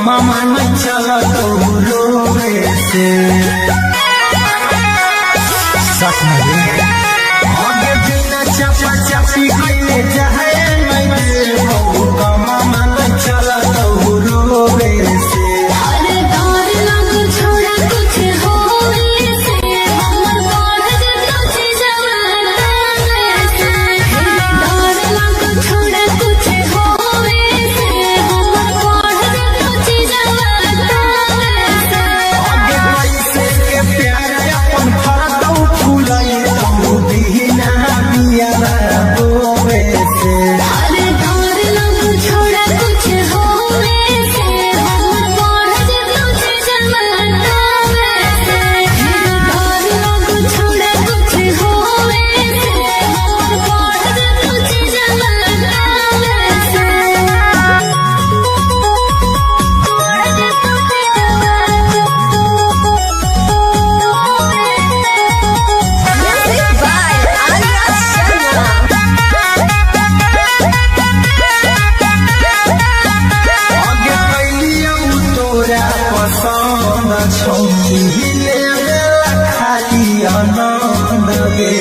मामा न चला तो रोवे से सच में आगे बिना चपा चपी के जाए मैं हो मामा न चला तो रोवे से खाली आनंद गे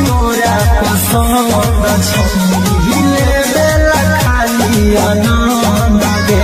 तोरा पसंद खाली आनंद गे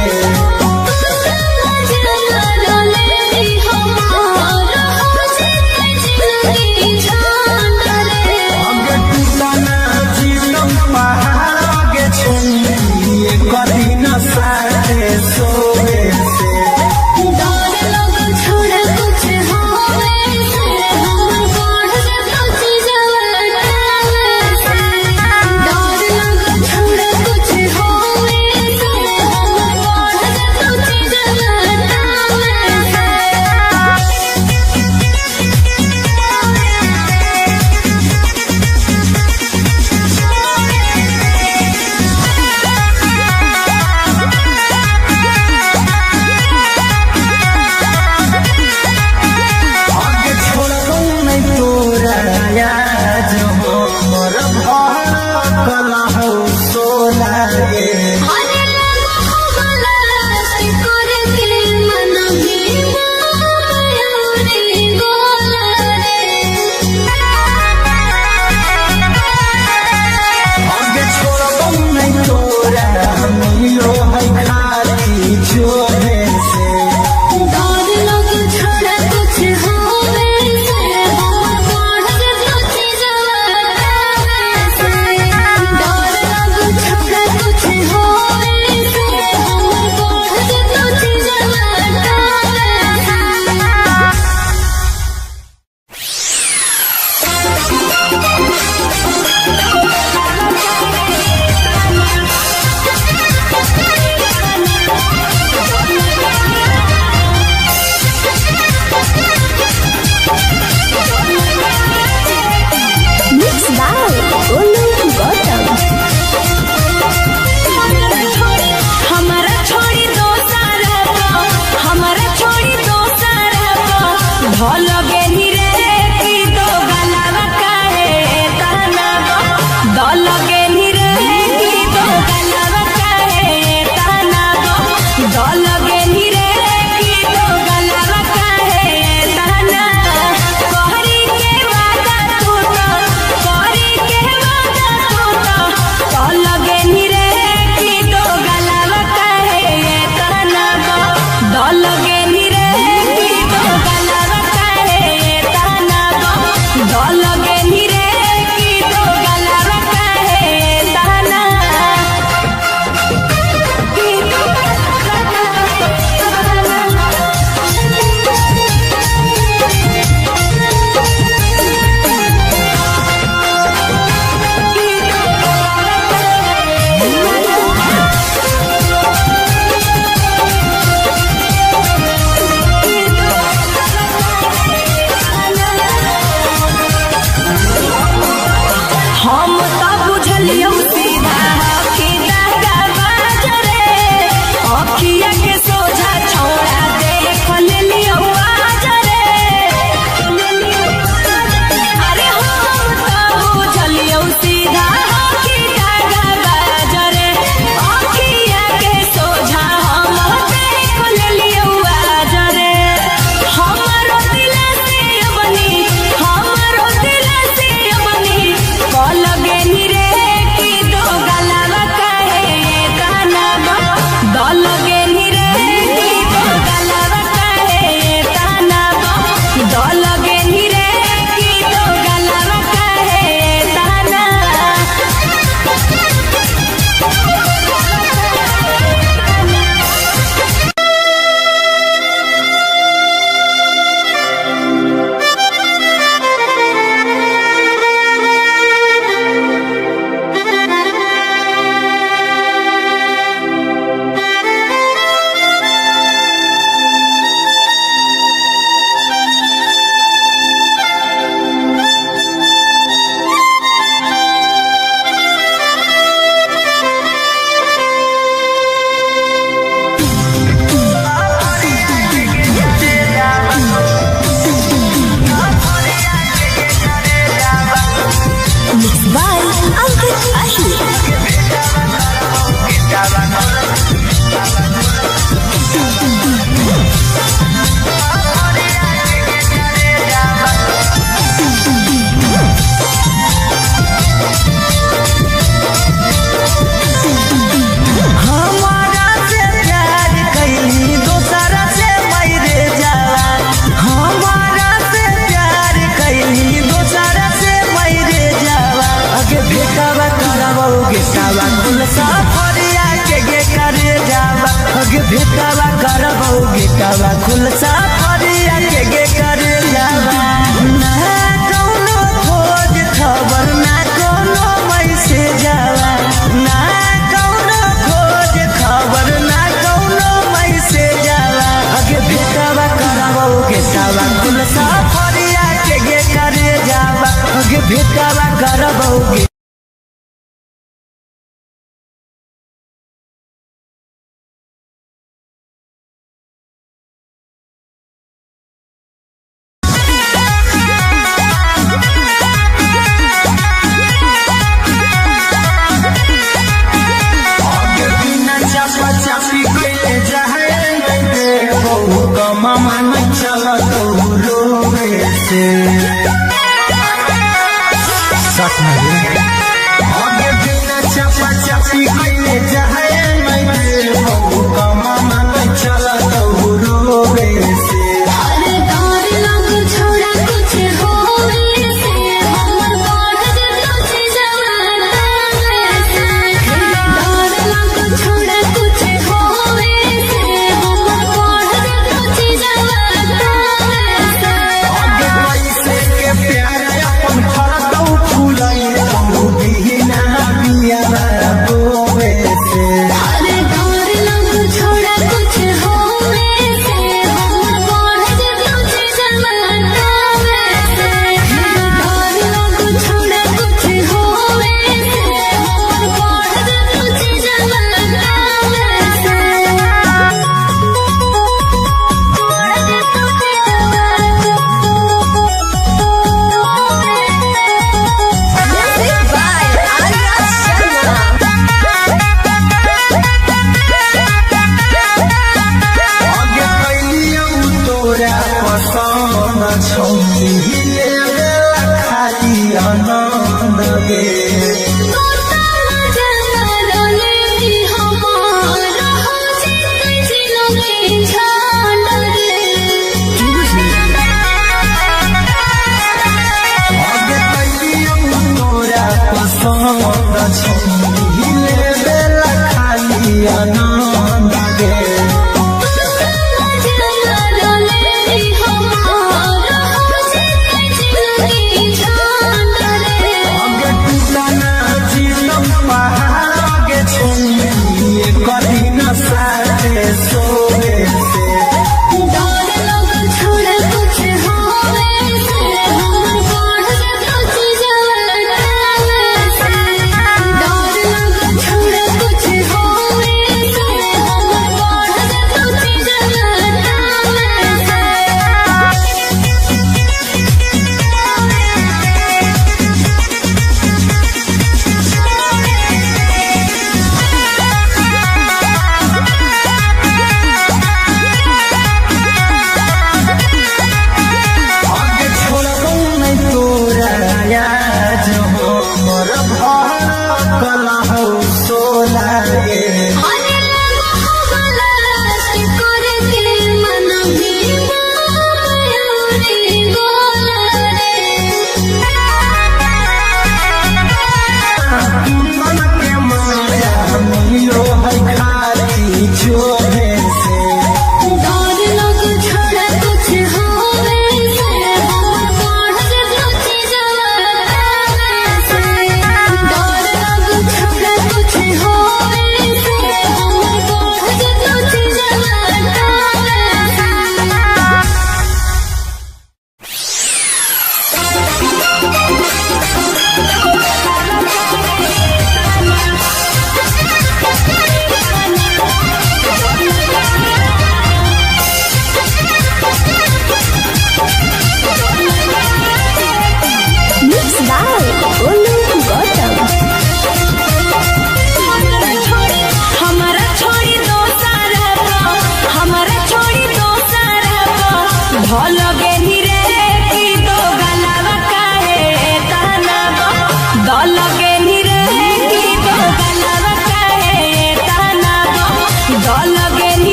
कुल सफरिया के गे करे जावा गे भेटावा करबौगे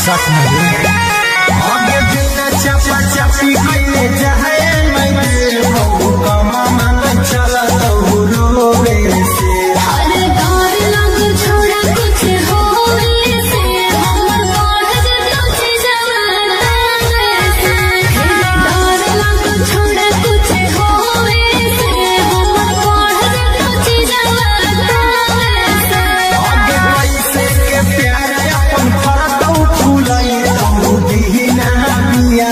साथ में चापा चापी कइले जाए मैं बहु कमा मांग चल तहु रोवे से अरे डर लग छोड़ा कुछ होवे से हमर बढ़ जतो छी जवाना से डर लग छोड़ा कुछ होवे से हमर बढ़ जतो छी जवाना से आगे कैसे के प्यार अपन फरदौ फूलई तहु दीना बिया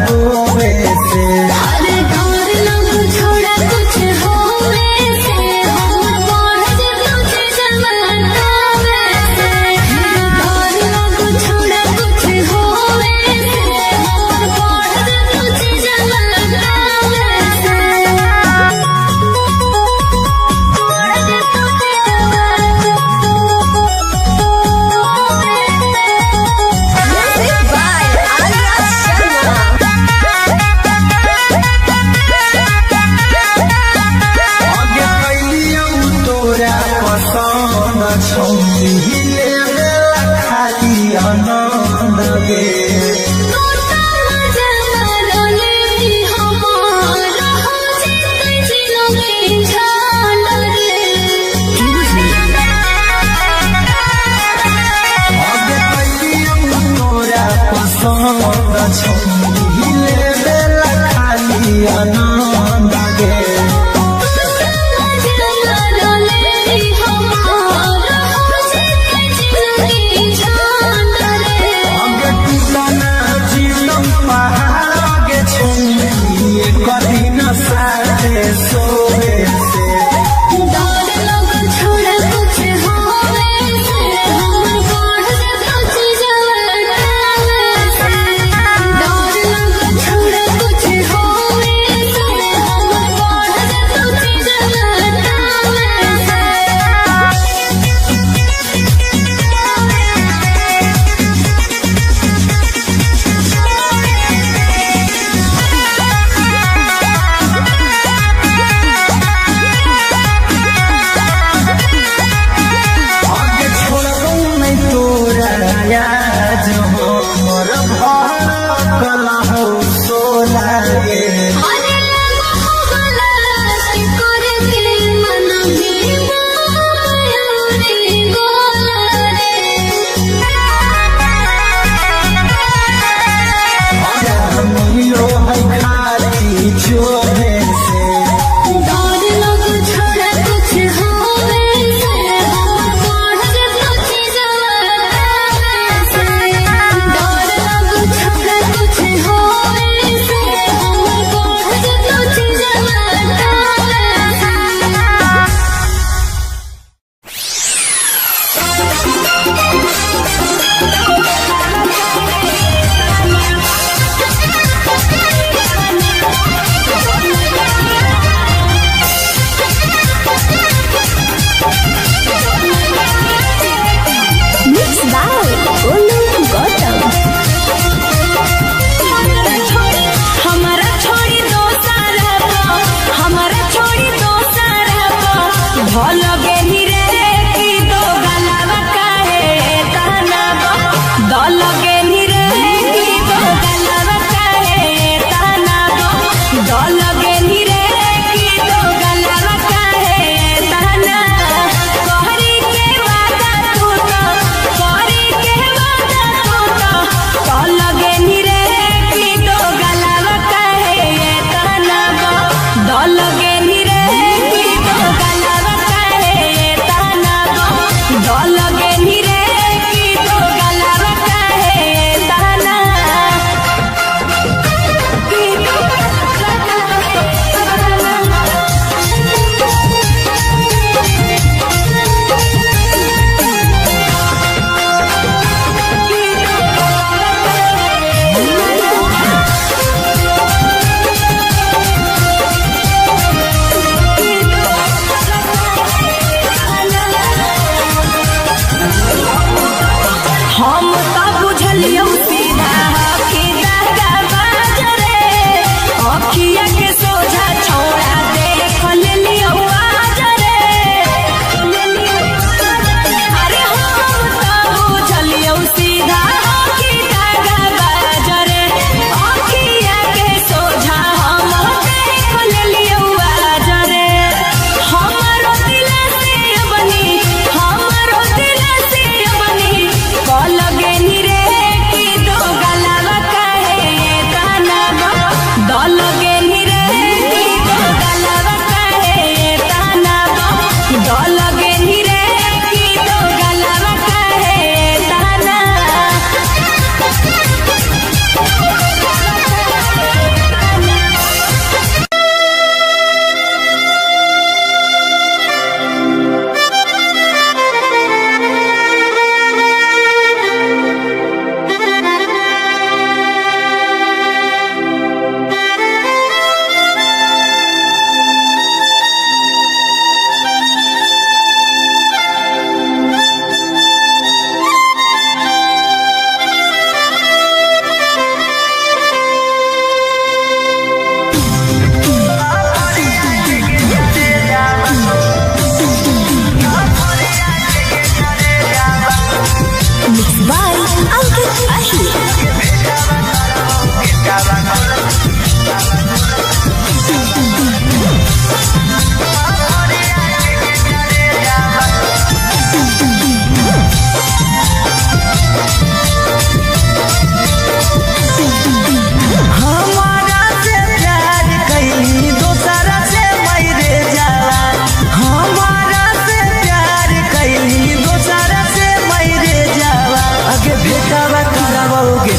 बोवे से अरे डर लग छोड़ा कुछ होवे से हमर बढ़ जतो छी जवाना से डर लग छोड़ा कुछ होवे से हमर बढ़ जतो छी जवाना Music by Arya Sharma. आगे कैलियौ तोरा पसंद छौली ले खाली आनंद गे आगे कैलियौ तोरा पसंद छौली ले खाली आनंद गे आगे टूटा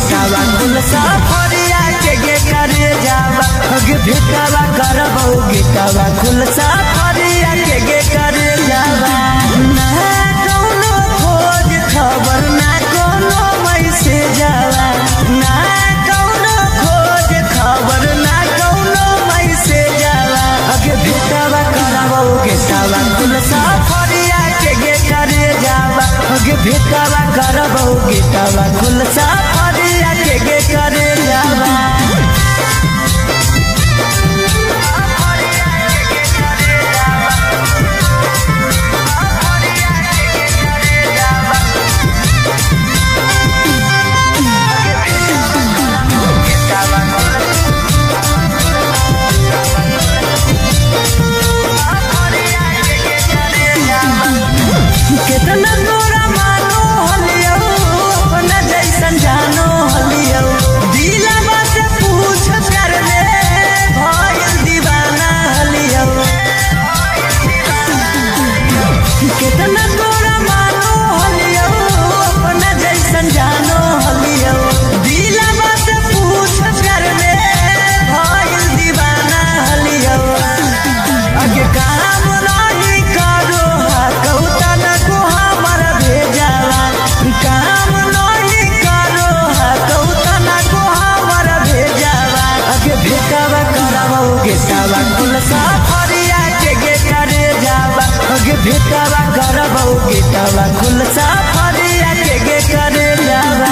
गेटावा कुल सफरिया के गे करे जावा अगे भेटावा करबो गेटावा कुल सफरिया के गे करे जावा ना कोनो खोज खबर ना कोनो मैसेज जावा ना कोनो खोज खबर ना कोनो मैसेज जावा अगे भेटावा करबो गेटावा कुल सफरिया के गे करे जावा अगे भेटावा करबो गेटावा कुल सफरिया के गे करे जावा कितना तोरा मानो हलियो अपना जैसन जानो हलियो दिलवा से पूछ कर ले भइल दीवाना हलियो कितना तोरा मानो हलियो अपना जैसन जानो हलियो दिलवा से पूछ कर ले भइल दीवाना हलियो अगे काम नहीं करो कौता काम नहीं करो कौता ना को हमारा भेजावा अगे भेटावा करबो गेटावा कुल सफरिया के गे करे जावा अगे भेटावा करबो गेटावा कुल सफरिया के गे करे जावा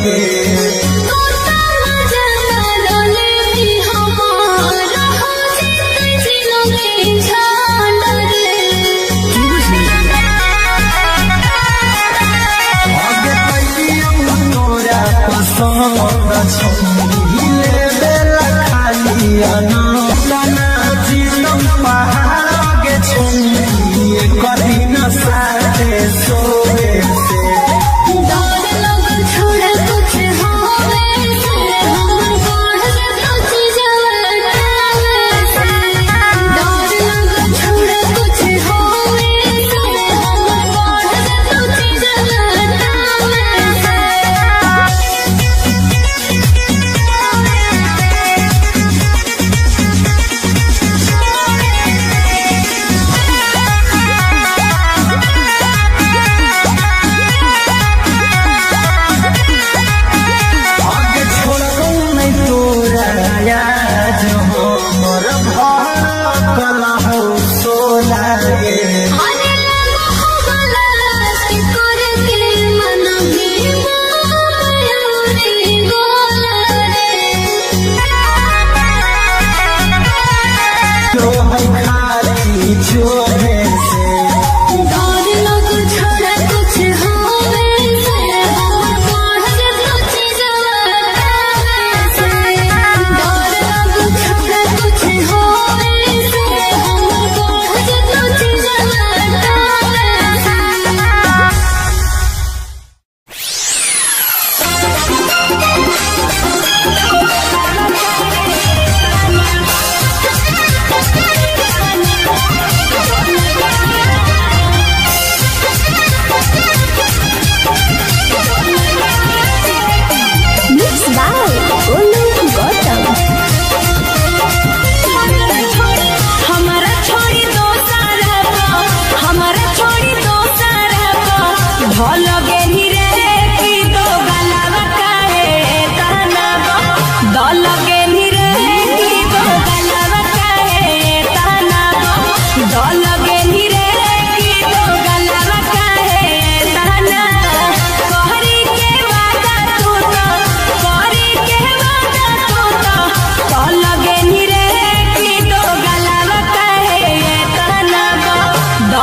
गे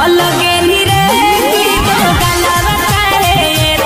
लगे नी रे की तो गलवा काहे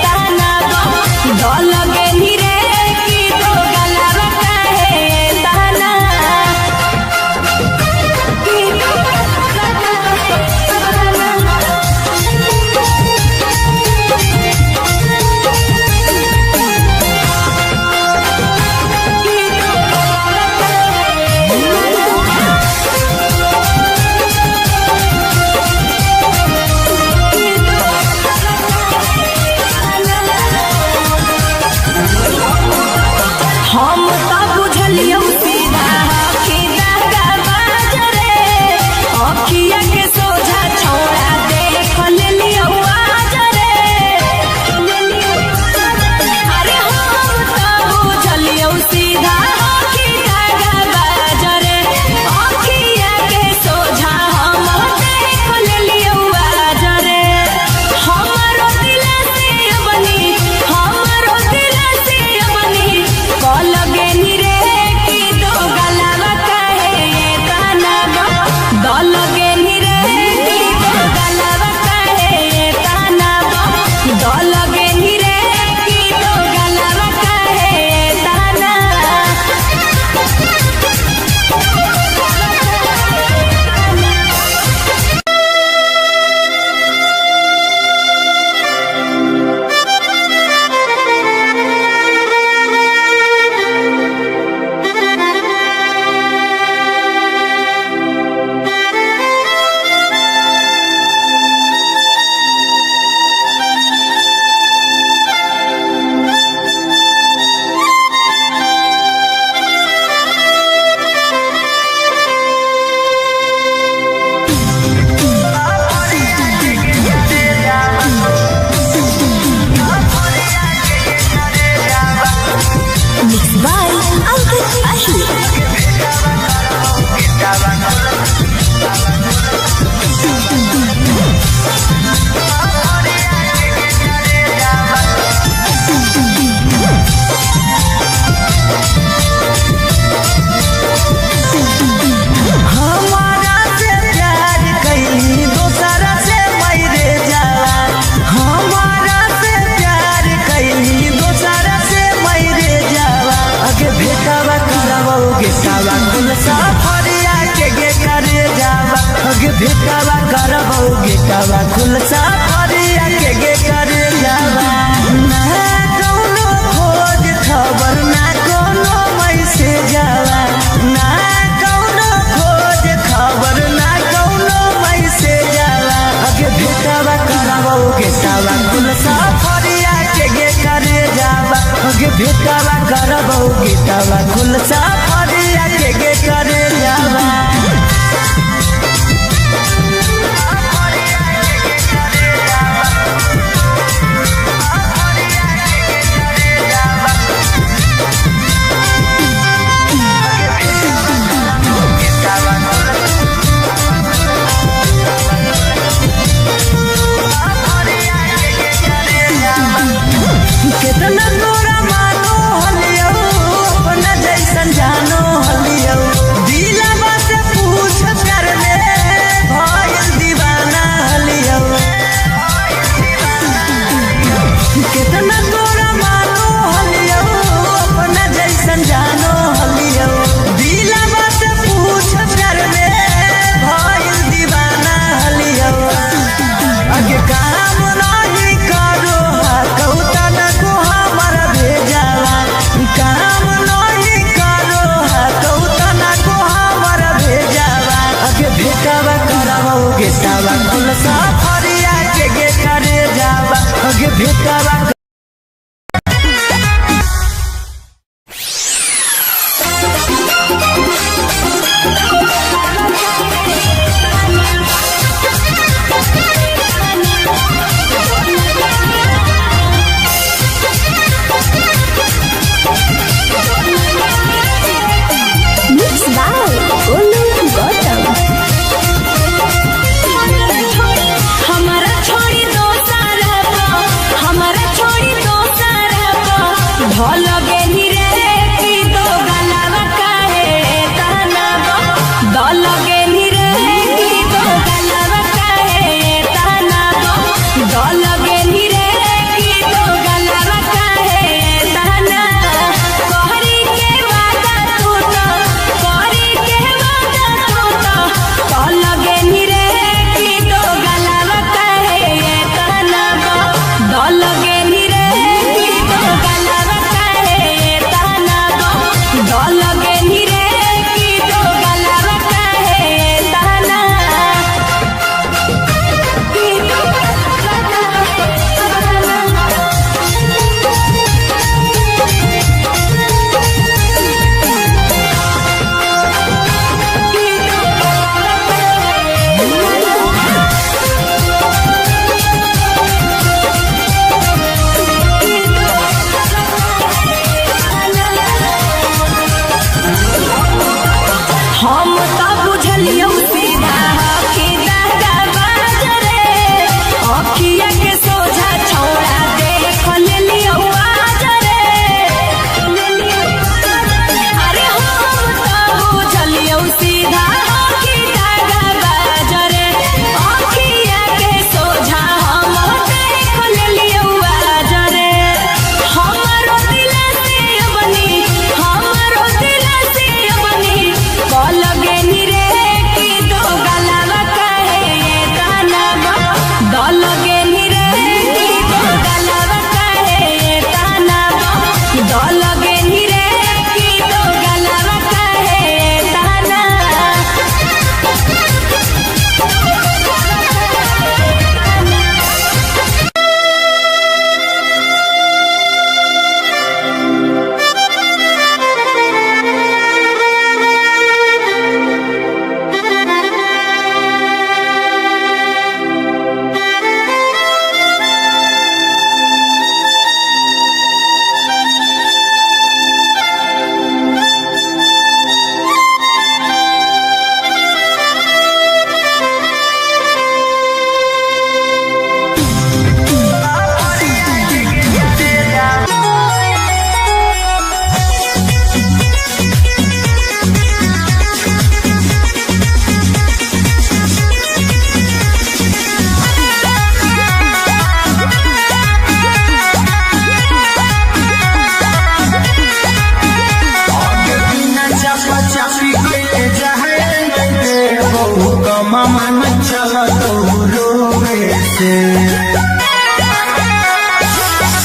सफरिया के गे करे जावा गे भेटावा करबो गेटावा खुल सफरिया के गे करे जावा कितना तोरा मानो हलियो अपना जैसन जानो हलियो दिलवा से पूछ कर ले भइल दीवाना हलियो कितना तोरा मानो हलियो अपना जैसन जानो हलियो दिलवा से पूछ कर ले भइल दीवाना हलियो आगे काम नहीं करो कौता न को हमर भेजावा काम नहीं करो कौता न को हमर भेजावा आगे भेटावा करबो गेटावा खुल सफरिया के गे करे जावा आगे भेटावा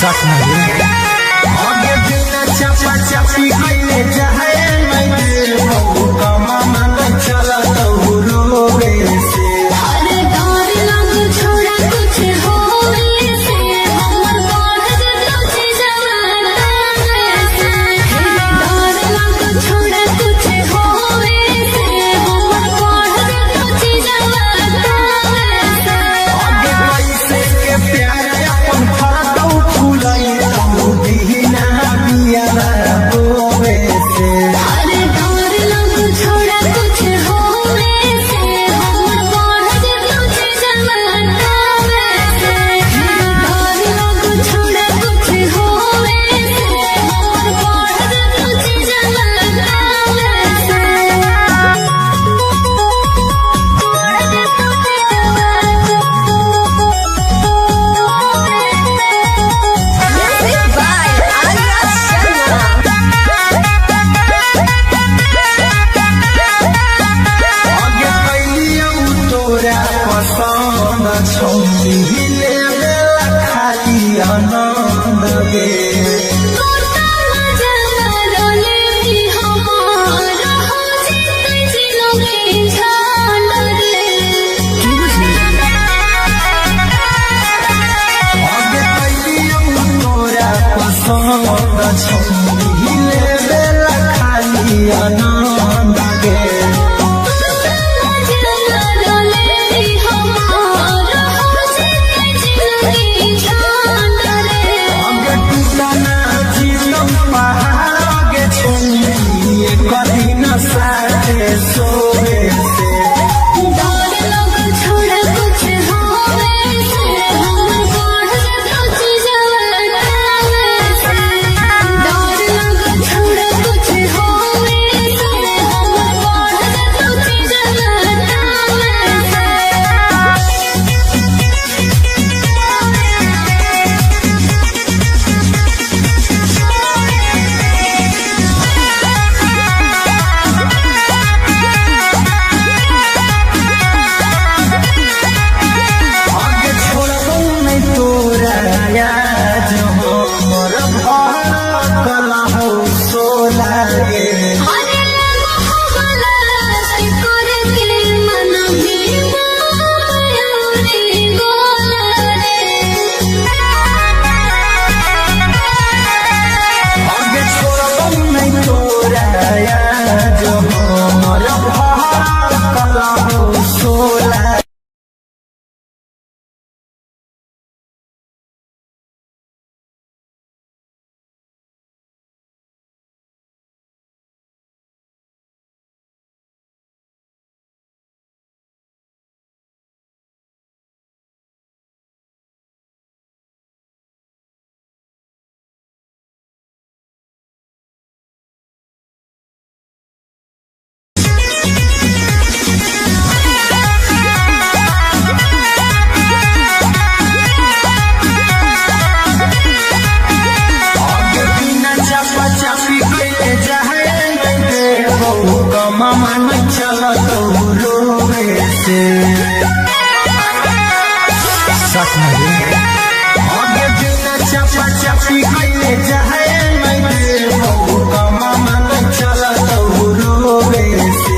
साथ में आगे बिना चपा चपी आइले जाए मैं वो कमा मन चला तो रोवे से अरे डर लग छोड़ा कुछ होवे से हम आनंद गे गोटा मजा मारले भी हमारा हो जीते जिलोगे झांड रे आगे कैलियो तोरा पसंद छले बेला खाली आनंद गे मजा मारले भी हमारा हो जीते जिलोगे झांड रे आगे टूटना जीतम पहाड़ आगे छोड़िए कभी न साथे सोए से डर लग छोड़ कुछ होवे से हम बढ़ कुछ जवाना से डर लग छोड़ कुछ होवे से हम बढ़ कुछ जवाना आगे छोड़बो नहीं तोरा याद हो मोर कला हो सोला गे अरे लगो भला से करके मन भी मायूरी गोला आगे छोड़बो नहीं तोरा याद हो मोर कला हो सोला आगे बिना चापा चापी के जाए नहीं देबो कमा मन चलत रोवे से सच में आगे बिना चापा चापी के जाए नहीं देबो कमा मन चलत रोवे से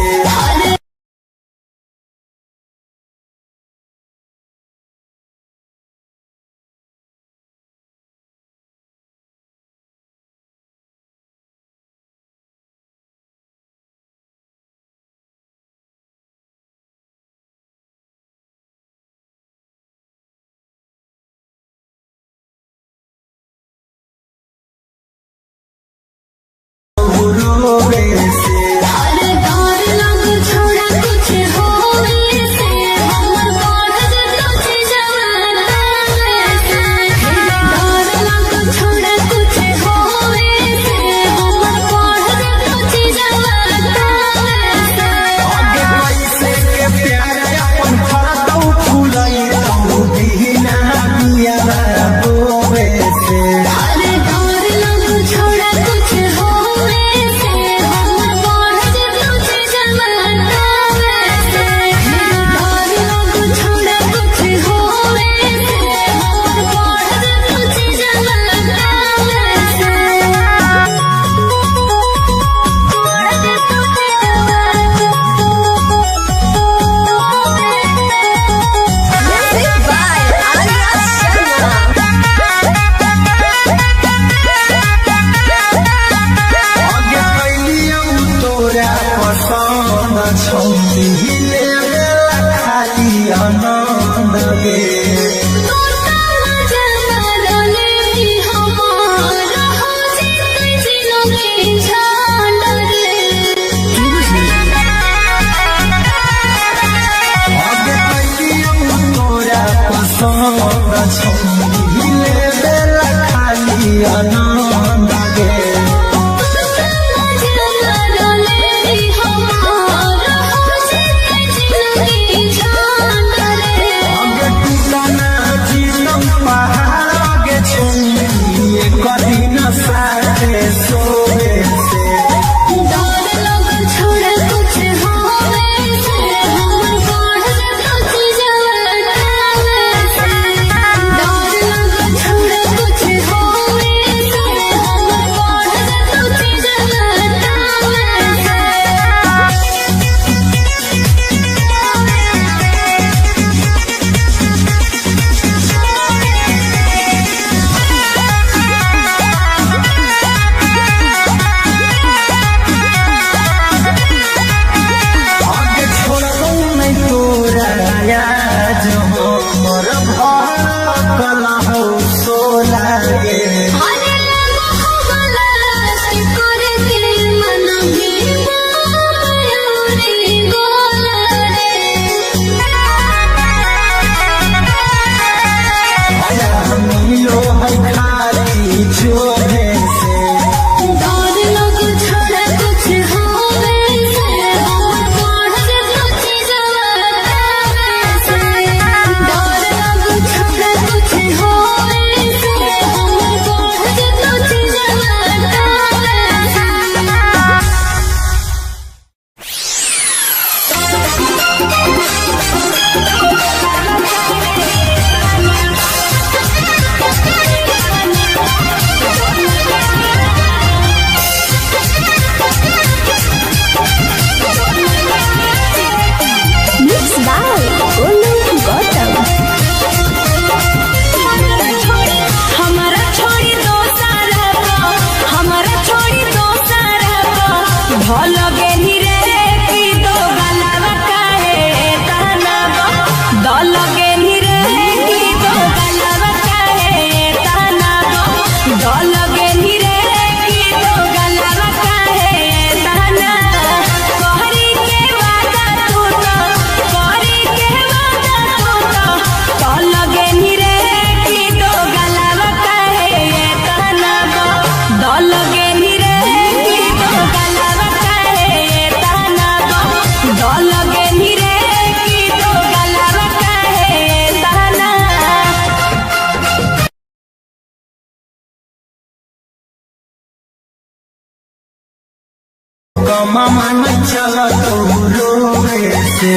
कमा मन चला तो रोवे से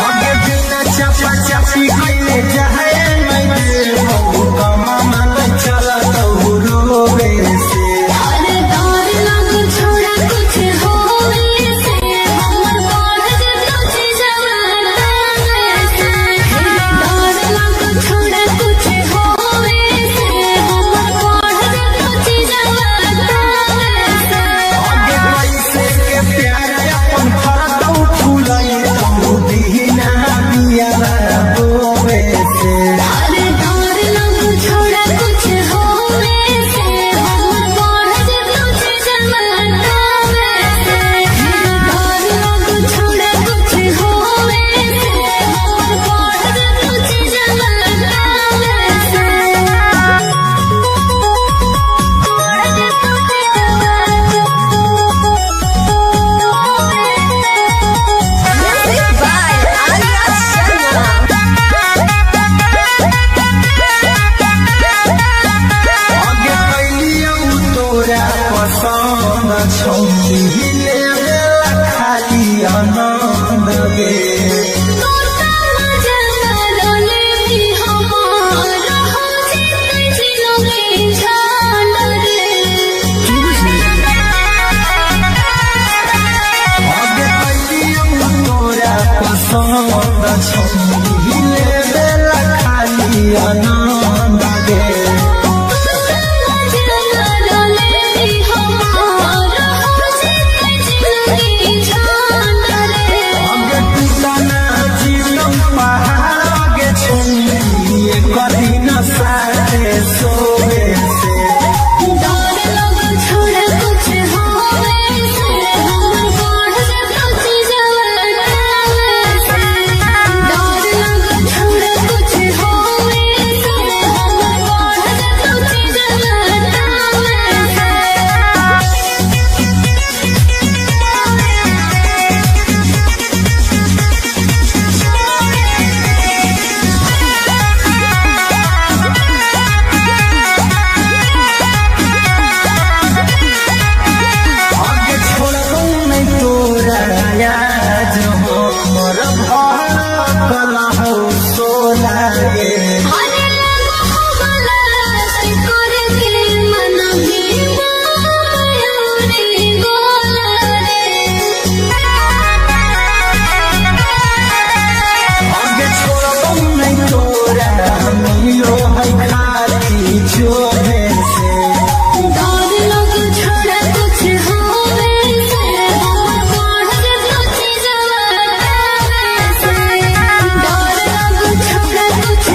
आगे बिना चपा चपी कइले जाए नहीं बहु कमा मन चला तो रोवे से अरे डर लग छोड़ा कुछ होवे से हमर बढ़ जतो चीजवा से डर लग छोड़ा कुछ होवे से हमर बढ़ जतो चीजवा से आगे कैसे के प्यार अपन फरतौ फूलाई तू दीना बिया बोवे से अरे डर लग छोड़ा कुछ होवे से हमर बढ़ जतो चीजवा से डर लग छोड़ा कुछ होवे से हमर बढ़ जतो चीजवा आगे कैलियौ तोरा पसंद छौनी लेवेला खाली आनंद गे आगे कैलियौ तोरा पसंद छौनी लेवेला खाली आनंद गे आगे टूटना जीवन पहाड़ आगे छौनी कदी न साथे सोवे से आगे छोड़बौ नहीं तोरा याद हमर भड़कल हौ सोना गे आगे छोड़बौ नहीं तोरा मिलो है खाली जोहे से कुछ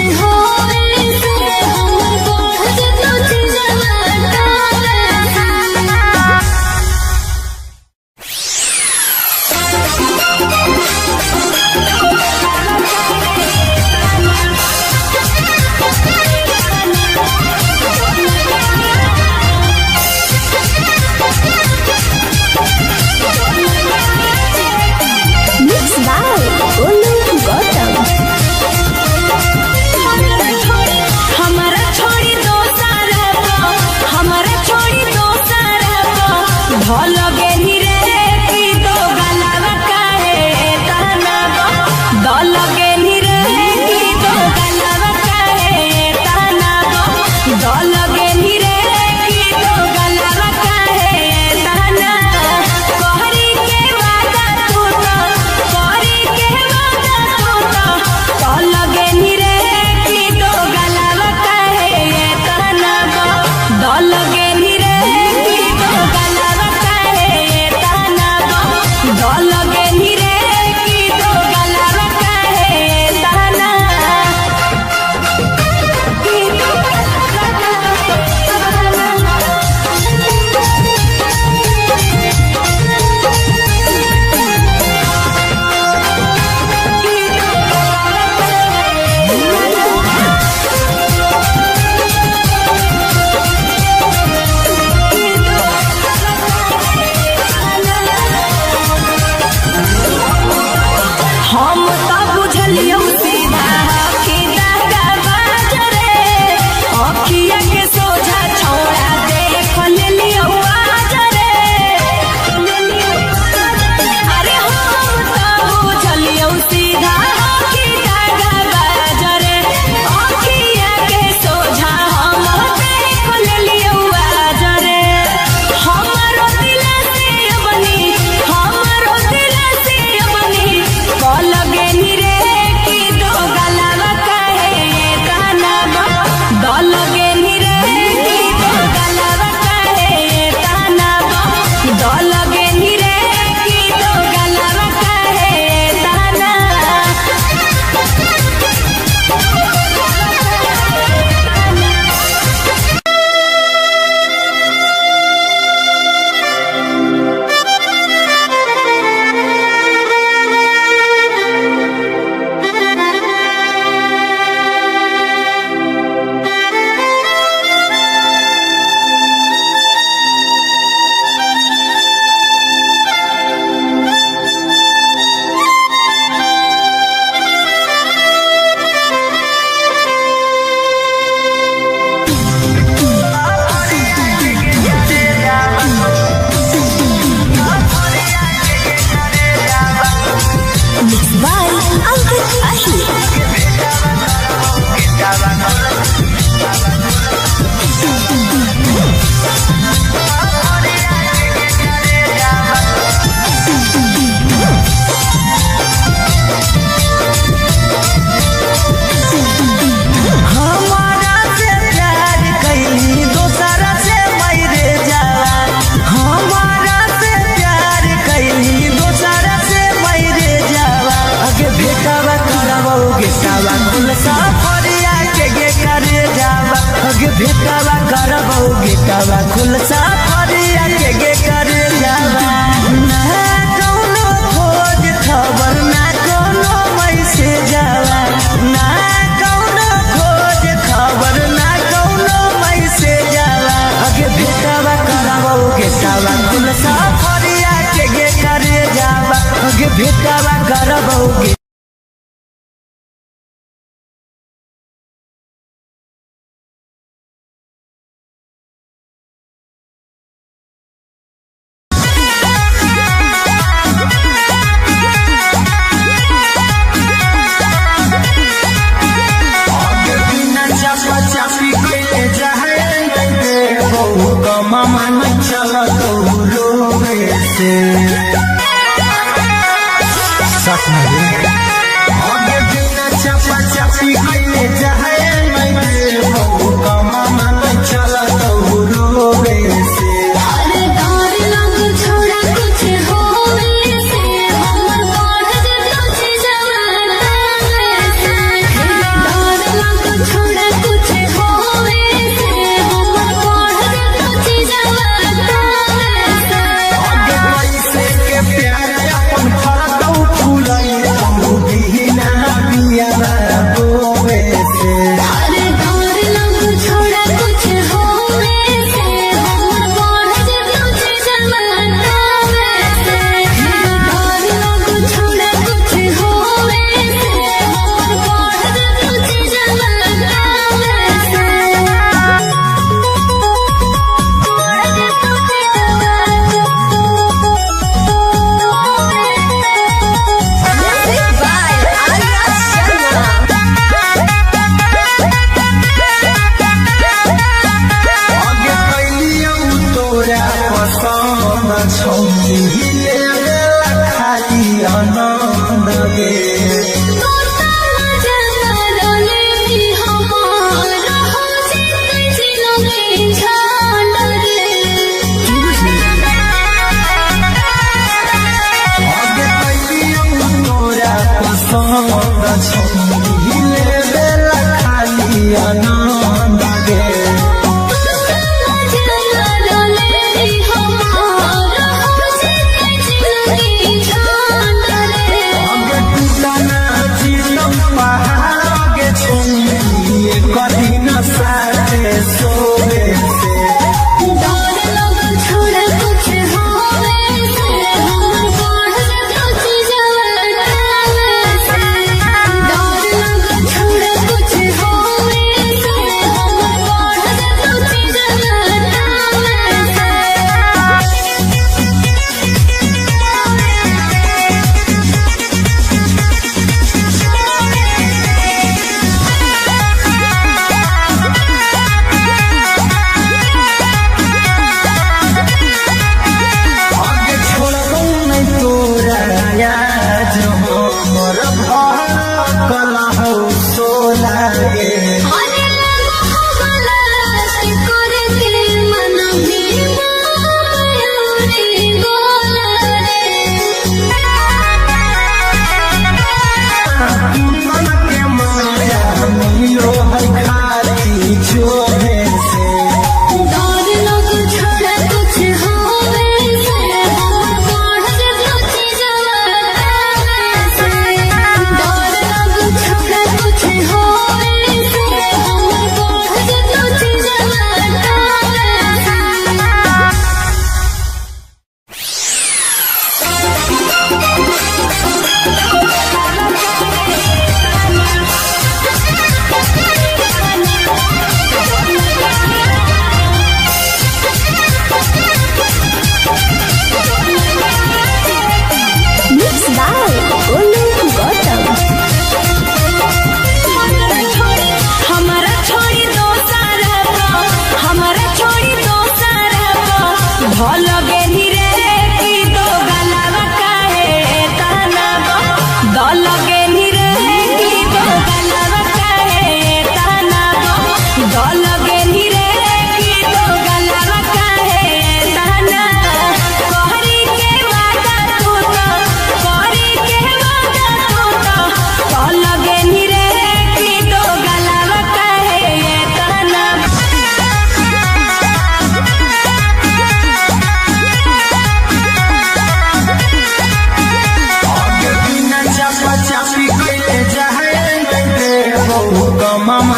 भेटवा करबो गेटवा खुलसा फरिया के करे जावा ना कोनो खोज खबर ना कोनो मैसेज जावा ना कोनो खोज खबर ना कोनो मैसेज जावा अगे भेटवा करबो गेटवा खुलसा फरिया के करे जावा अगे भेटवा करबो मामा न चला तो रोवे से सच में आगे बिना चपा चपी कइले जाए नहीं बहु का मामा न चला तो रोवे से अरे डर लग छोड़ा कुछ होवे से हमर बढ़ जतो छी जवाना से डर लग छोड़ा कुछ होवे से हमर बढ़ जतो छी जवाना आगे पैसे के प्यार अपन फरदौ फूलई तू बिना बिया रोवे से अरे डर लग छोड़ा कुछ होवे से हमर बढ़ जतो छी जवाना से डर लग छोड़ा कुछ होवे से हमर बढ़ जतो छी जवाना आगे कैलियो तोरा पसंद छौनी हिले खाली आनंद गे आगे कैलियो तोरा पसंद छौनी हिले खाली आनंद गे आगे टूटना जीवन पहाड़ के छौनी कदी न साथे सोवे से आगे छोड़बो नहीं तोरा याद हमर कला हो सोला गे मन के माया मिलो है खाली छोड़े से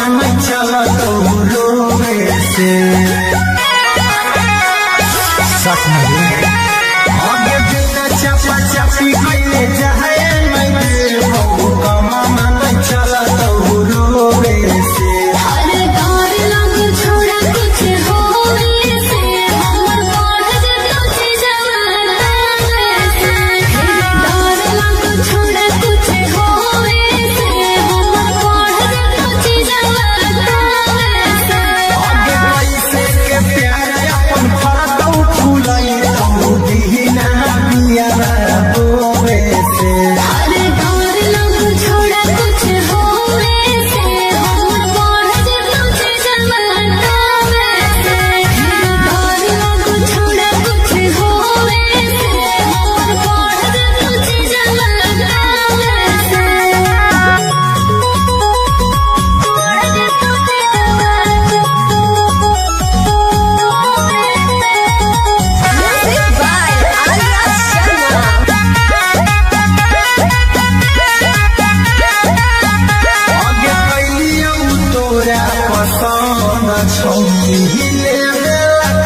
मांगे चला तो रोवे से सच में रे आगे बिना चापा चापी कइले जाए मैं बहु कमा मांगे चला तो रोवे से हर डर लग छोड़ा कुछ होवे से हमर बढ़ जतो छी जवाना से डर लग छोड़ा कुछ होवे से हमर बढ़ जतो छी जवाना से आगे कैसे के प्यार अपन फरतौ फुलाई तो दीना बिया बोवे से हर डर लग छोड़ा कुछ होवे से हमर बढ़ जतो छी जवाना से डर लग छोड़ा कुछ होवे से हमर बढ़ जतो छी जवाना Music by Arya Sharma. आगे कैलियौ तोरा पसंद छौ मिले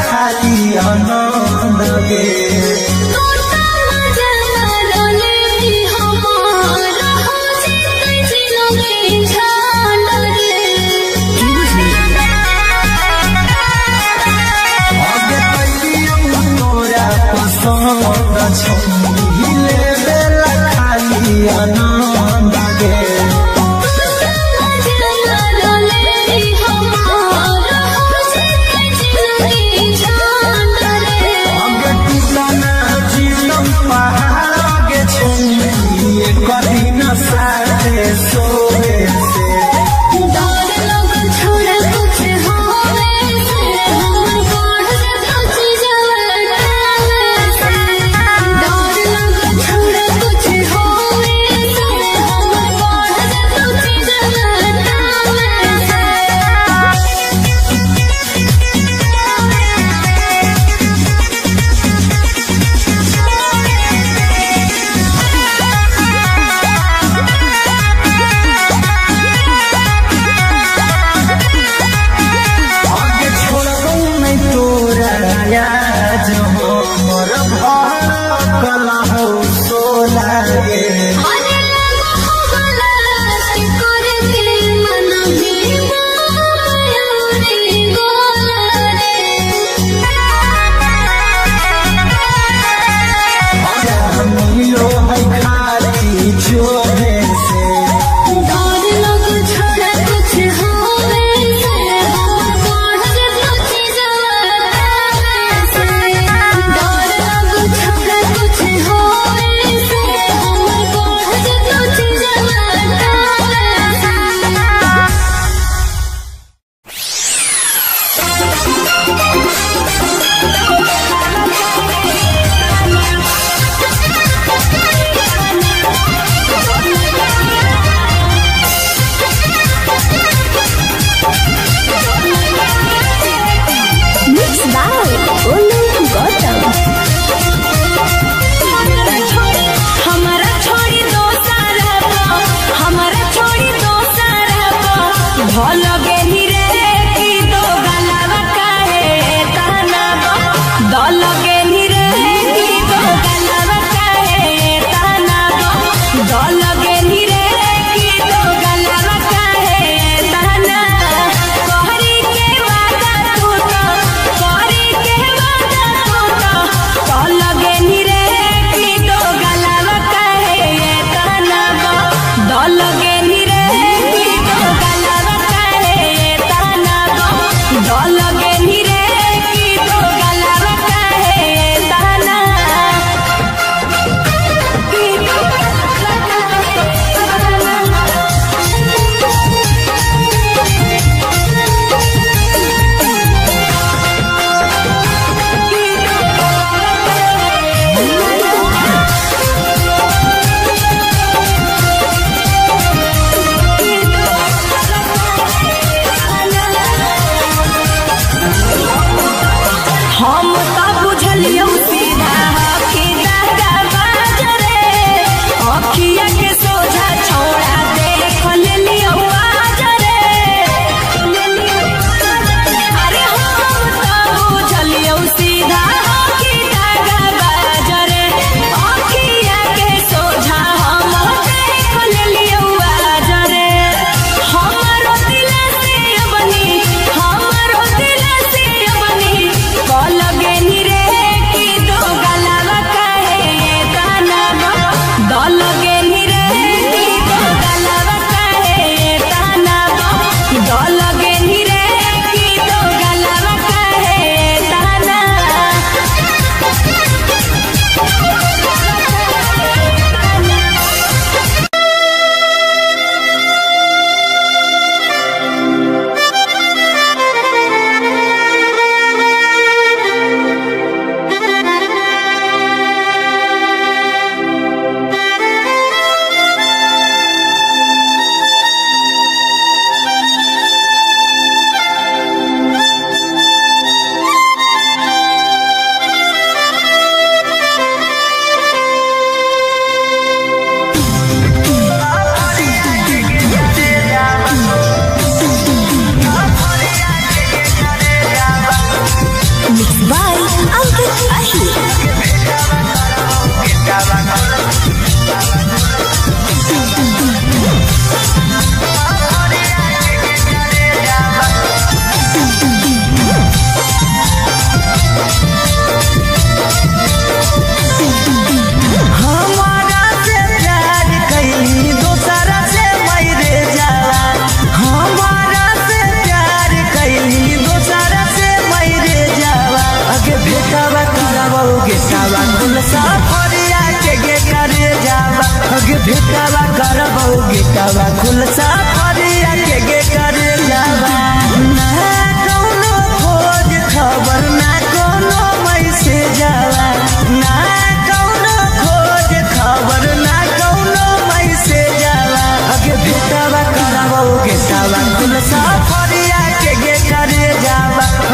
खाली आनंद गे तोता मजा रोले हमारा हो जीते जिलोगे झाल रे आगे कैलियौ तोरा पसंद छौ मिले खाली आनंद गे तोता मजा रोले हमारा हो जीते जिलोगे झाल रे आगे टूटा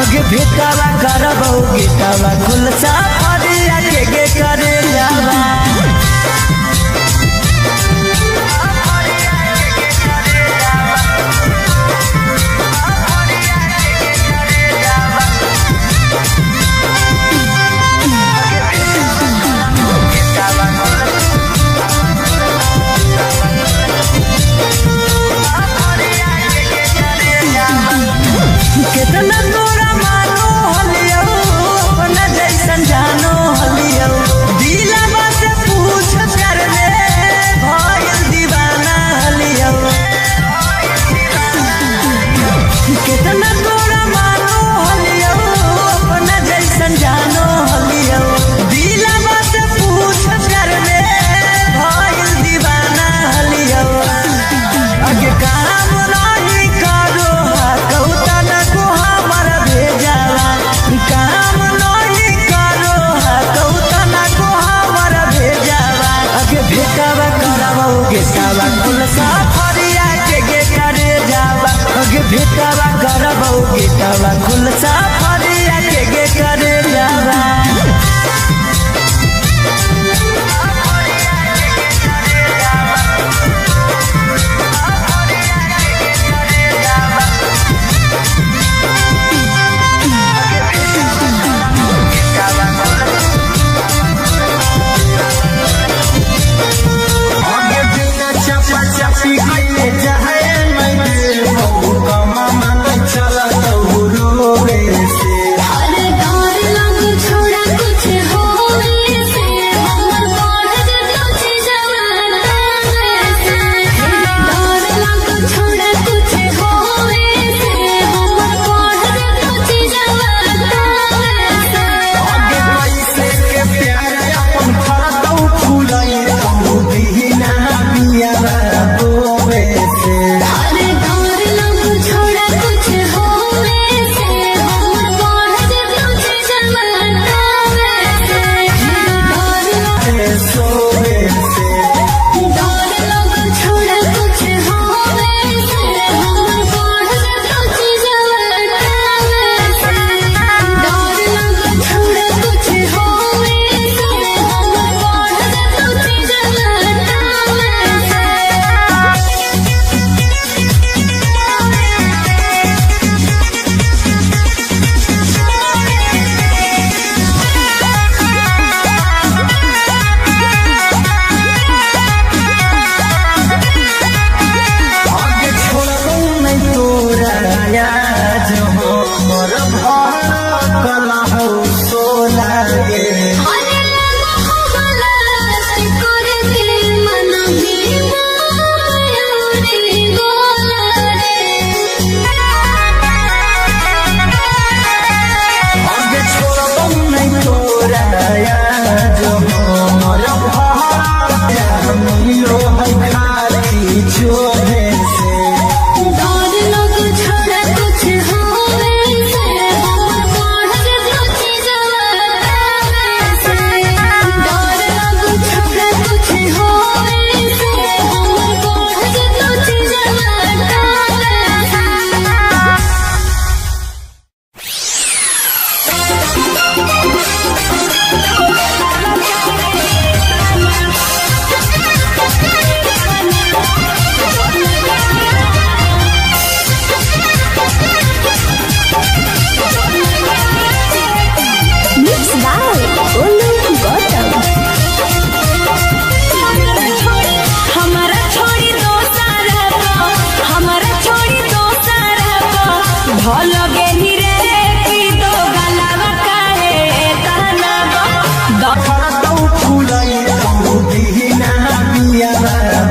अगे भेटावा करबो गेटावा खुलसा फरिया के करे जावा कितना तोरा मानो हलियो अपना जैसन जानो हलियो दिलवा से पूछ कर ले भइल दीवाना हलियो कितना तोरा मानो हलियो अपना जैसन जानो हलियो दिलवा से पूछ कर ले भइल दीवाना हलियो अगे काम नहीं करो कौतन को हमारा भेजावा काम नहीं करो कौतन को हमारा भेजावा अगे भेटावा करबो गेटावा खुलसा फरिया के करे जावा अगे भेटावा करबो गेटावा खुलसा फरिया के करे जावा चापी गईले जहाए मैं बहु कमा मन चला तो रोवे से अरे डर लग छोड़ा कुछ होवे से हमर बढ़ जतो छी जवाना से डर लग छोड़ा कुछ होवे से हमर बढ़ जतो छी जवाना से आगे पैसे के प्यार अपन फरदौ फूलई तो दीना बिया रोवे से अरे डर लग छोड़ा कुछ होवे से हमर बढ़ जतो छी जवाना से डर सोवे से डर लग छोड़ा कुछ होवे से हमर बढ़ जतो छी जवाना से डर लग छोड़ा कुछ होवे से हमर बढ़ जतो छी जवाना से आगे छोड़बो नहीं तोरा याद हो मोर भार कला हो सोला गे अरे मोहब्बला से करके मन में मायूरी बोला आगे छोड़बो नहीं तोरा याद हो मोर भार मिलो है खाली छोड़े से डर लग छोड़ा कुछ होवे से हमर बढ़ जतो छी जवाना से डर लग छोड़ा कुछ होवे से हमर बढ़ जतो छी जवाना Mixed by Olu Gautam. हमारा छोड़ी दो सारा हमारा छोड़ी दो सारा भल गेली रे की दो गलावा काहे कहना फरदौ फूलई तो दीना बिया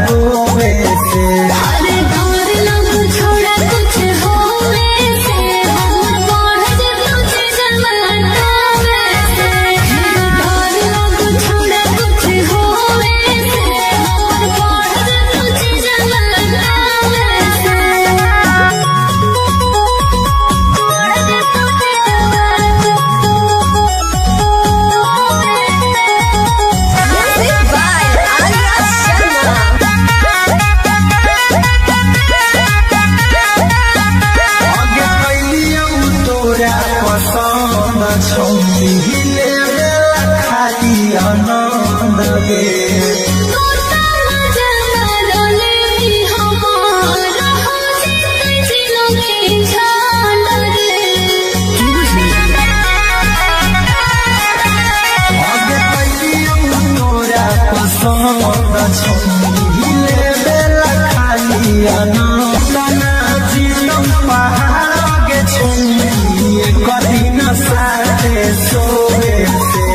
रोवे से अरे डर लग छोड़ा कुछ होवे से हमर बढ़ जतो छी जवाना से डर लग छोड़ा कुछ होवे से हमर बढ़ जतो छी जवाना से छौली हिले बेला खाली आनंद गे हिले बेला खाली आनंद नाचिलौं पहाड़ के छौली कदी न साथे सोवे से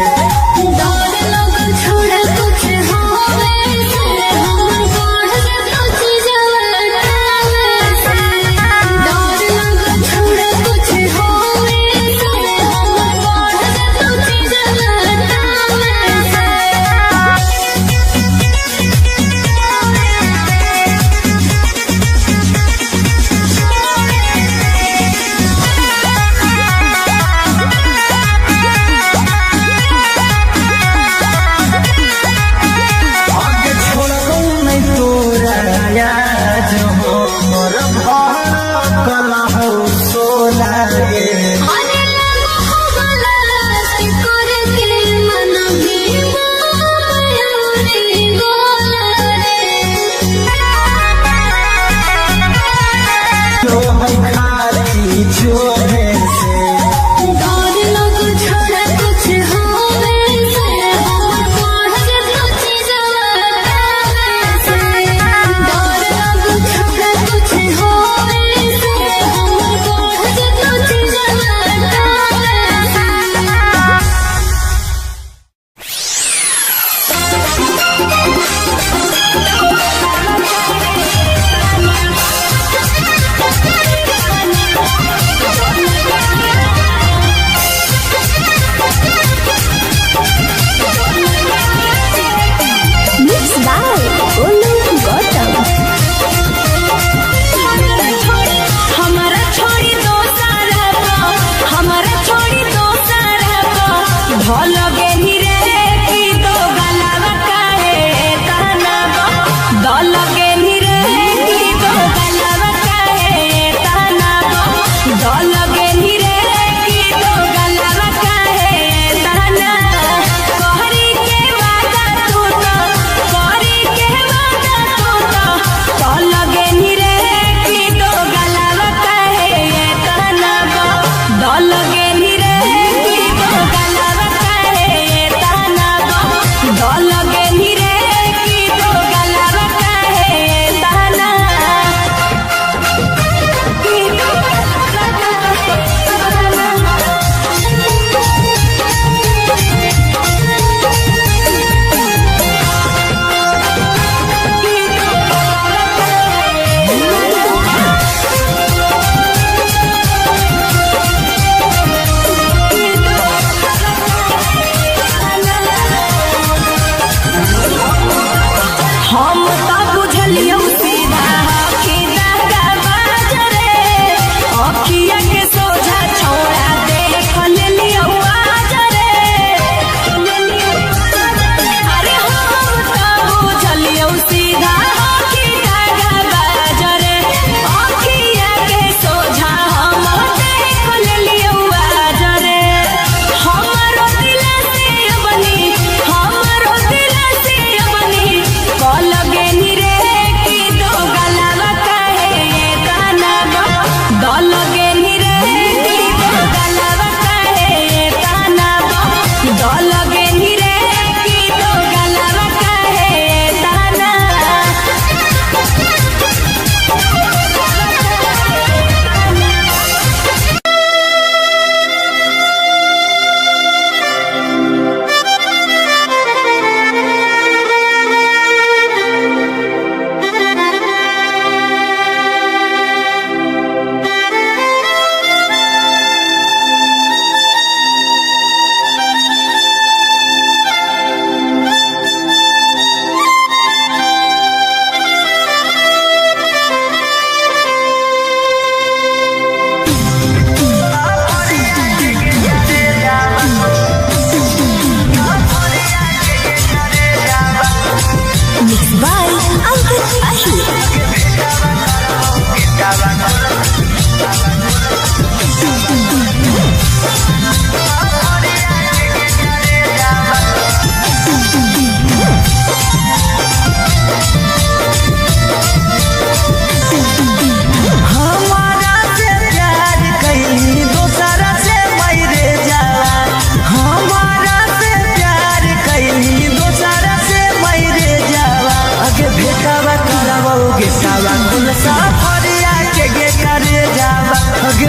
लगे नी रे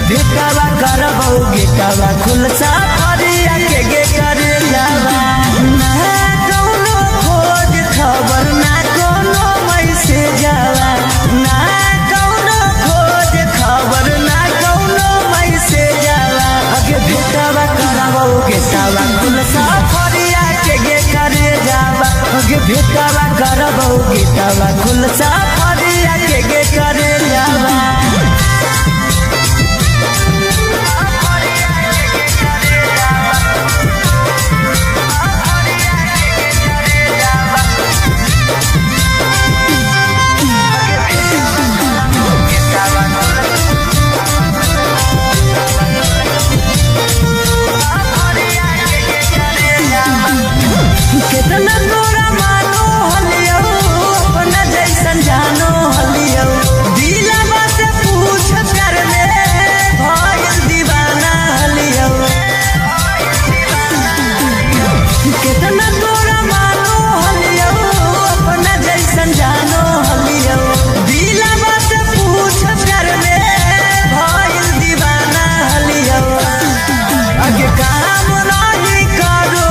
भेटावा करबौ गेटावा खुलसा फरिया के गे करे जावा ना कौनो खोज खबर ना कौनो मैसेज जावा ना कौनो खोज खबर ना कौनो मैसेज जावा अगे भेटावा करबौ गेटावा खुलसा फरिया के गे करे जावा अगे भेटावा करबौ गेटावा खुलसा फरिया के गे करे जावा कितना तोरा मानो हलियो अपना जैसन जानो हलियो दिलवा से पूछ कर ले भइल दीवाना हलियो कितना तोरा मानो हलियो अपना जैसन जानो हलियो दिलवा से पूछ कर ले भइल दीवाना हलियो अगे काम नहीं करो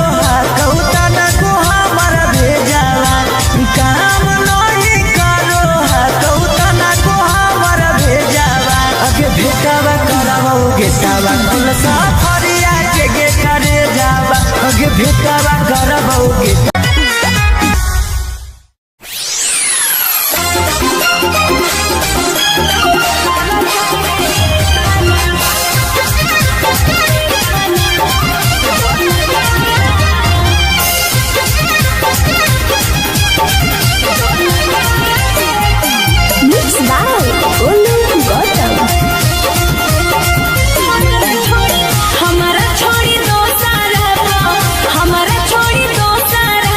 कौता काम नहीं करो कौता ना को हमर भेजावा अगे भेटावा करबौ गेटावा खुलसा फरिया के गे करे जावा अगे भेटावा करबौ गेटा Mixed by Olu Gautam. हमारा छोड़ी दो सारा हमारा छोड़ी दो सारा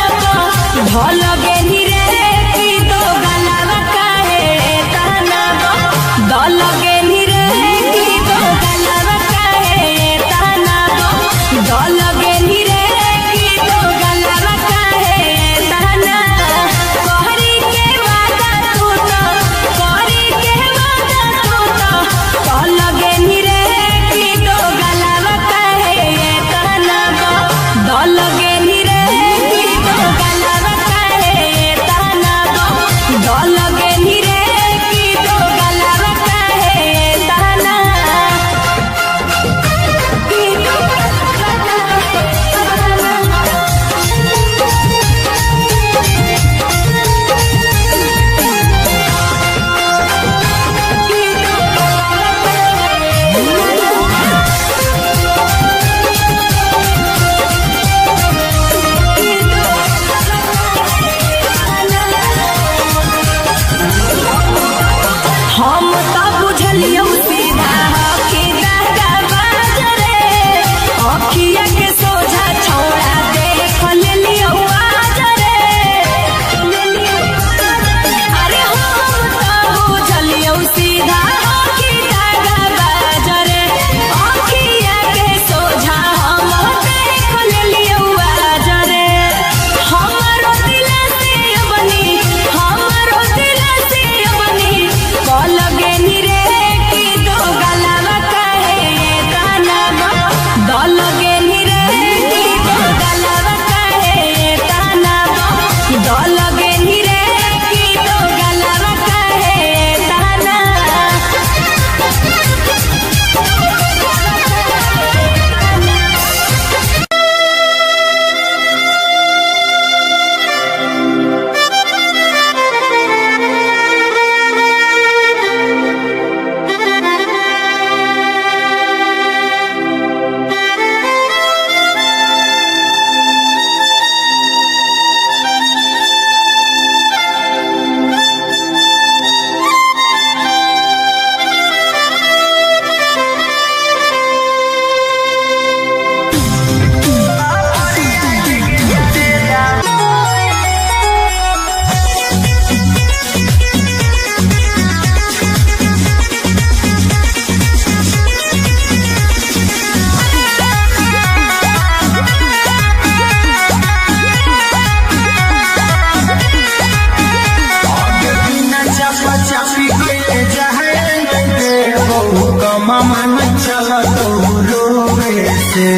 मन चला तो रोवे से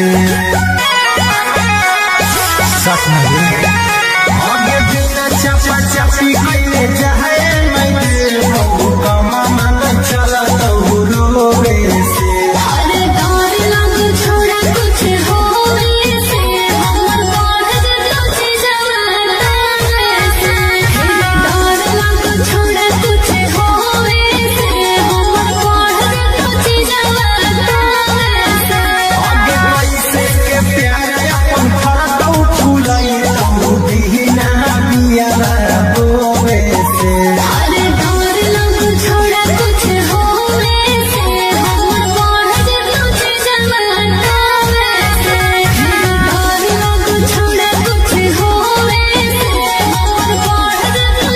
सच में आगे बिना चपा चपी कइले जाए मैं बहु कमा मन चला तो रोवे से अरे डर लग छोड़ा कुछ होवे से हमर बढ़ जतो जवाना से डर लग छोड़ा कुछ होवे से हमर बढ़ जतो जवाना से आगे कैसे के प्यार अपन फरतौ फुलाई तो दीना बिया बोवे से अरे डर लग छोड़ा कुछ होवे से हमर बढ़ जतो जवाना से डर लग छोड़ा कुछ होवे से हमर बढ़ जतो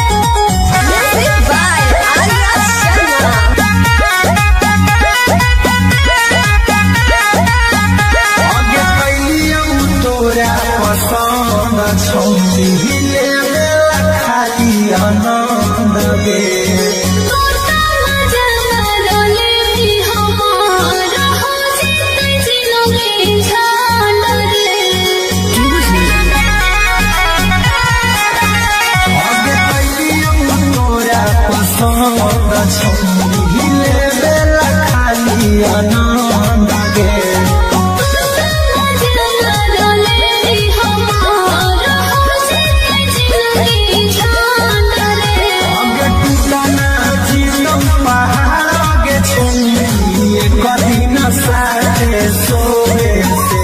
Music by Arya Sharma. आगे कैलियौ तोरा पसंद छौरी लेवे खाली आनंद गे आगे कैलियौ तोरा पसंद छौरी लेवे खाली आनंद गे आगे टूटना जीलो पहाड़ आगे छौरी कभी न साथे सोवे से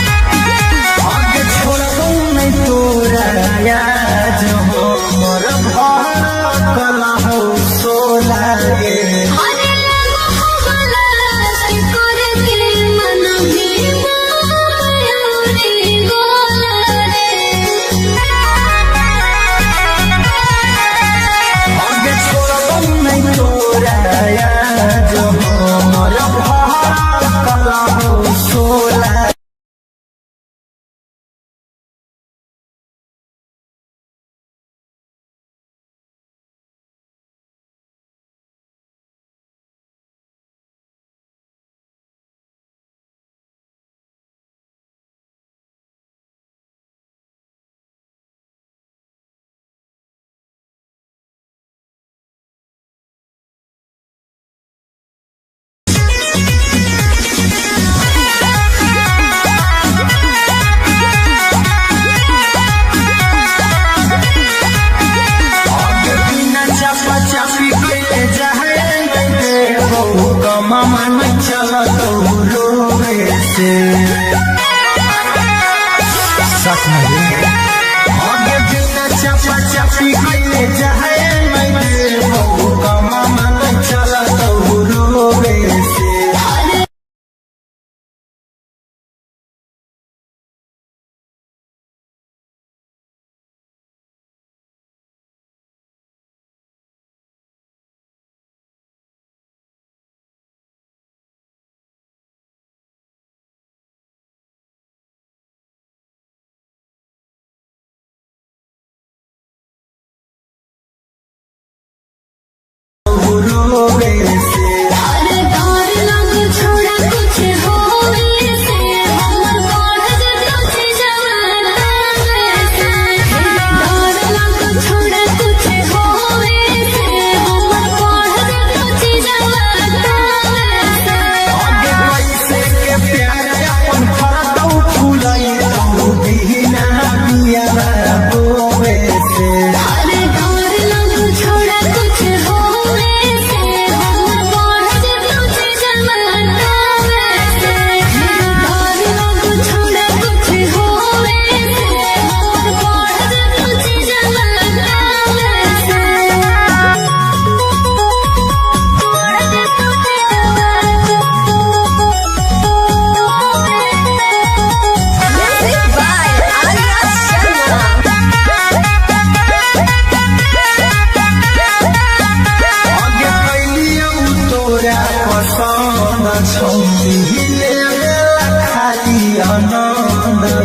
आगे छोड़बौ नहीं तोरा याद हो मोर घर कला हो सोला गे आगे छोड़बौ नहीं तोरा याद हो मोर घर कला हो सोला आगे बिना चपा चपी कइले जाए बहु कमा मन चला तो रोवे से सच में आगे बिना चपा चपी कइले जाए बहु कमा मन चला तो रोवे से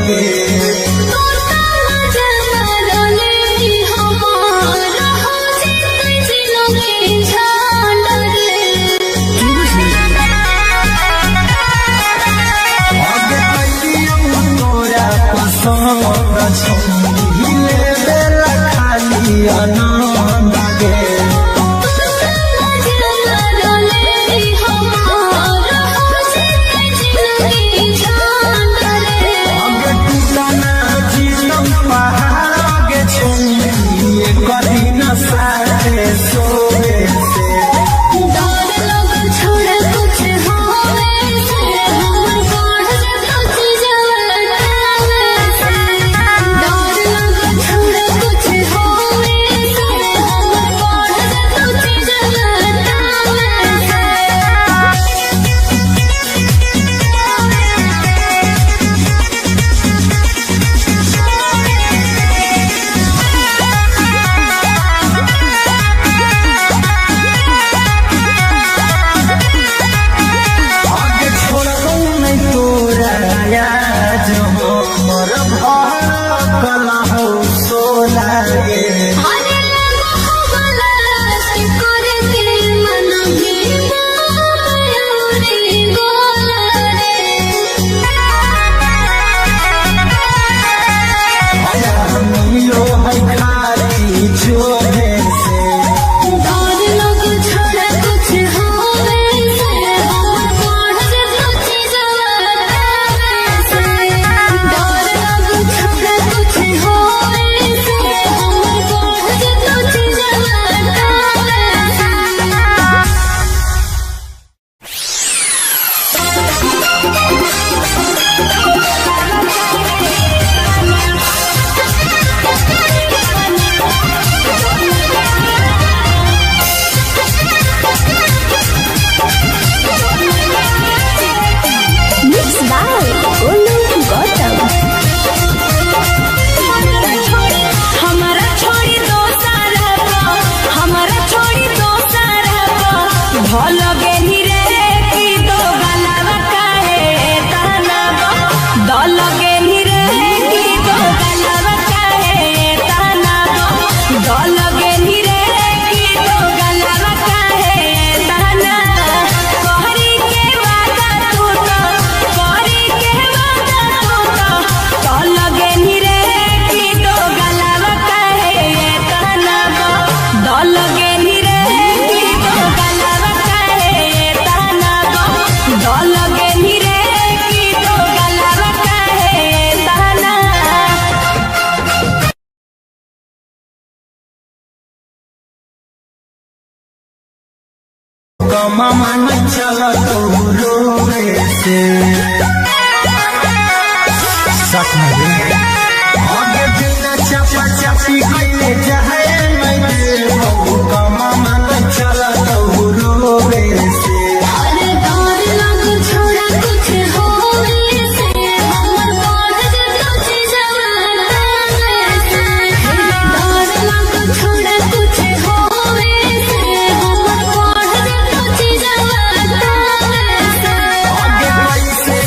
लगे आगे कैलियो तोरा पसंद छहिले बेला खाली आनंद गे आगे टूटना जीतम पहाड़ गे छुए कभी न साथे सोए से आगे छोड़बो नहीं तोरा याद हमर भड़कल हो सोला गे हमियो है खाली छोड़े से हमारा छोड़ी दो सारा हमारा छोड़ी दो सारा भल गेली रे की दो गलावा काहे ताना दल गेली रे की दो गलावा काहे ताना दल गेली रे की दो गलावा काहे ताना कहरी के वादा तू तो कहरी के वादा तू तो दल गेली रे की दो गलावा काहे ताना दल गेली रे की दो गलावा काहे ताना दल गेली रे की दो गलावा काहे ताना कमा मन चला तो रोवे से सच में आगे बिना चपा चपी कैले जाए मैं देवो कमा मन चला तो रोवे से आगे कैसे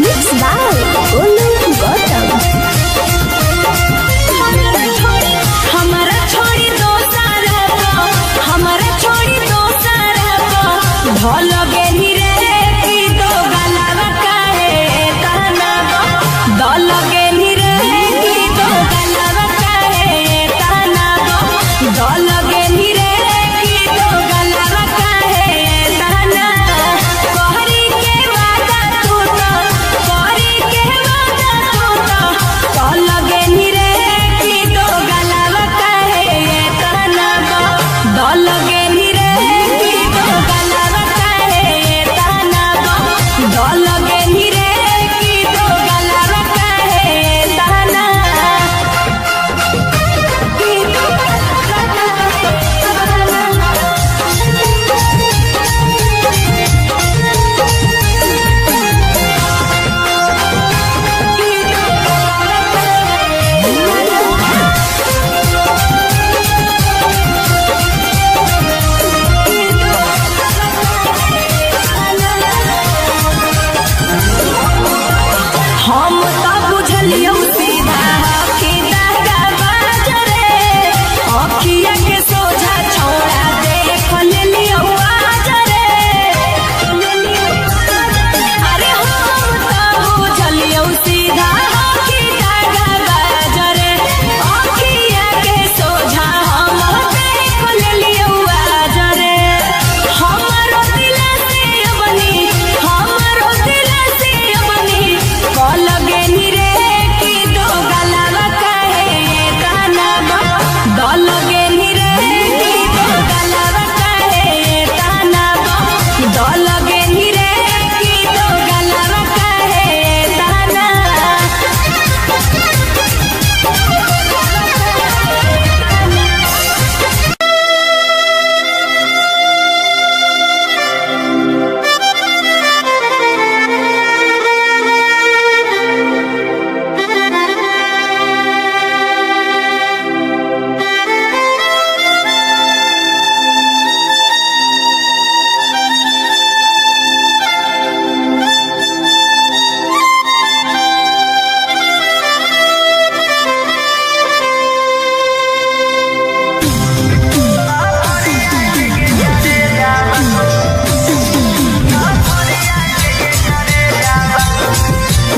Mixed by Olu Gautam. हमारा छोड़ी दो सारा हमारा छोड़ी दो सारा भल गेली रे की दो गलावा काहे ताना दल गेली रे की दो गलावा काहे ताना दल गेली रे की दो गलावा काहे ताना कहरी के वादा तू तो कहरी के वादा तू तो दल गेली रे की दो गलावा काहे ताना दल गेली रे की दो गलावा काहे ताना दल गेली रे की दो गलावा काहे ताना की दो हम तो बुझलियो सीधा कि दागा बाजरे अखिया के सोझा छोड़ा देख लेलियो आजरे अरे हम तो बुझलियो सीधा कि दागा बाजरे अखिया के सोझा हम देख लेलियो आजरे हमारो दिल से बनी हमारो दिल से बनी कल गेली रे की दो गलावा काहे ताना दल गेली रे की दो गलावा काहे ताना दल गेली रे की दो गलावा काहे ताना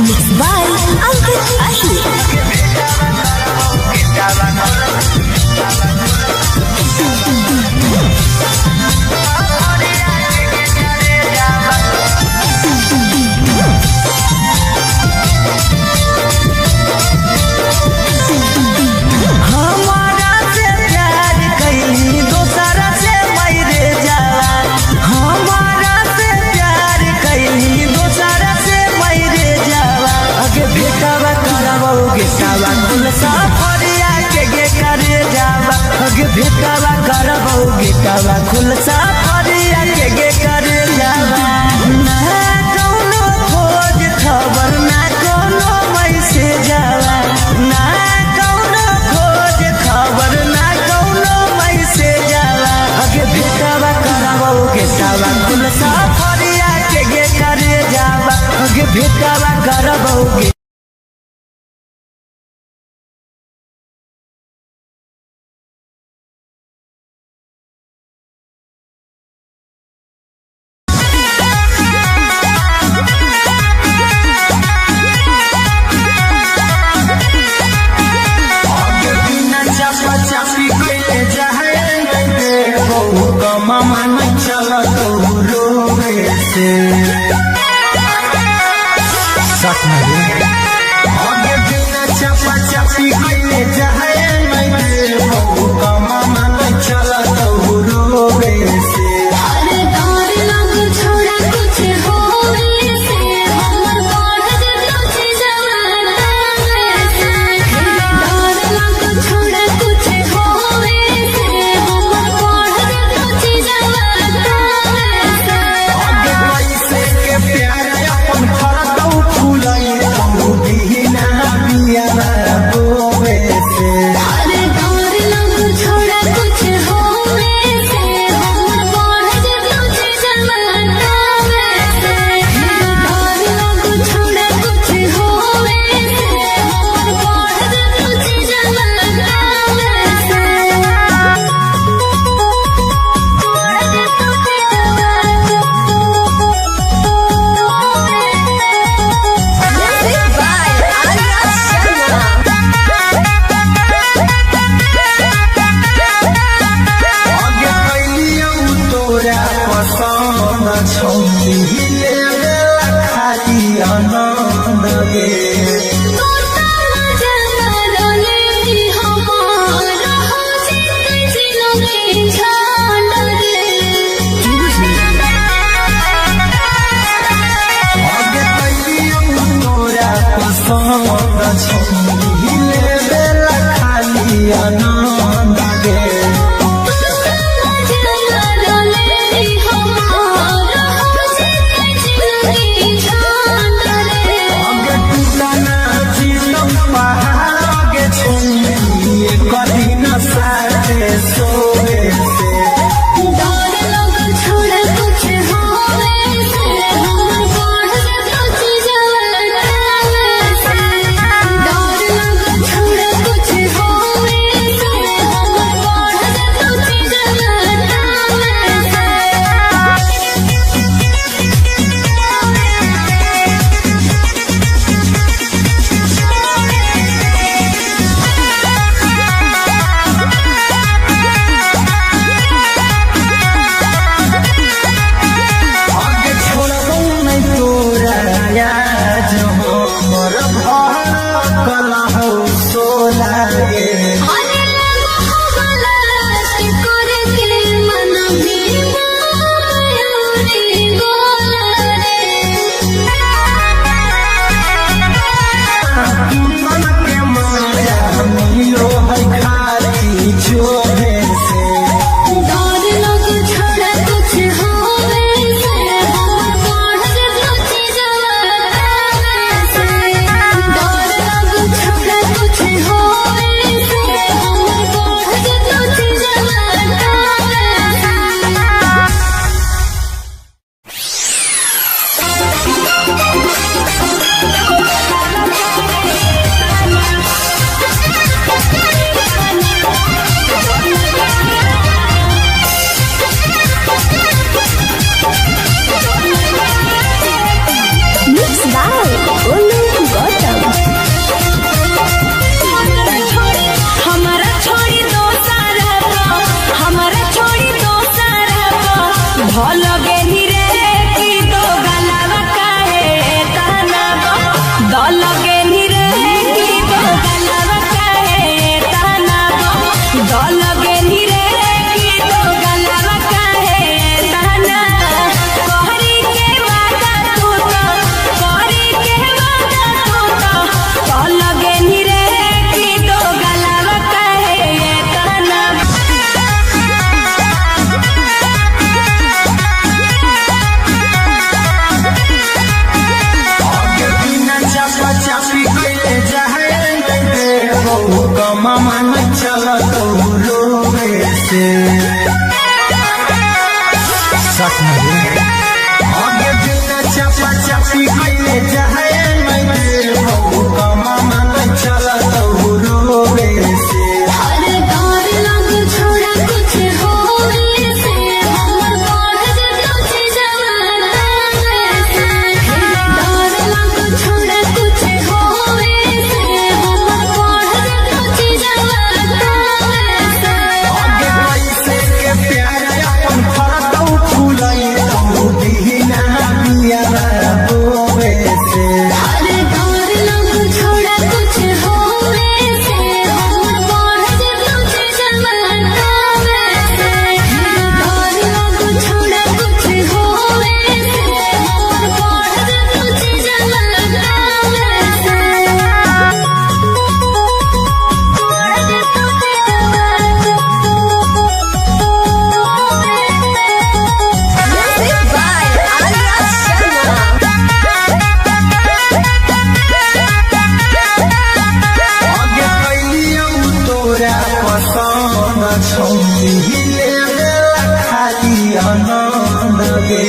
Mixed by Ankit Ahi. हमारा से प्यार कैली दोसरा से मैरे जाला हमारा से प्यार कैली दोसरा से मैरे जाला अगे भेटावा करबोगे सावा कुल साफरिया के गे करे जावा अगे भेटावा करबोगे सावा कुल साफरिया के गे करे जावा ना कौनो खोज खबर ना कौनो मैसेज जावा ना कौनो खोज खबर ना कौनो मैसेज जाला अगे भेटावा करबोगे सावा कुल साफरिया के गे करे जावा अगे भेटावा करबोगे चापी कैले जाए मामा नहीं चला तो रोवे से आगे बिना चापा चापी कैले जाए मामा नहीं चला तो रोवे से अरे डर लग छोड़ा कुछ होवे से हमर बढ़ जतो छी जवाना से डर लग छोड़ा कुछ होवे से हमर बढ़ जतो छी जवाना से आगे पैसे के प्यार अपन फरक आनंद गे आगे कैलियो तोरा पसंद छहिले बेला खाली आनंद गे आगे बिना चापा चापी कैले जाए चला रोवे से खाली आनंद गे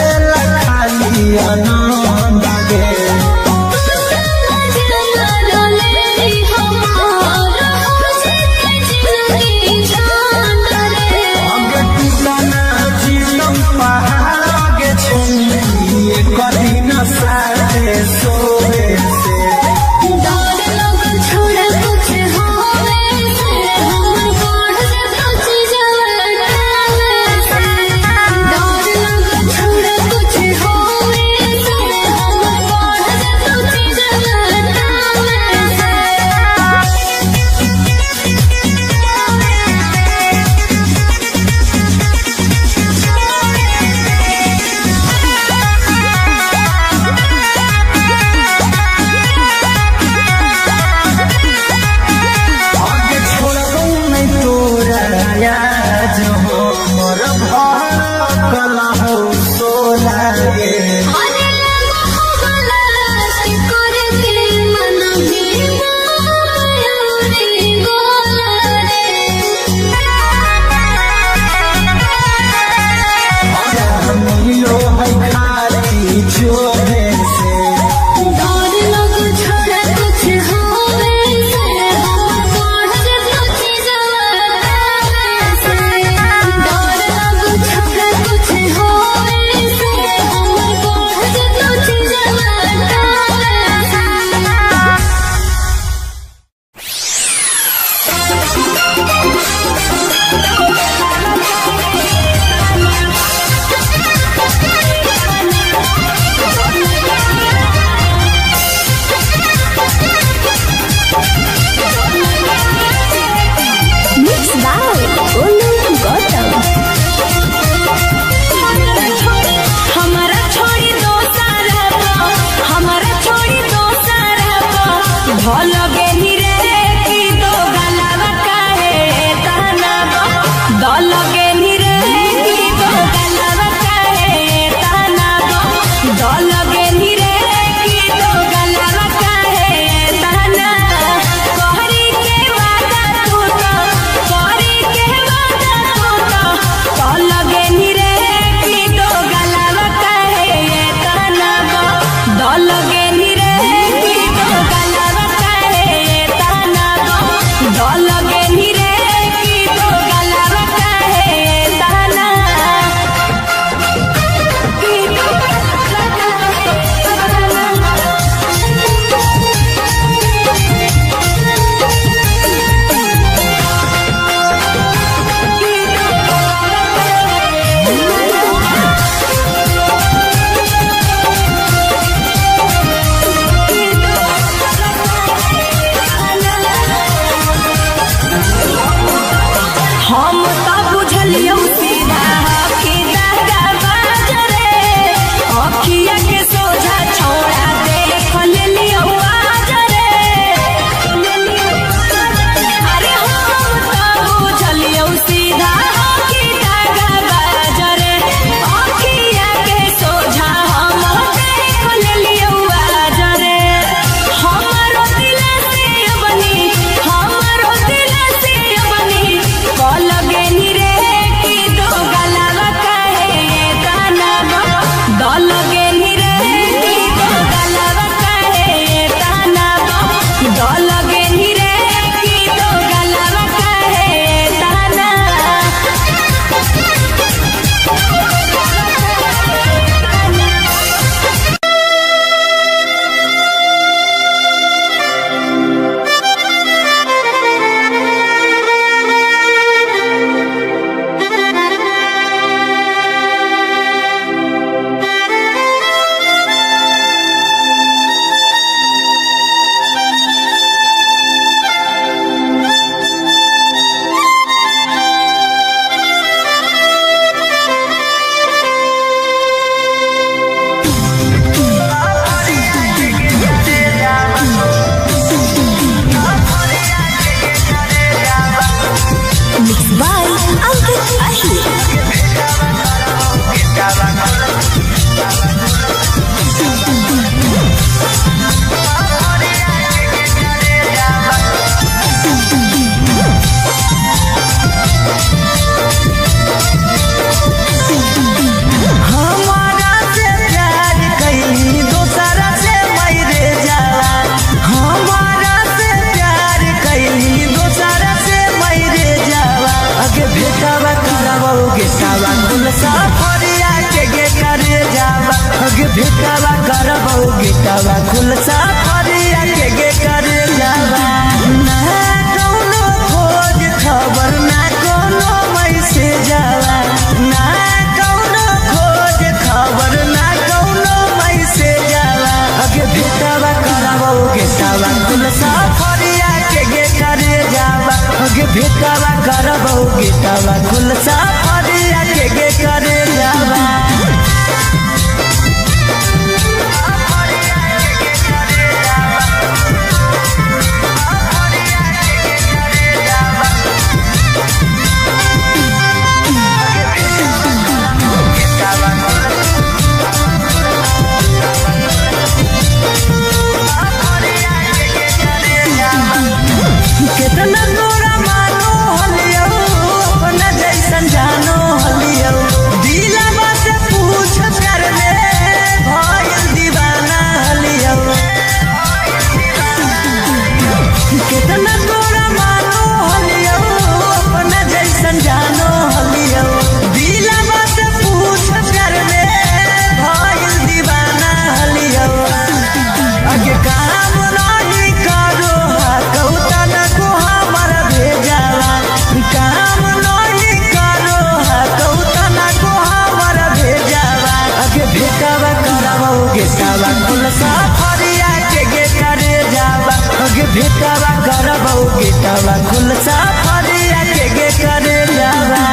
खाली आनंद गे पहाड़ के भेटावा करबौ गेटावा खुलसा फरिया के करे जावा ना कौनो खोज खबर ना कौनो मैसेज जावा ना कौनो खोज खबर ना कौनो मैसेज जावा अगे भेटावा करबौ गेटावा खुलसा फरिया के करे जावा अगे भेटावा करबौ गेटावा खुलसा फरिया के करे जावा कितना तोरा मानो हलियो अपना जैसन जानो हलियो दिलवा से पूछ कर ले भइल दीवाना हलियो कितना तोरा मानो हलियो अपना जैसन जानो हलियो दिलवा से पूछ कर ले भइल दीवाना हलियो अगे काम नहीं करो कौता न को हमारा भेजावा काम नहीं करो कौता न को हमारा भेजावा अगे भेटावा करबौ गेटावा खुलसा फरिया के करे जावा अगे भेटावा करबौ गेटावा खुलसा फरिया के करे जावा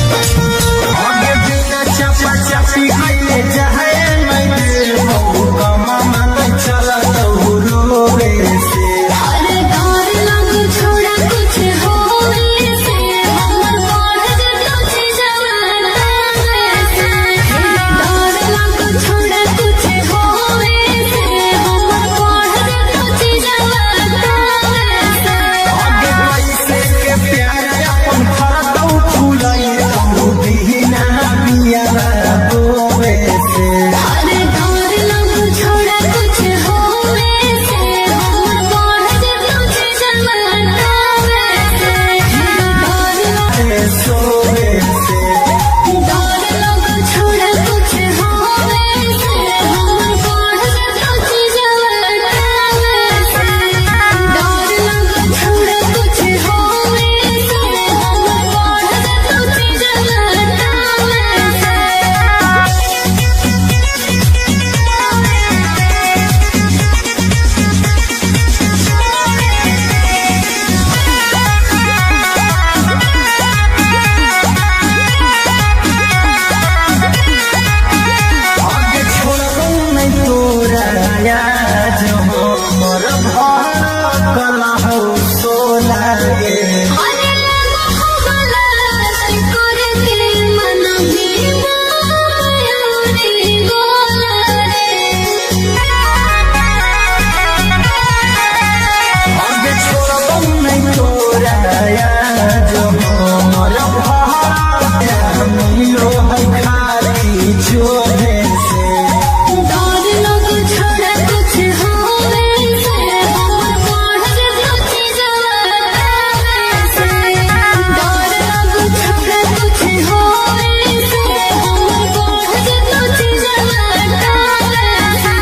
आगे बिना चपा चपी कइले जाए मैं देबौ कमा मन चलत रोवे से अरे डर लग छोड़ा कुछ होवे से हमर बढ़ जतो छी जवाना से डर लग छोड़ा कुछ होवे से हमर बढ़ जतो छी जवाना से आगे कैसे के प्यार अपन फरतौ फूलई बिना बिया रोवे से अरे डर लग छोड़ा कुछ होवे से हमर बढ़ जतो छी जवाना से डर सोवे से डर लग छोड़ा कुछ होवे से हमर बढ़ जतो छी जवाना से डर लग छोड़ा कुछ होवे से हमर बढ़ जतो छी जवाना से आगे छोड़बौ नहीं तोरा याद हो मोर भार कला हो सोला गे अरे लगो भला करे के मन भी मायूरी गोला आगे छोड़बौ नहीं तोरा याद हो मोर भार मिलो है खाली जोरे से डर लग छोड़ा कुछ होवे से हमर बढ़ जतो छी जवाना से डर लग छोड़ा कुछ होवे से हमर बढ़ जतो छी जवाना से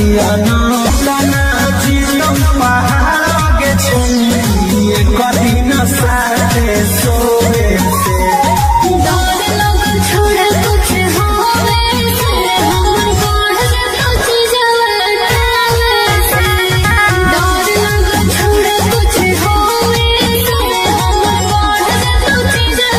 दिया ना गाना जीतम पहाड़ के छुनिए कभी न साथे सोए से डर लग छोड़ा कुछ होवे से हमर बढ़ जातो चीजवा से डर लग छोड़ा कुछ होवे से हमर बढ़ जातो चीजवा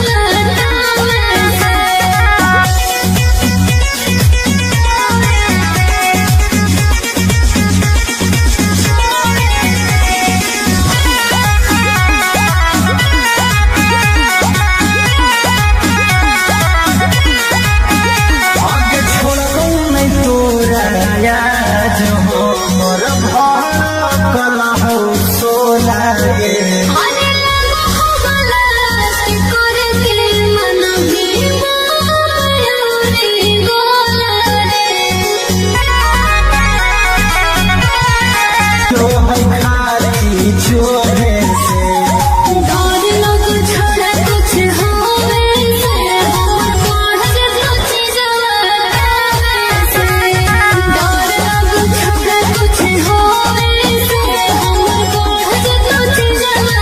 आगे छोड़ो नहीं तोरा याद हो मोर भड़कला हो सोला गे अरे लगो हो गलत करे के मन भी मायूरी गोला जो है खाली छोड़े से डर लग छोड़ा कुछ होवे से हमर बढ़ जातो चीजवा से डर लग छोड़ा कुछ होवे से हमर बढ़ जातो चीजवा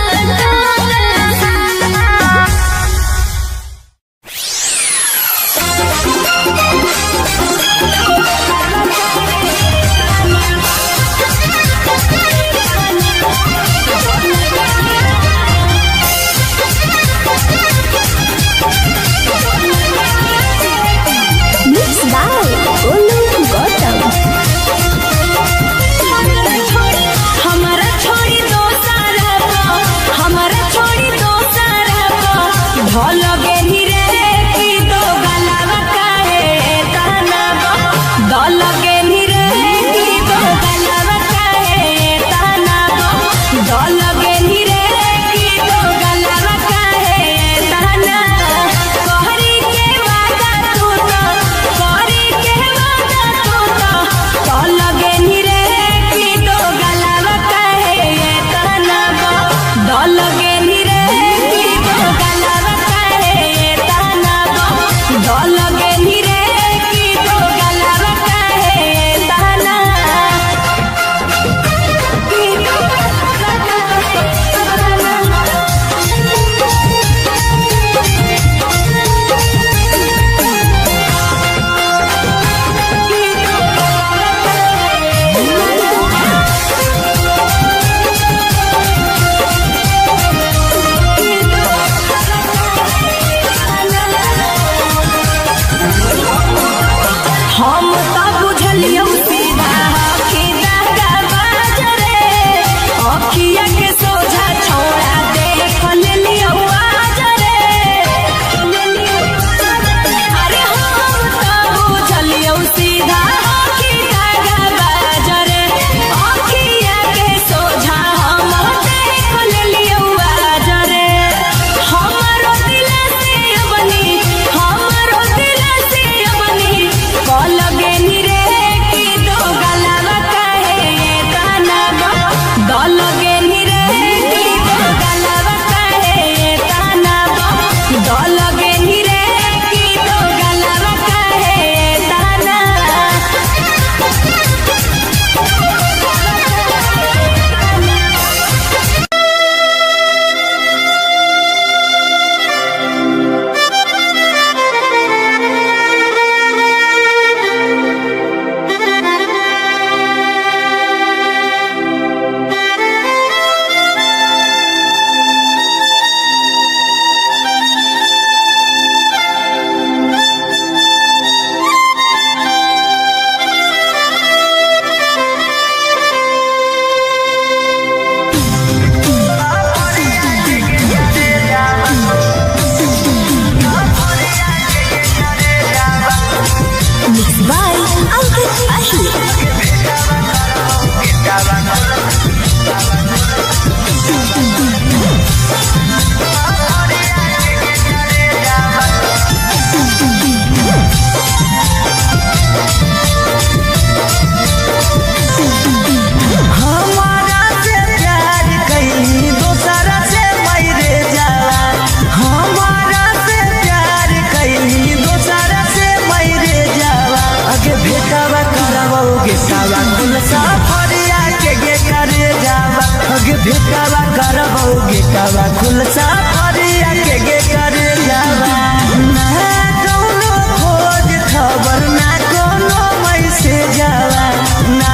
Mixed by Olu Gautam. हमारा छोड़ी दो सारा हमारा छोड़ी दो सारा भल गेली रे की दो गलावा काहे ताना दल गेली रे की दो गलावा काहे ताना दल गेली रे की दो गलावा काहे ताना कहरी के वादा तू तो कहरी के वादा तू तो दल गेली रे की दो गलावा काहे ताना दल गेली रे की दो गलावा काहे ताना दल गेली रे की दो गलावा काहे ताना की दो हम तो बुझलियो सीधा कि दागा बाजरे अखिया के सोझा छोड़ा देख लेलियो आजरे अरे हम तो बुझलियो सीधा कि दागा बाजरे अखिया के सोझा हम देख लेलियो आजरे हमारो दिल से बनी हमारो दिल से बनी कल गेली रे की दो गलावा काहे ताना दल गेली रे की दो गलावा काहे ताना दल गेली रे की दो गलावा काहे ताना Mixed by Ankit Ashur. हमारा से प्यार कहीं दूसरा से मैरे जाला हमारा से प्यार कहीं दूसरा से मैरे जाला आगे भेटावा करम करबो गिटावा कुल सफरिया के गे करे जावा अगे भेटावा करबो गिटावा कुल सफरिया के गे करे जावा ना कोनो खोज खबर ना कोनो मैसेज जावा ना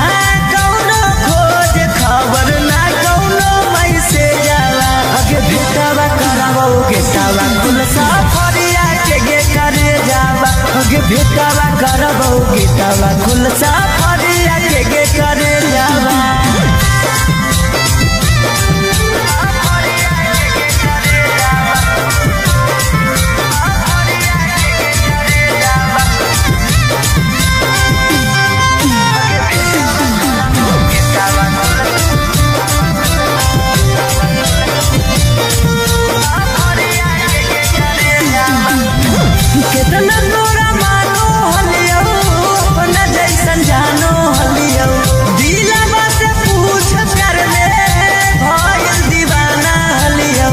कोनो खोज खबर ना कोनो मैसेज जावा अगे भेटावा करबो गिटावा कुल सफरिया के गे करे जावा अगे भेटावा करबो गिटावा कुल सफरिया के गे करे जावा कितना तोरा मानो हलियो अपना जैसन जानो हलियो दिलवा से पूछ कर ले भइल दीवाना हलियो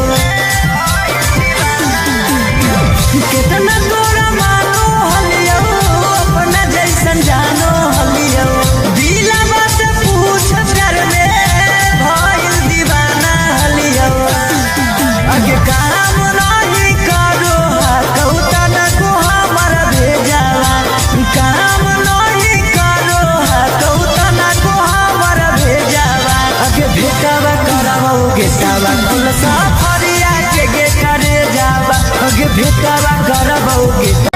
कितना तोरा मानो हलियो अपना जैसन जानो हलियो दिलवा से पूछ कर ले भइल दीवाना हलियो अगे काम नहीं करो कौता न को हमर भेजावा काम नहीं करो कौता न को हमर भेजावा अगे भेटावा करबो गिटावा कुल सफरिया के गे करे जावा अगे भेटावा करबो गिटावा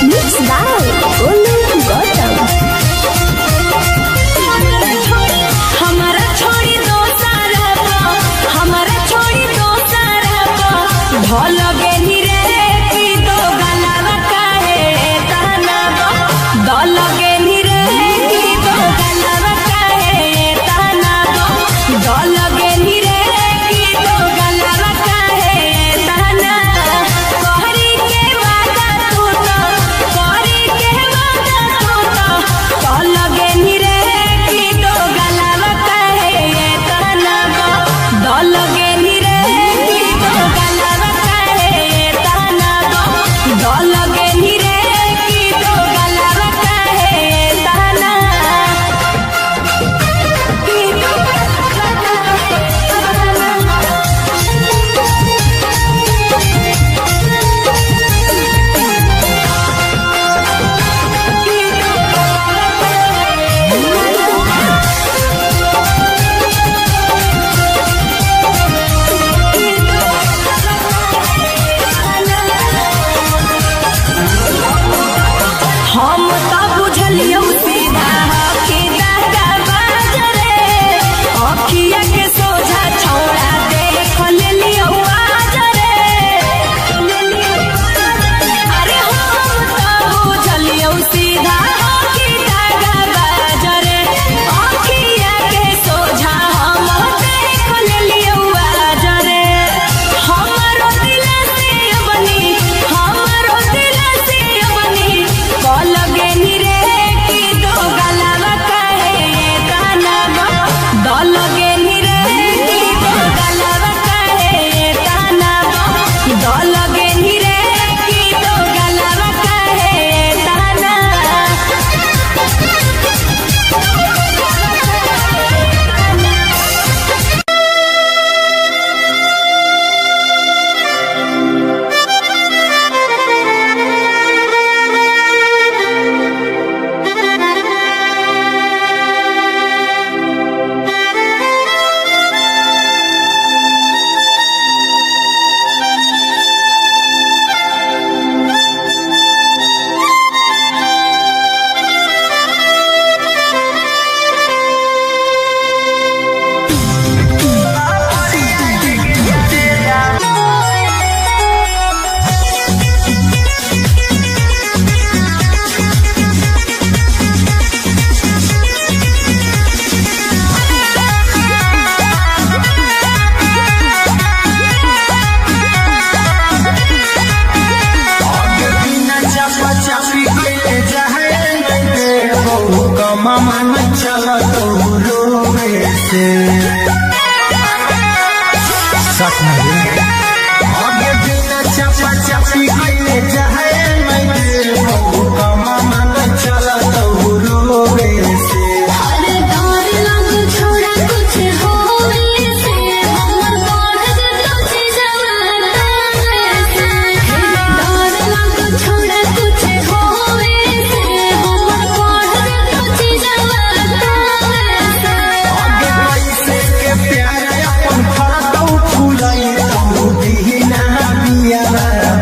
Mixed by Olu Gautam. हमारा छोड़ी दो सारा हमारा छोड़ी दो सारा भल गेली रे की दो गलावा काहे ताना दल गेली रे की दो गलावा काहे मन चला तो रोवे से आगे बिना चपा चपी कइले जाए नहीं बहु कमा मन चला तो रोवे से अरे डर लग छोड़ा कुछ होवे से हमर बढ़ जतो चीजवा से डर लग छोड़ा कुछ होवे से हमर बढ़ जतो चीजवा से आगे कैसे के प्यार अपन फरतौ फुलाई तू दीना बिया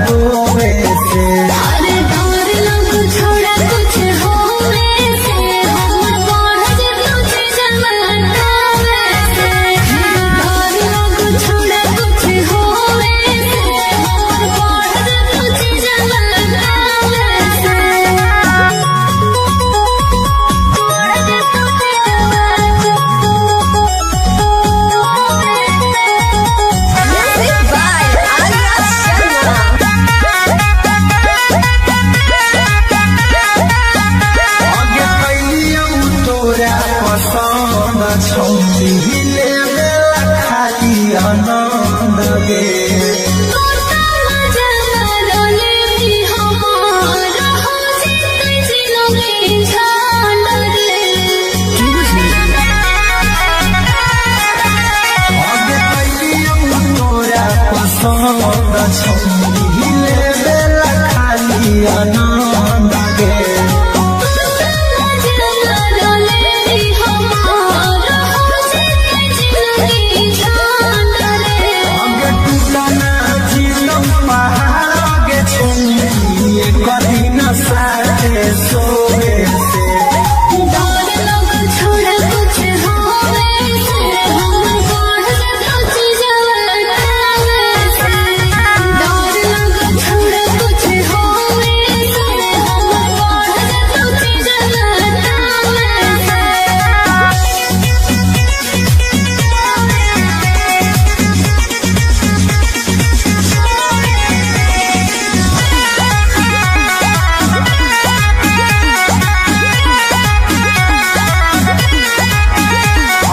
बोवे से अरे डर लग छोड़ा कुछ होवे से हमर बढ़ जतो चीजवा से डर लग छोड़ा कुछ होवे से हमर बढ़ जतो चीजवा आगे कैलियौ तोरा पसंद छौरी लेवे खाली आनंद गे आगे कैलियौ तोरा पसंद छौरी लेवे खाली आनंद गे आगे टूटना झीलम पहाड़ आगे छुई कभी न साथे सोवे से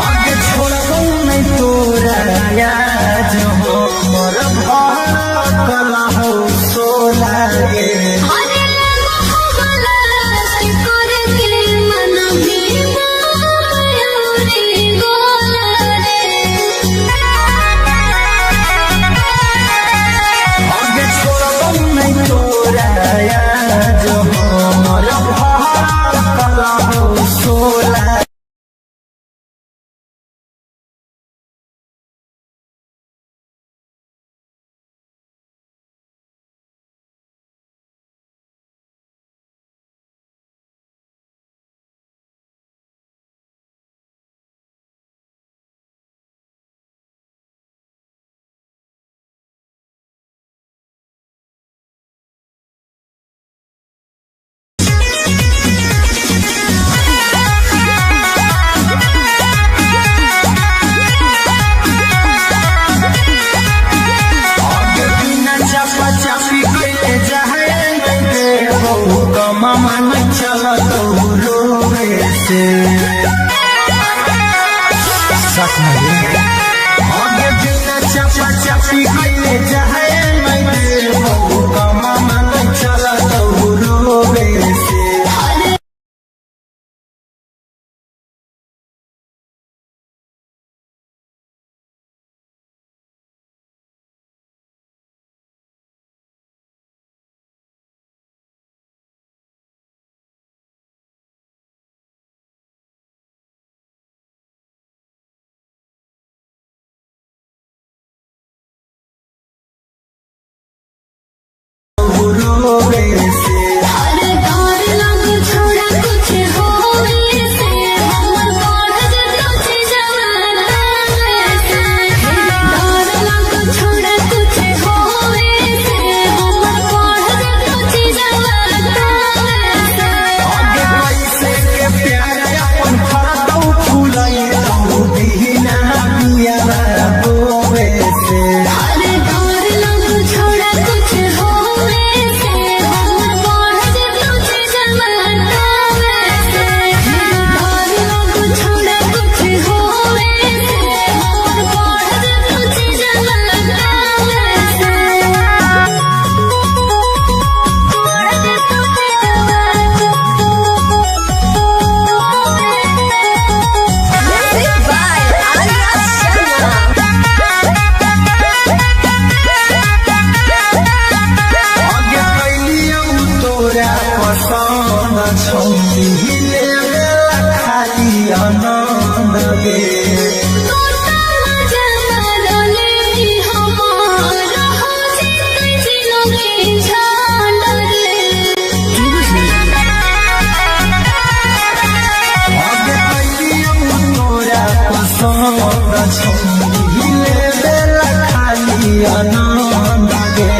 आगे छोड़बौ नहीं तोरा याद हो मोर भरकल हो सोला गे आगे छोड़बौ नहीं तोरा याद हो मोर भरकल हो सोला आगे बिना चपा चपी कइले जाए नहीं बहु कमा मन चला तो रोवे से आगे बिना चपा चपी कइले जाए नहीं बहु कमा मन चला तो रोवे से छौरी लेवेला खाली आनंद गे छौरी लेवेला खाली आनंद गे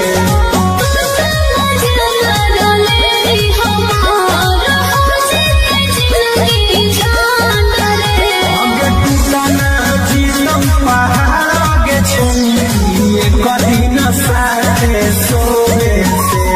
कभी न साथे सोए से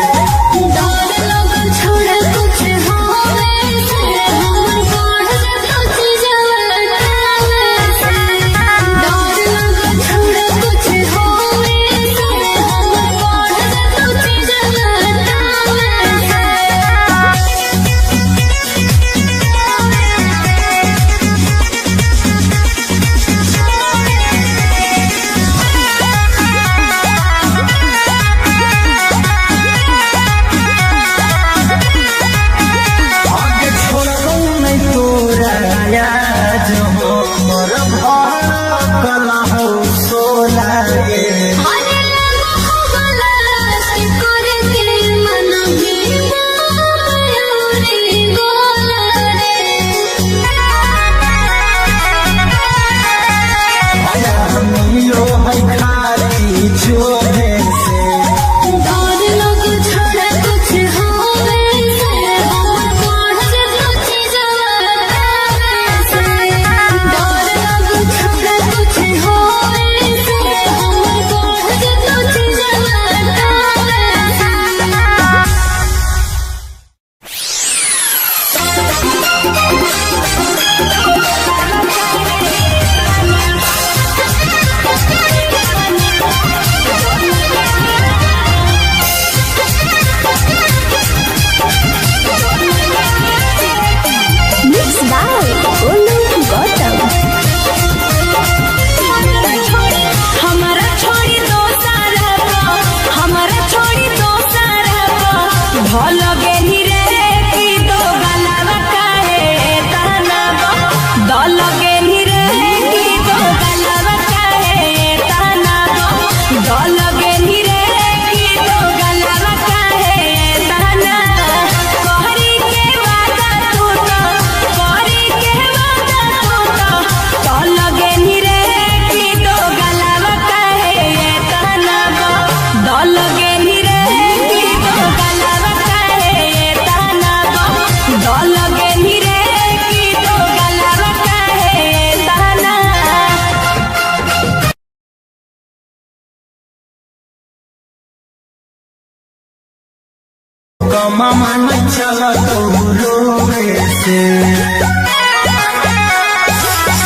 मामा न चला तो रोवे से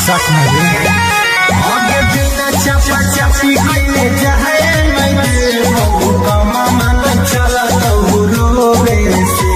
सच में आगे बिना चपा चपी कइले जाए मैं मामा न चला तो रोवे से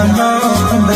आनंद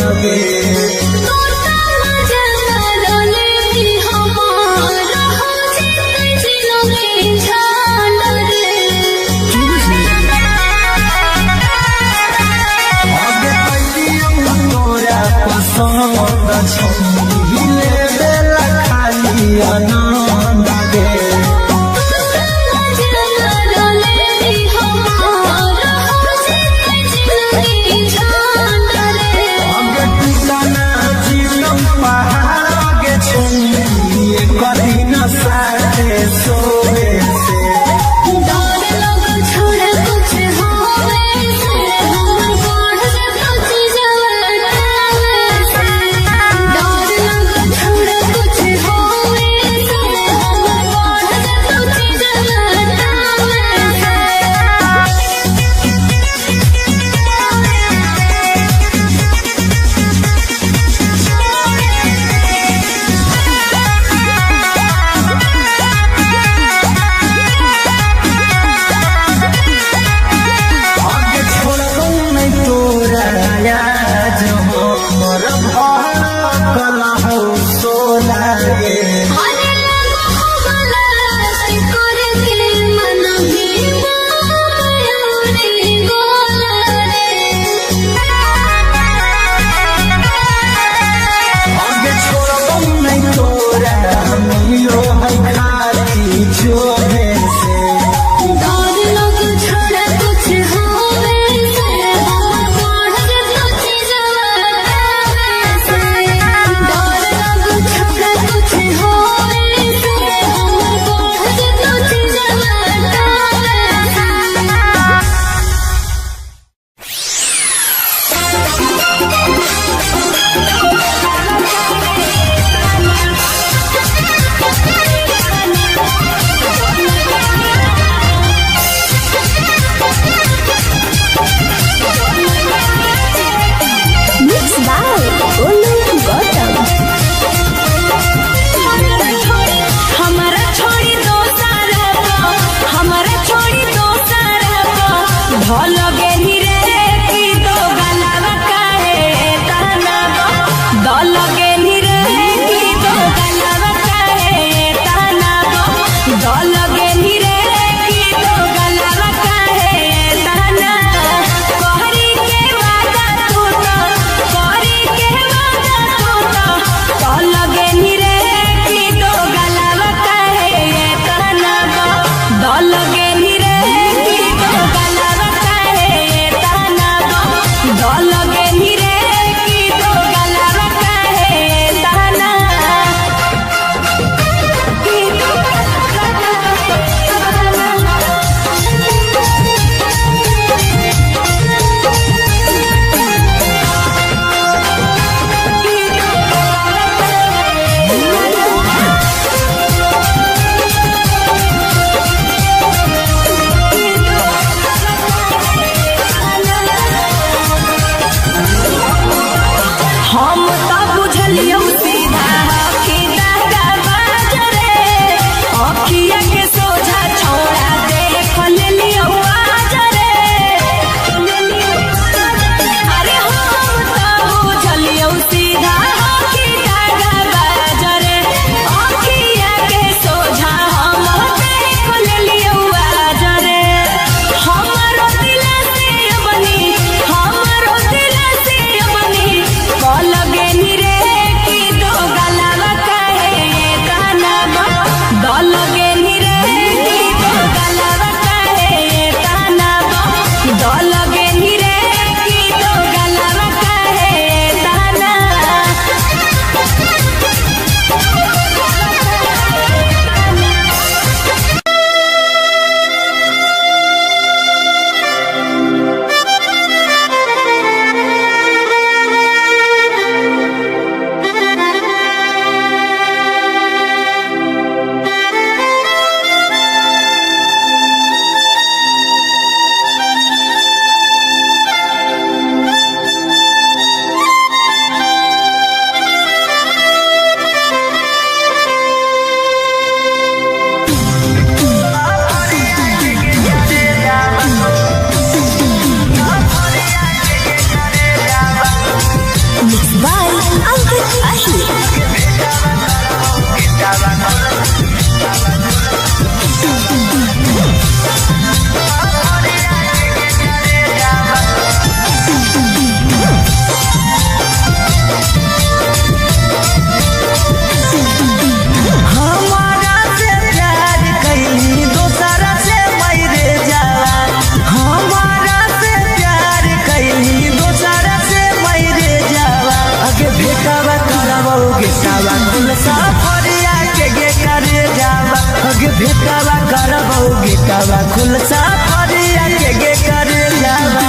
खुलसा फरिया के करे जावा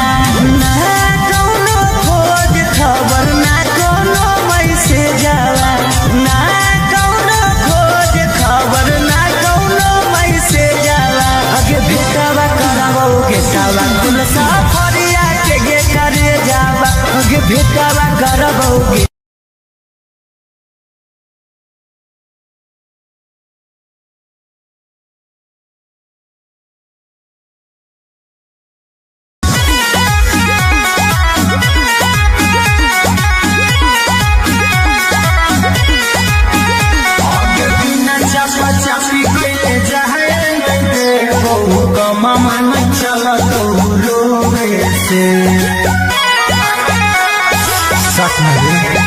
ना कौनो खोज खबर ना कौनो मैसेज जावा ना कौनो खोज खबर ना कौनो मैसेज जावा अगे भेटावा करावो गेटावा खुलसा फरिया के करे जावा अगे भेटावा करावो गे साथ में रे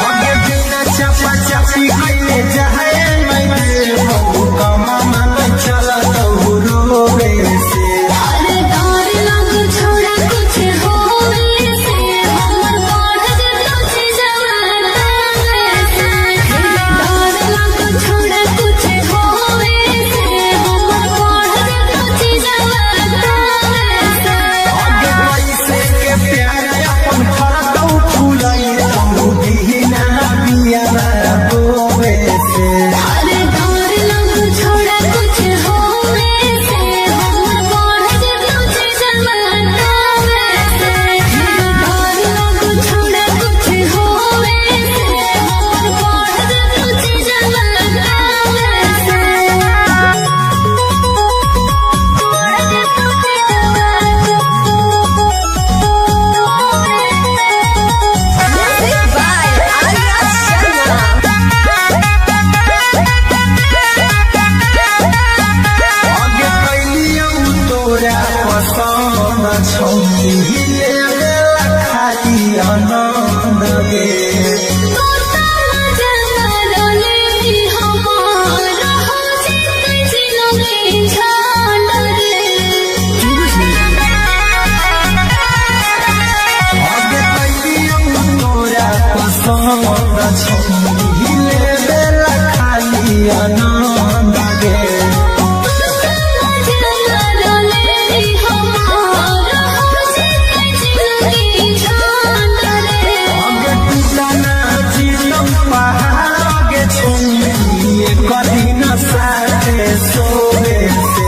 आगे बिना चपा चपी कइले जाए मैं बहु कमा मन चला तो रोवे से अरे डर लग छोड़ा कुछ होवे से हमर बढ़ जतो जवाना से डर लग छोड़ा कुछ होवे से हमर बढ़ जतो जवाना से आगे पैसे के प्यार अपन खरतौ फुलाई तू दीना बिया रोवे से अरे डर लग छोड़ा कुछ होवे से हमर बढ़ जतो जवाना से डर लग छोड़ा कुछ होवे से हमर बढ़ जतो जवाना आगे कैलियो तोरा पसंद छौनी हिले खाली आनंद गे आगे कैलियो तोरा पसंद छौनी हिले खाली आनंद गे आगे टूटना जीवन पहाड़ आगे छौनी कदी न साथे सोवे से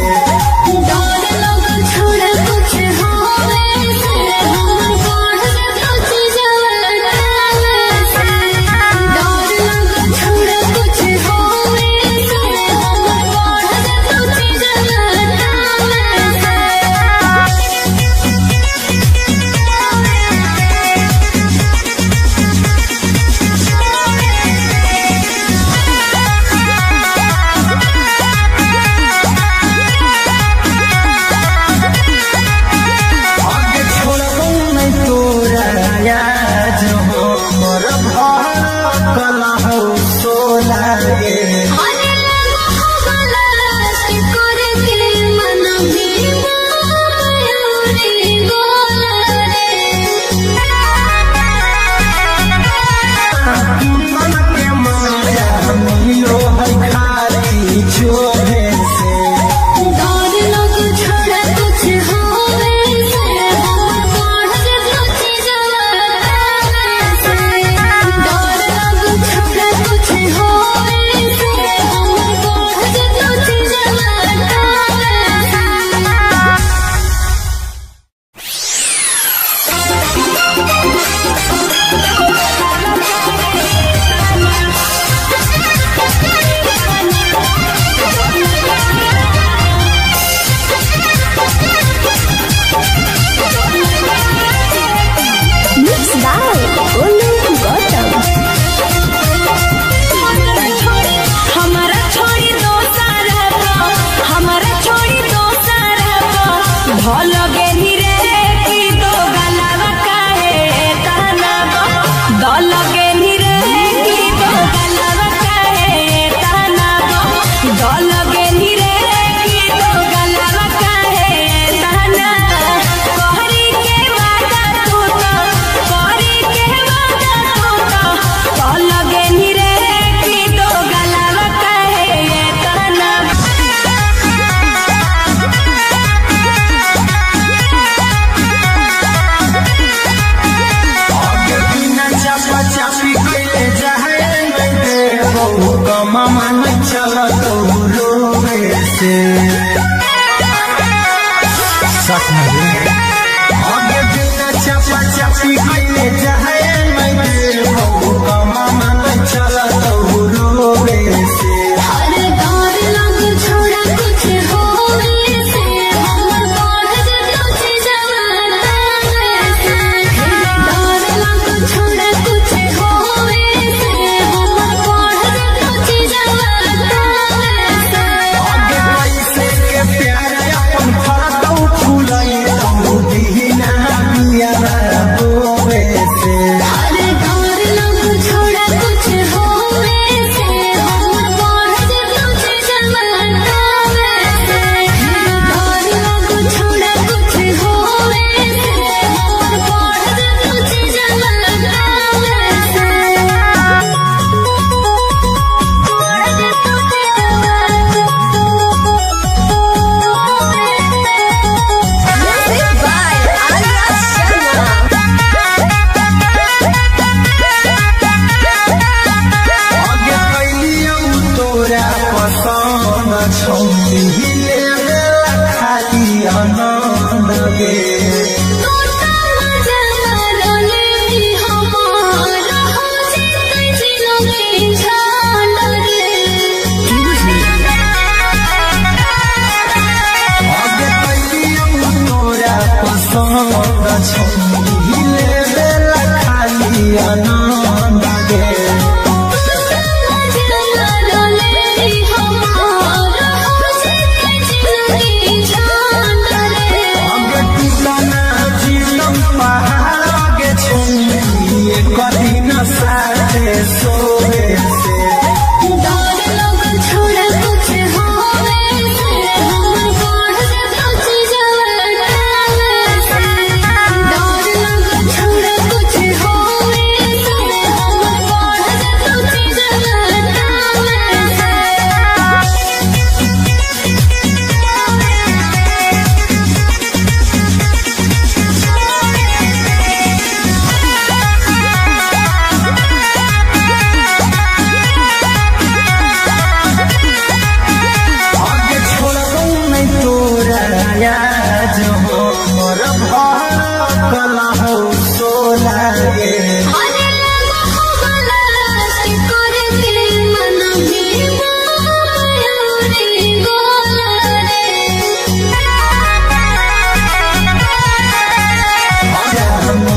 आगे छोड़बो नहीं तोरा याद हो मोर भर कला हो सोला गे मन के माया मिलो है खाली जोहे से Thank you. साथ में आगे बिना चपा चपी कइले जाए मैं बहु कमा मन चला तो रोवे से हर दौर लग छोड़ा कुछ होवे से हमर बढ़ जतो छी जवाना से हर दौर लग छोड़ा कुछ होवे से हमर बढ़ जतो छी जवाना से आगे पैसे के प्यार अपन फरतौ फुलाई तो दीना बिया रोवे से हर दौर लग छोड़ा कुछ होवे से हमर बढ़ जतो छी जवाना से हर दौर लग छोड़ा कुछ होवे से हमर बढ़ जतो छी जवाना आगे कैलियो तोरा पसंद छौली ले खाली आनंद गे आगे कैलियो तोरा पसंद छौली ले खाली आनंद गे आगे टूटना जीवन पहाड़ आगे छौली कभी न साथे सोवे से छोड़ा कुछ होवे से हमर बढ़ जतो छी जवाना से डर लग छोड़ा कुछ होवे से हमर बढ़ जतो छी जवाना आगे छोड़बो नहीं तोरा याद हो मोर भड़कल हो सोला गे अरे लगला से करते मन में मायूरी गोला आगे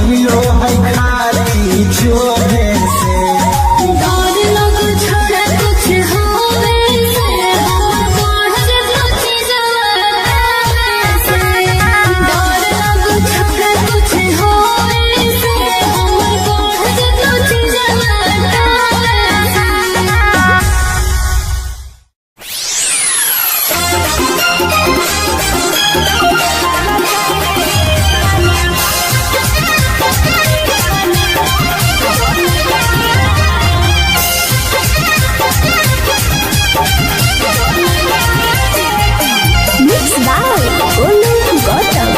मिलो है खाली जोरे से डर लग छोड़ा कुछ होवे से हमर बढ़ जतो छी जवाना से डर लग छोड़ा कुछ होवे से हमर बढ़ जतो छी जवाना Mixed by Olu Gautam.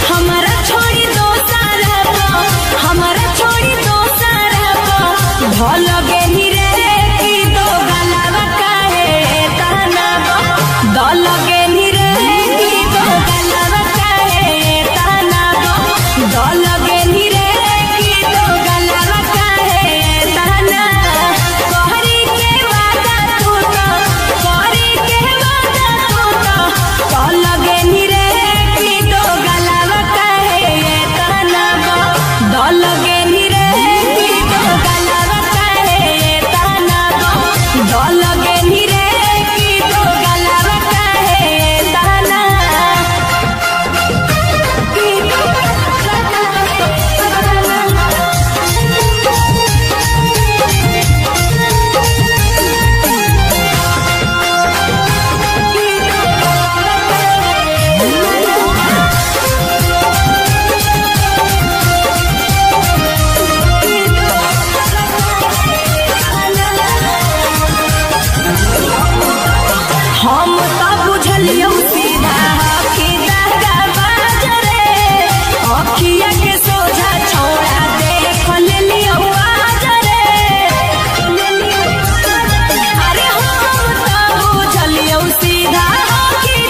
हमारा छोड़ी दो सारा हमारा छोड़ी दो सारा भल गेली रे की दो गलावा काहे ताना दल गेली रे की दो गलावा काहे ताना दल गेली रे की दो गलावा काहे ताना कहरी के वादा तू तो कहरी के वादा तू तो कल गेली रे की दो गलावा काहे ताना दल गेली रे की दो गलावा काहे ताना दल गेली रे की दो गलावा काहे ताना की दो हम तो बुझलियो सीधा कि दागा बाजरे अखिया के सोझा छोड़ा देख लेलियो आजरे अरे हम तो बुझलियो सीधा कि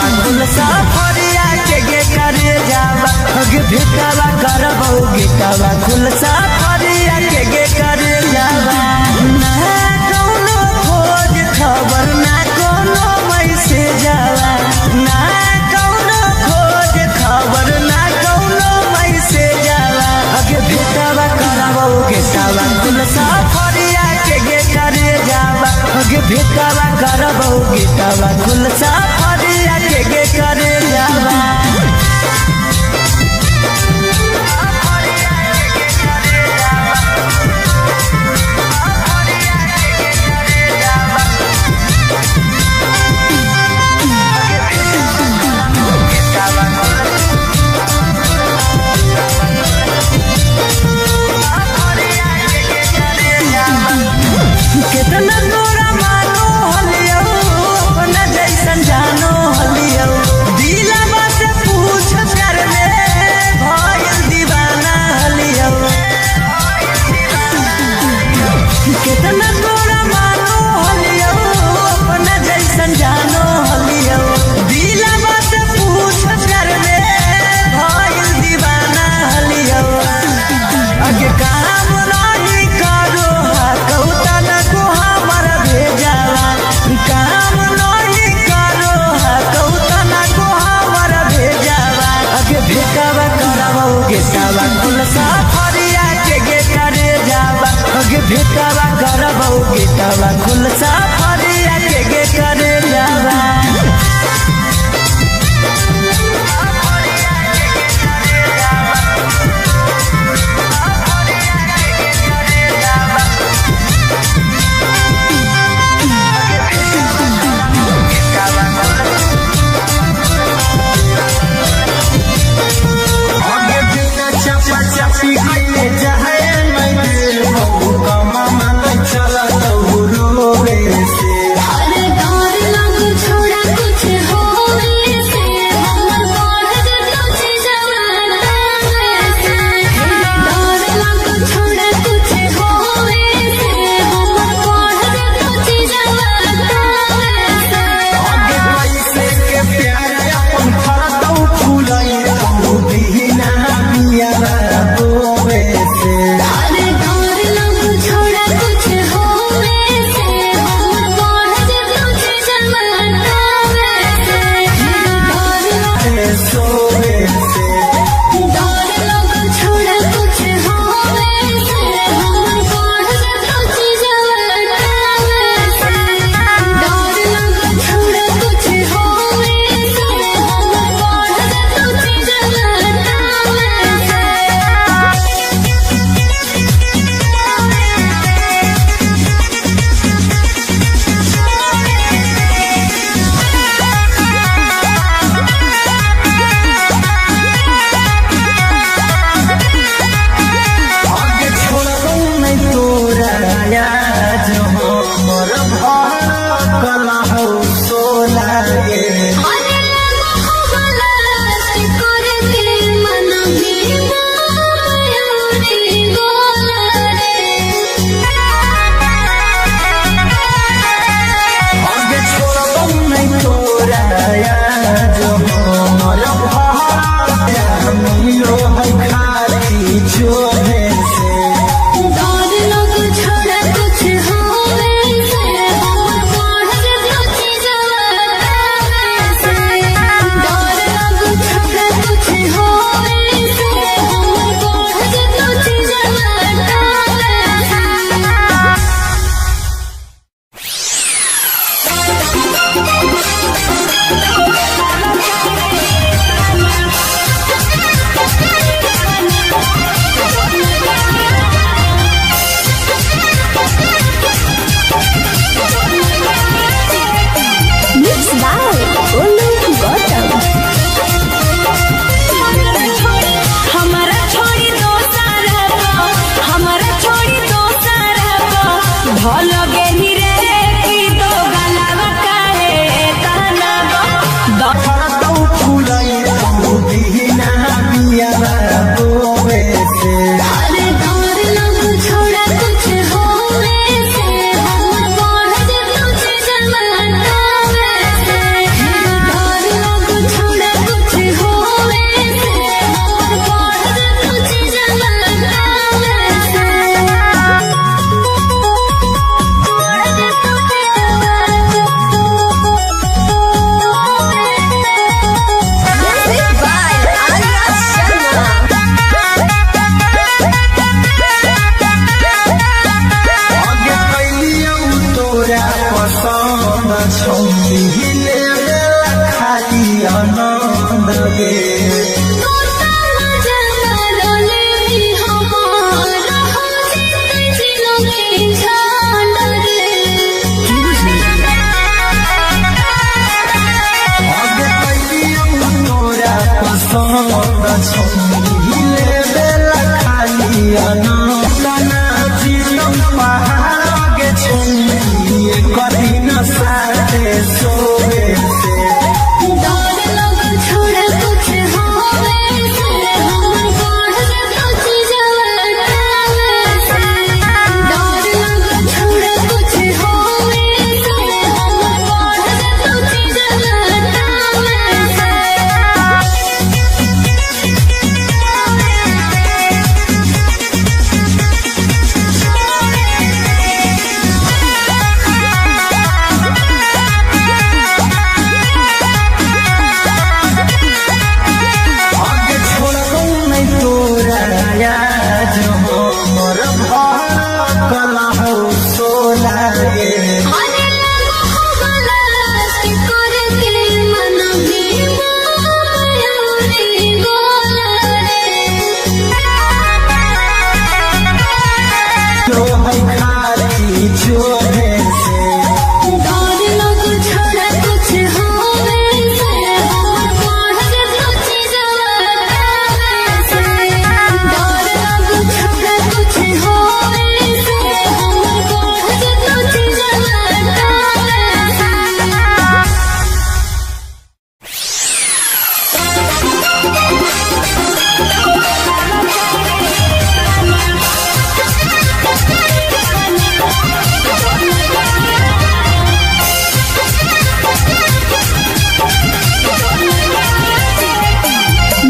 जावा कुल सफरिया के गे करे जावा अगे भेटावा करबो गेटावा कुल सफरिया के गे करे जावा ना कोनो खोज खबर ना कोनो मैसेज जावा ना कोनो खोज खबर ना कोनो मैसेज जावा अगे भेटावा करबो गेटावा कुल सफरिया के गे करे जावा अगे भेटावा करबो गेटावा कुल सफरिया के गे करे जावा कितना तोरा मानो हलियो अपना जैसन जानो हलियो दिलवा से पूछ कर ले भइल दीवाना हलियो कितना तोरा मानो हलियो अपना जैसन जानो हलियो दिलवा से पूछ कर ले भइल दीवाना हलियो अगे काम नहीं करो कौता न को हमर भेजावा काम नहीं करो कौता न को हमर भेजावा अगे भेटावा करबो गेटावा कुल सफरिया के गे करे जावा अगे भेटावा करबो गेटावा कुल सफरिया के गे करे जावा आगे बिना चपा चपी कइले जाए मैं बहु कमा मन चला तो रोवे से मिले बेला खाली आनंद गे आगे पहली तोरा पसंद छो मिले बेला खाली आनंद ना जीवन पहाड़ के छुई कभी न साथे सोवे से आगे छोड़ो नहीं तोरा याद हो मोर कला हो सोला गे जो है खाली जो है से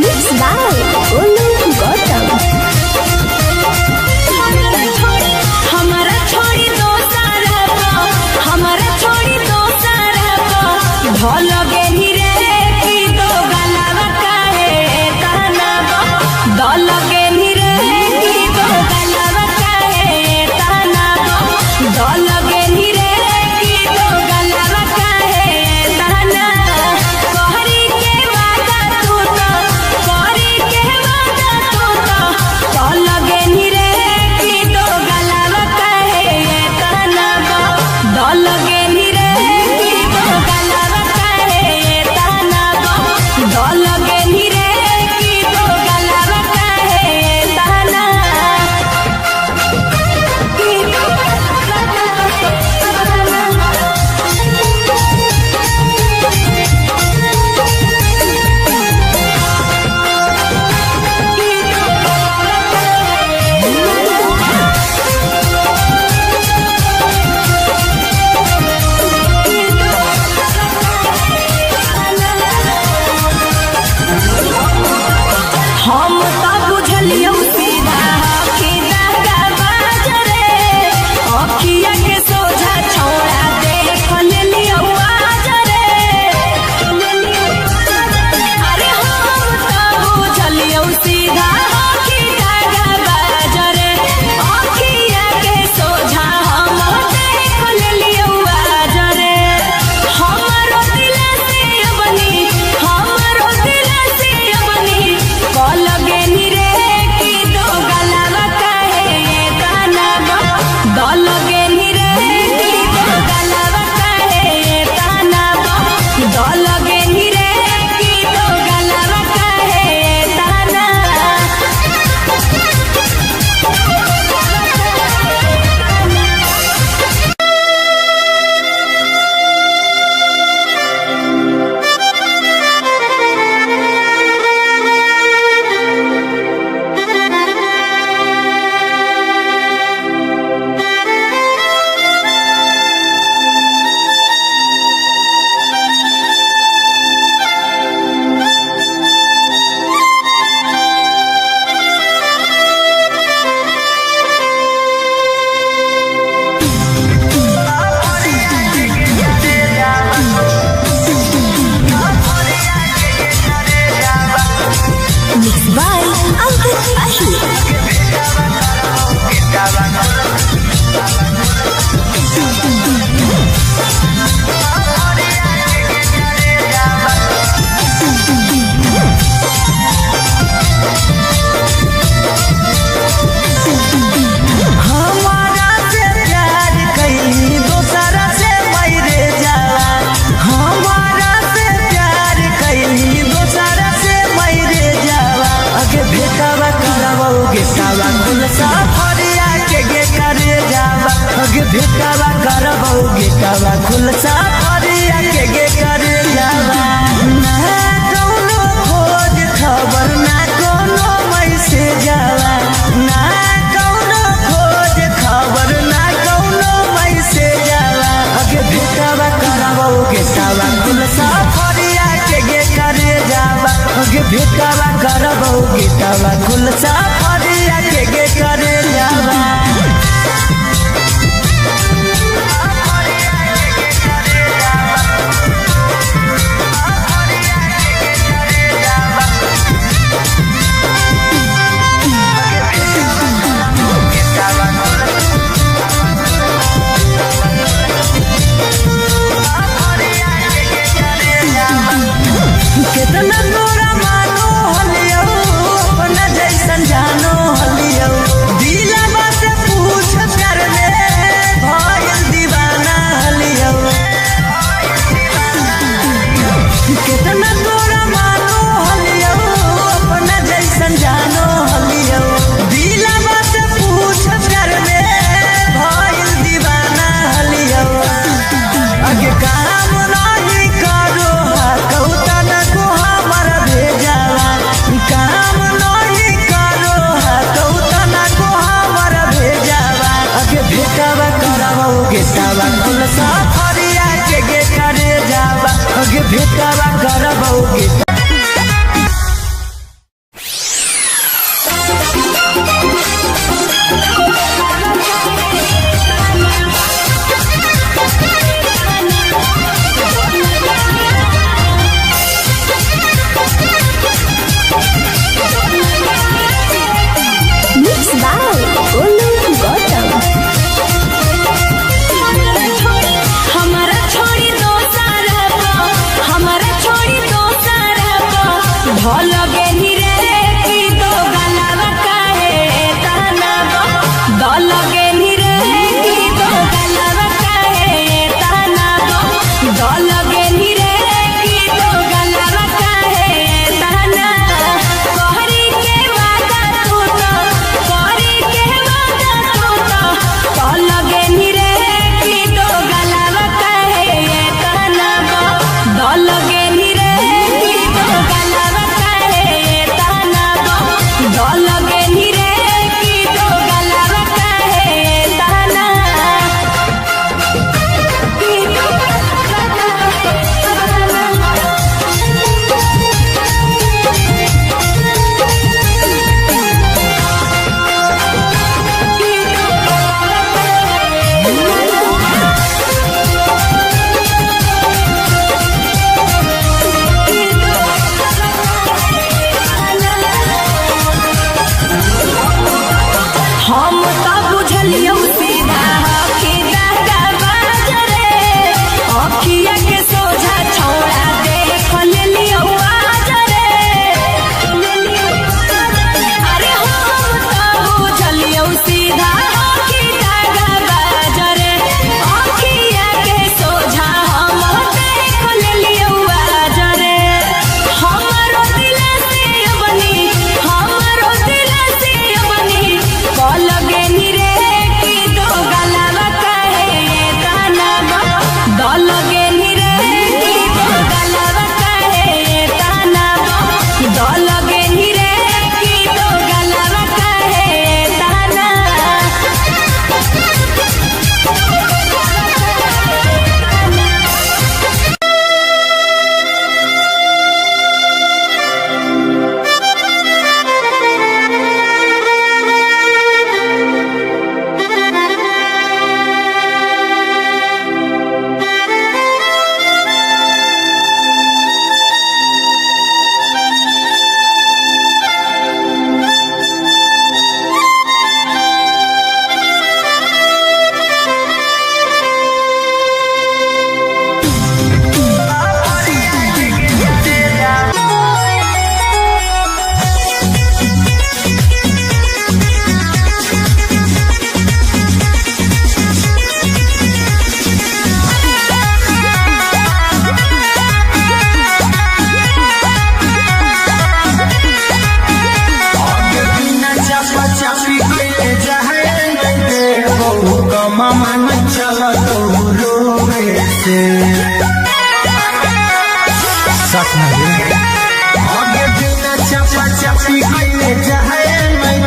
Mixed by Olu Gautam. हमारा छोड़ी दो सारा हमारा छोड़ी दो सारा भल गेली रे की दो गलावा काहे ताना दल गेली रे की दो गलावा काहे ताना दल गेली रे की दो गलावा काहे ताना कहरी के वादा तू तो कहरी के वादा तू तो दल गेली रे की दो गलावा काहे ताना दल गेली रे की दो गलावा काहे भेटावा करबौ गेटावा खुलसा फरिया के गे करे जावा ना कौनो खोज खबर ना कोनो मैसेज आवा ना कौनो खोज खबर ना कौनो मैसेज आवा अगे भेटावा करबौ गेटावा खुलसा फरिया के गे करे जावा अगे भेटावा करबौ गेटावा खुलसा फरिया के गे करे जावा कितना तोरा मानो हलियो अपना जैसन जानो हलियो दिलवा से पूछ कर ले भइल दीवाना हलियो कितना तोरा मानो हलियो अपना जैसन जानो हलियो दिलवा से पूछ कर ले भइल दीवाना हलियो अगे काम नहीं करो कौता न को हमर भेजावा काम नहीं करो कौता न को हमर भेजावा अगे भेटावा करबौ गेटावा खुलसा फरिया के गे करे जावा अगे भेटावा करबौ गेटा Mixed by Olu Gautam. हमारा छोड़ी दो सारा साथ में आगे बिना चपा चपी कइले जाए मैं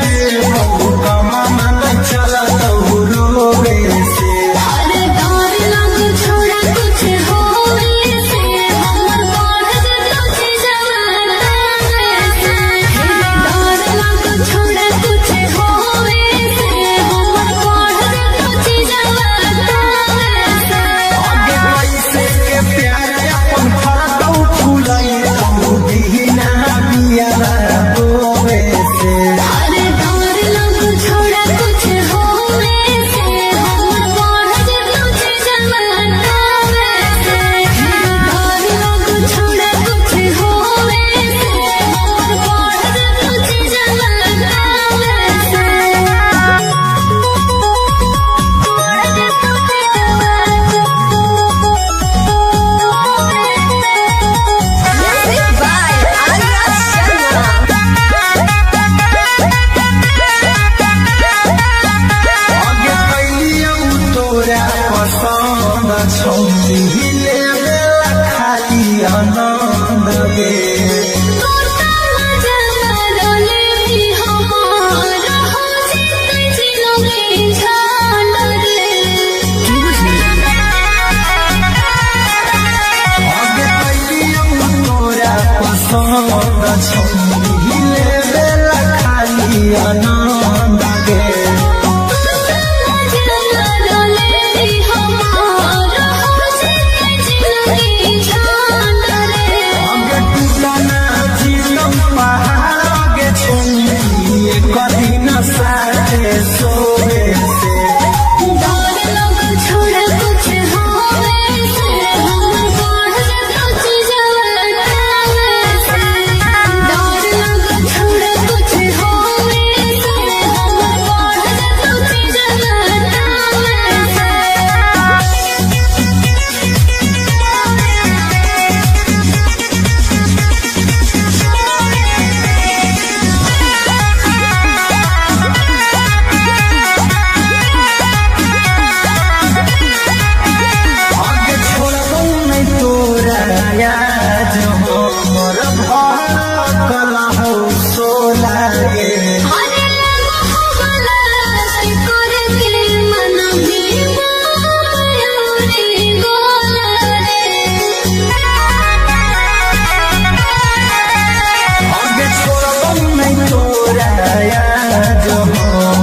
बहु कमा मन चला तो रोवे से अरे डर लग छोड़ा कुछ होवे से हमर बढ़ जतो जवाना से डर लग छोड़ा कुछ होवे से हमर बढ़ जतो जवाना से आगे पैसे के प्यार अपन फरदौ फुलाई तो बिना बिया रोवे से अरे डर लग छोड़ा कुछ होवे से हमर बढ़ जतो जवाना से डर लग छोड़ा कुछ होवे से हमर बढ़ जतो जवाना Music by Arya Sharma. आगे कैलियौ तोरा पसंद छौली लेवे खाली आनंद गे आगे कैलियौ तोरा पसंद छौली लेवे खाली आनंद गे आगे टूटना जीवन पहाड़ आगे छोड़ी कदी न साथे सोवे से आगे छोड़बौ नहीं तोरा याद हो मोर भड़कल हौ सोला गे आगे छोड़बौ नहीं तोरा याद हो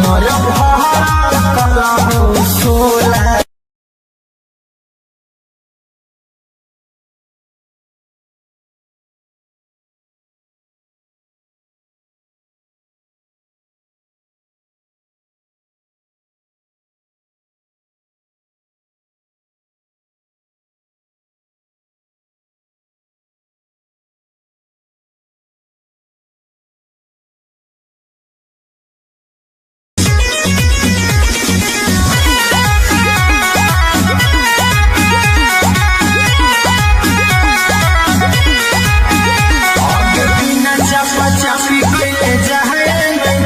मोर भड़कल हौ सोला आगे बिना चपा चपी कइले जाए मैं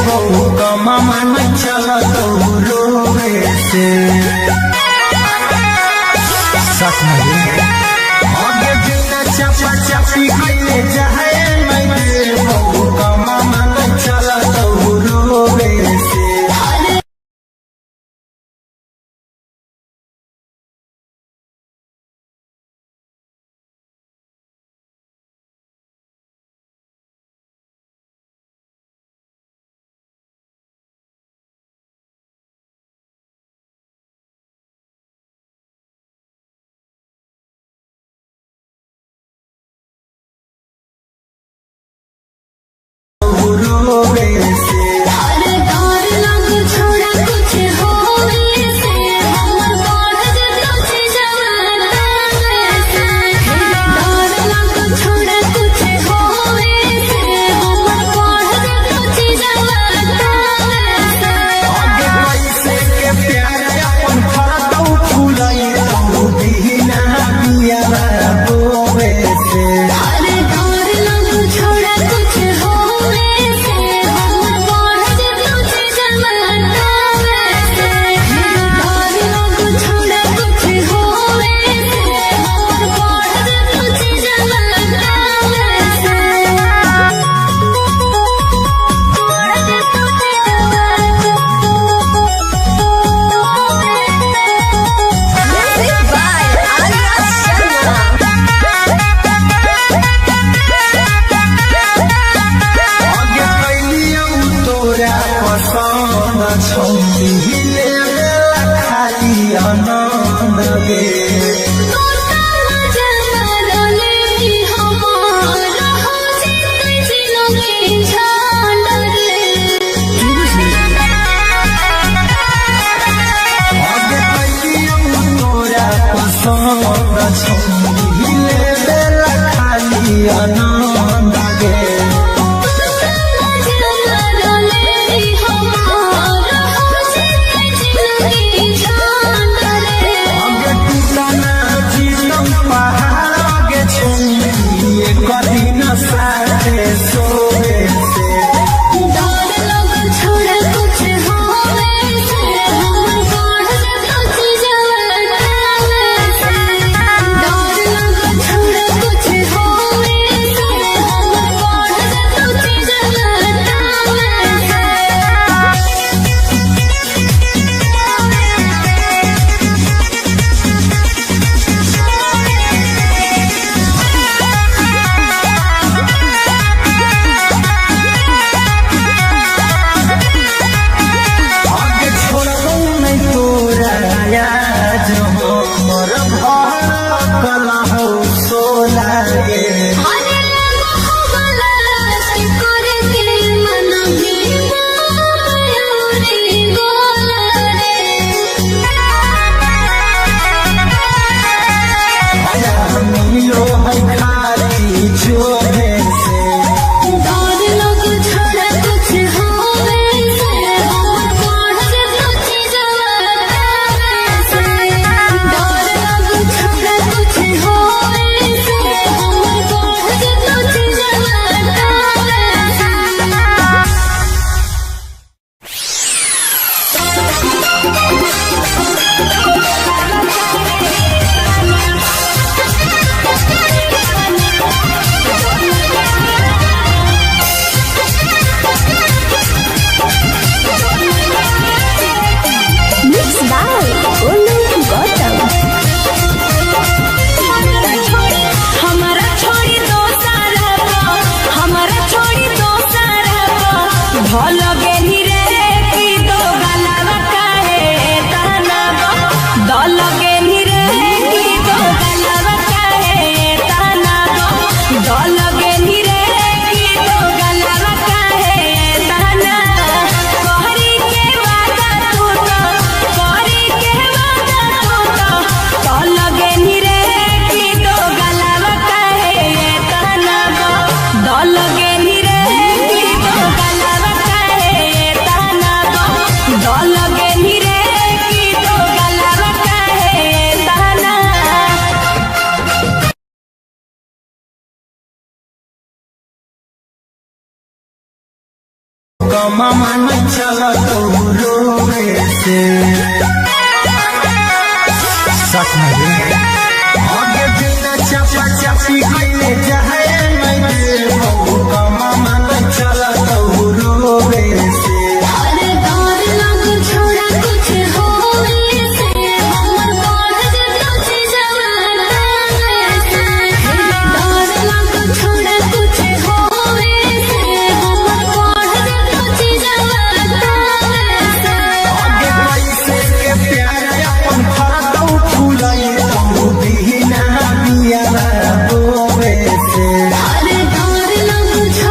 बहु कमा मन चला तो रोवे से साथ में आगे बिना चपा चपी कइले जाए मैं बहु कमा मन चला तो रोवे से रोवे से आगे पैसे के प्यार अपन फरदौ फुलाई तो बिना बिया रोवे से छोड़ा कुछ होवे से हमर आनंद गे आगे टूटना जीतम पहाड़ गे छुई कदी न साथे सोए से मामा न चला तो रोवे से सच में आगे बिना चपा चपी कइले जाए नहीं का मामा न चला तो रोवे से छोड़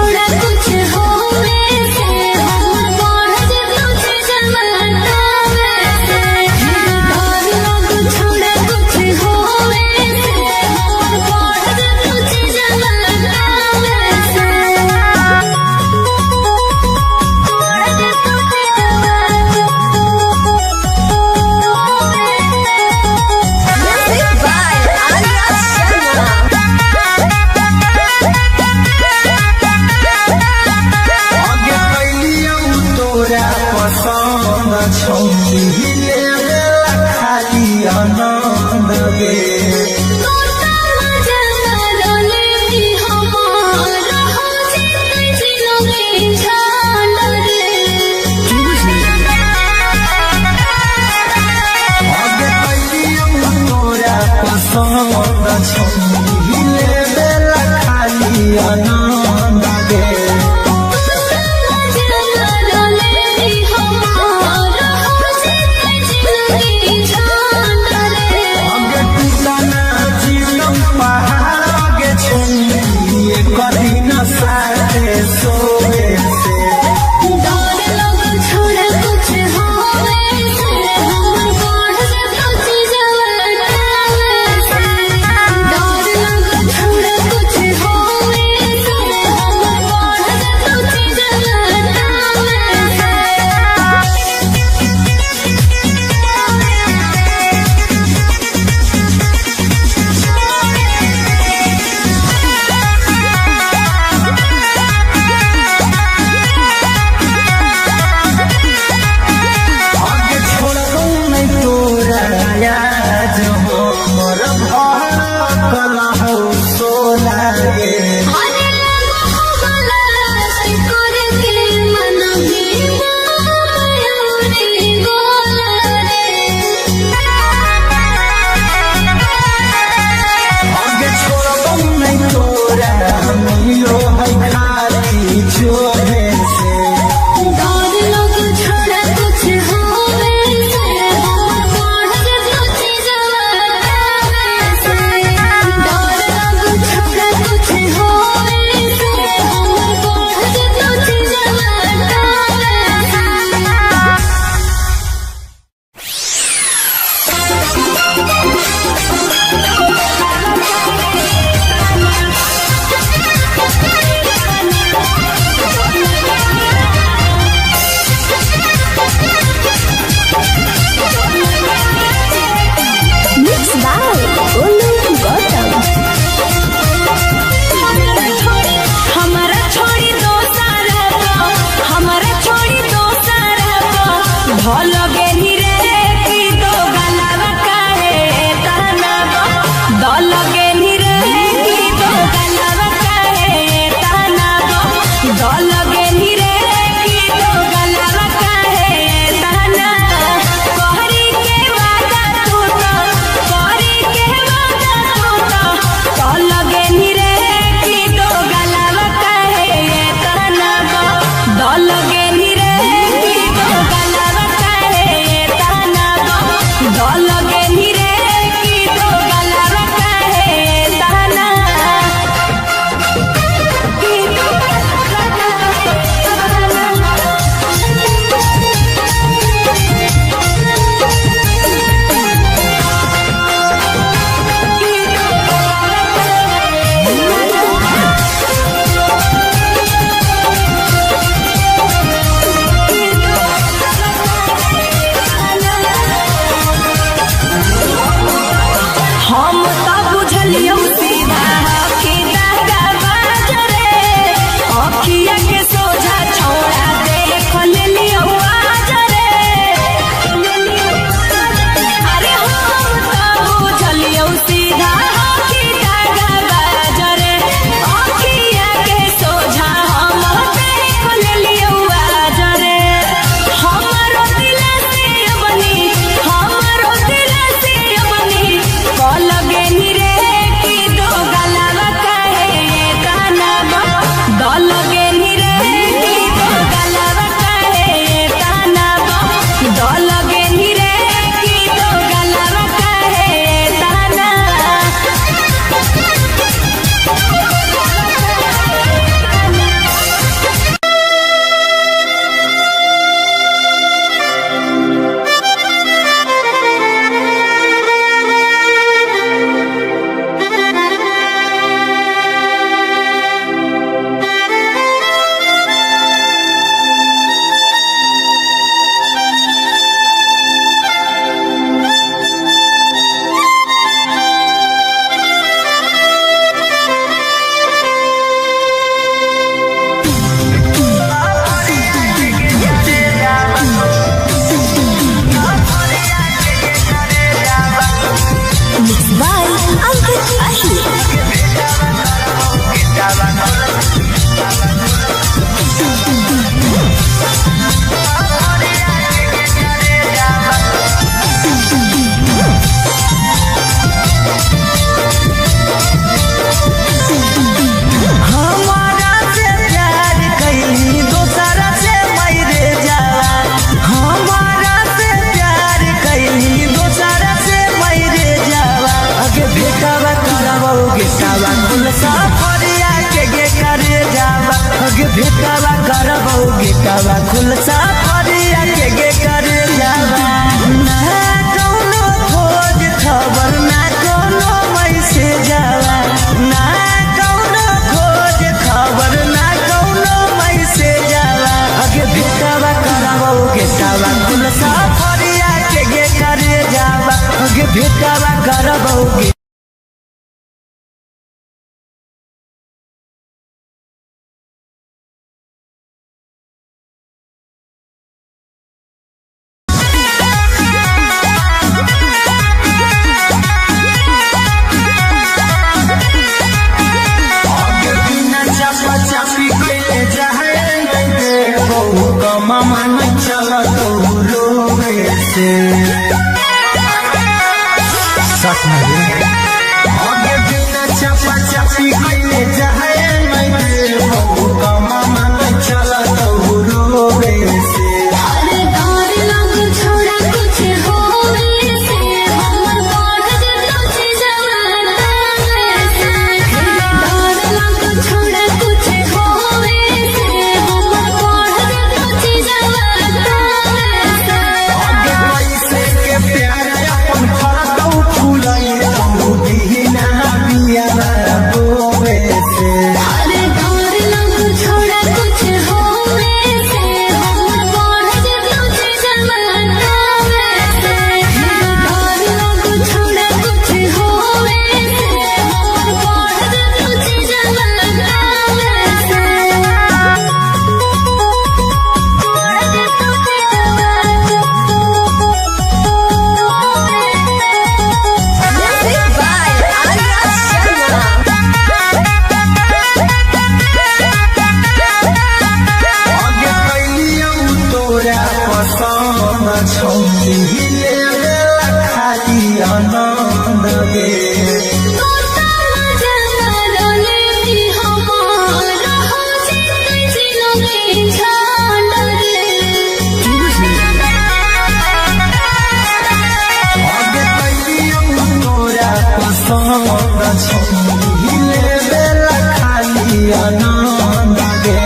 हमारा से प्यार कैली दोसरा से मरे जावा, हमारा से प्यार कैली दोसरा से मरे जावा। आगे बेटावा करबो गेटावा कुल साफरिया के गे करे जावा, आगे बेटावा करबो गेटावा कुल साफरिया के गे करे जावा। ना कौनो खोज खबर ना कौनो मैसेज जावा, ना कौनो खोज खबर ना कौनो मैसेज जावा। आगे बेटावा करबो गेटावा कुल साफरिया के गे करे जावा, आगे बेटावा करबो गे मामा नहीं चला तो रोवे से सच में आगे बिना चपा चपी कइले जाए नहीं बहु मामा नहीं चला तो रोवे से। अरे डर लग छोड़ा कुछ होवे से हमर बढ़ जतो चीजवा से। डर लग छोड़ा कुछ होवे से हमर बढ़ जतो चीजवा से। आगे कैसे के प्यार अपन फरकौ फुलाई तो दीना बिया रोवे से। अरे डर लग छोड़ा कुछ होवे से हमर बढ़ जतो चीजवा से। डर लग छोड़ा कुछ होवे से हमर बढ़ जतो चीजवा Music by Arya Sharma. आगे कैलियौ तोरा पसंद छौली लेला खाली आनंद गे। आगे कैलियौ तोरा पसंद छौली लेला खाली आनंद गे।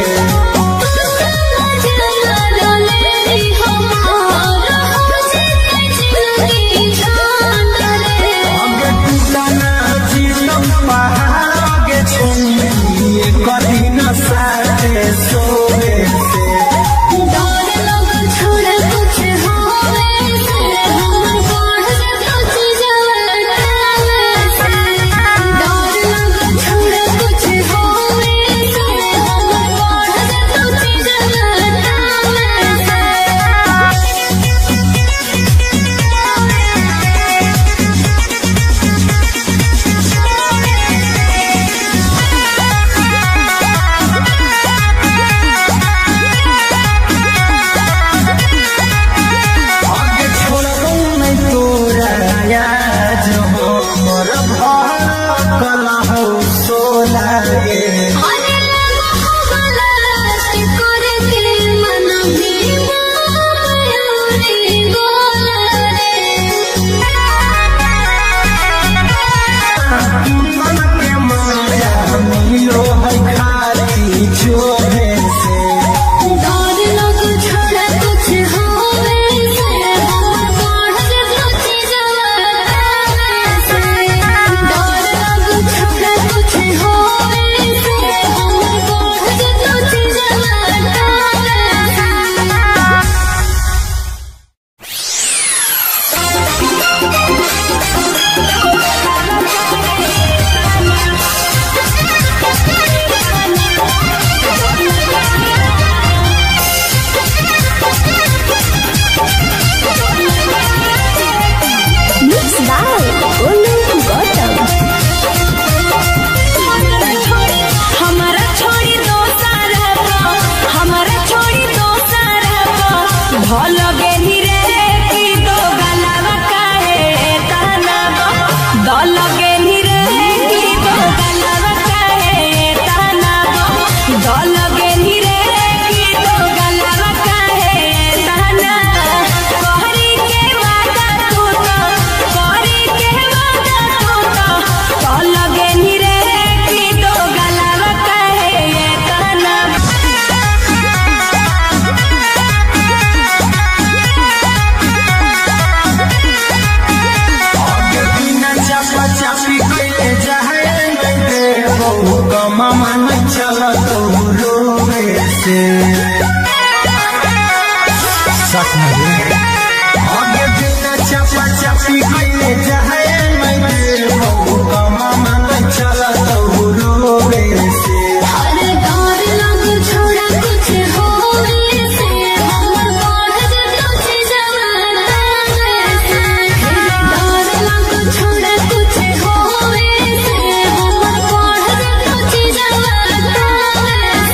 आगे टूटना जीतम पहाड़ आगे छोड़िए कभी न साथे सोवे से। आगे छोड़बौ नहीं तोरा याद हमर भड़कल हौ सोला गे। मन के माया मिलो है खाली जोहे से। कुछ होवे से बहु कमा मन चला तो रोवे से आगे बिना चपा चपी कइले जाए मैं बहु कमा मन चला तो रोवे से अरे डर लग छोड़ा कुछ होवे से हमर बढ़ जतो छी जवाना से डर लग छोड़ा कुछ होवे से हमर बढ़ जतो छी जवाना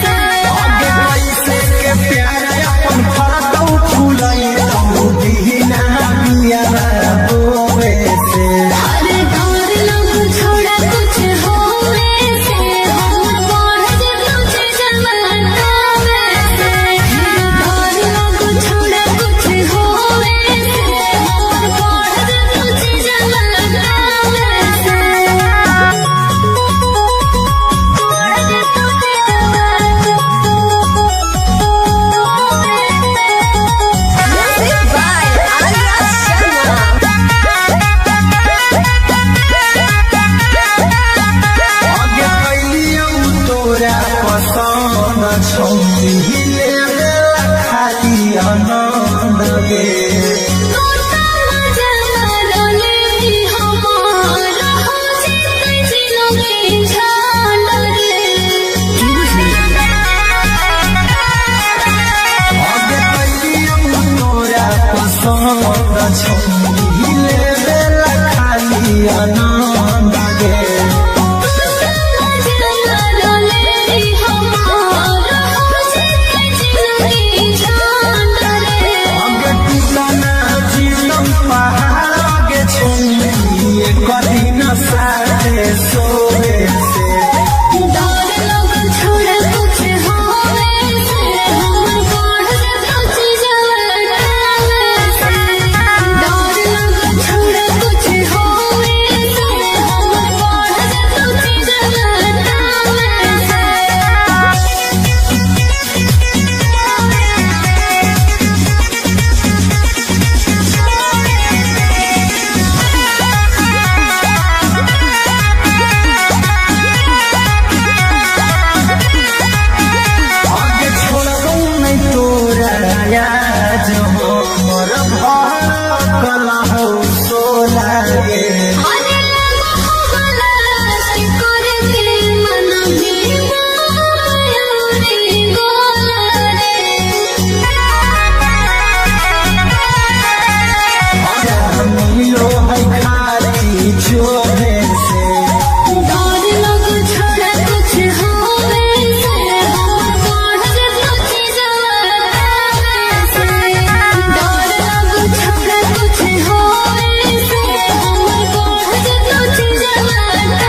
से आगे कैसे के प्यार अपन फरतौ फुलाई तो दीना बिया बोवे से अरे डर लग छोड़ा कुछ होवे से हमर बढ़ जतो छी जवाना से डर लग छोड़ा कुछ होवे से हमर बढ़ जतो छी जवाना Music by Arya Sharma. आगे कैलियौ तोरा पसंद छौली ले खाली आनंद गे कोता जमाले हमार हो जिते जिलोगे झाल रे आगे कैलियौ तोरा पसंद छौली ले खाली आनंद गे जमाले हमार हो जिते जिलोगे झाल रे आगे टूटना जीवन पहाड़ आगे छौली कदी न साथे सोवे से डर लग छोड़ा कुछ होवे से हमर बढ़ जतो छी जवाना से डर लग छोड़ा कुछ होवे से हमर बढ़ जतो छी जवाना से आगे छोड़बौ नहीं तोरा याद हो मोर कला हो सोला गे अरे मोहब्बला से करके मन भी माया रे गोला रे मिलो है खाली छोड़े से डर लग छोड़ा कुछ होवे से हमर बढ़ जतो छी जवाना से डर लग छोड़ा कुछ होवे से हमर बढ़ जतो छी जवाना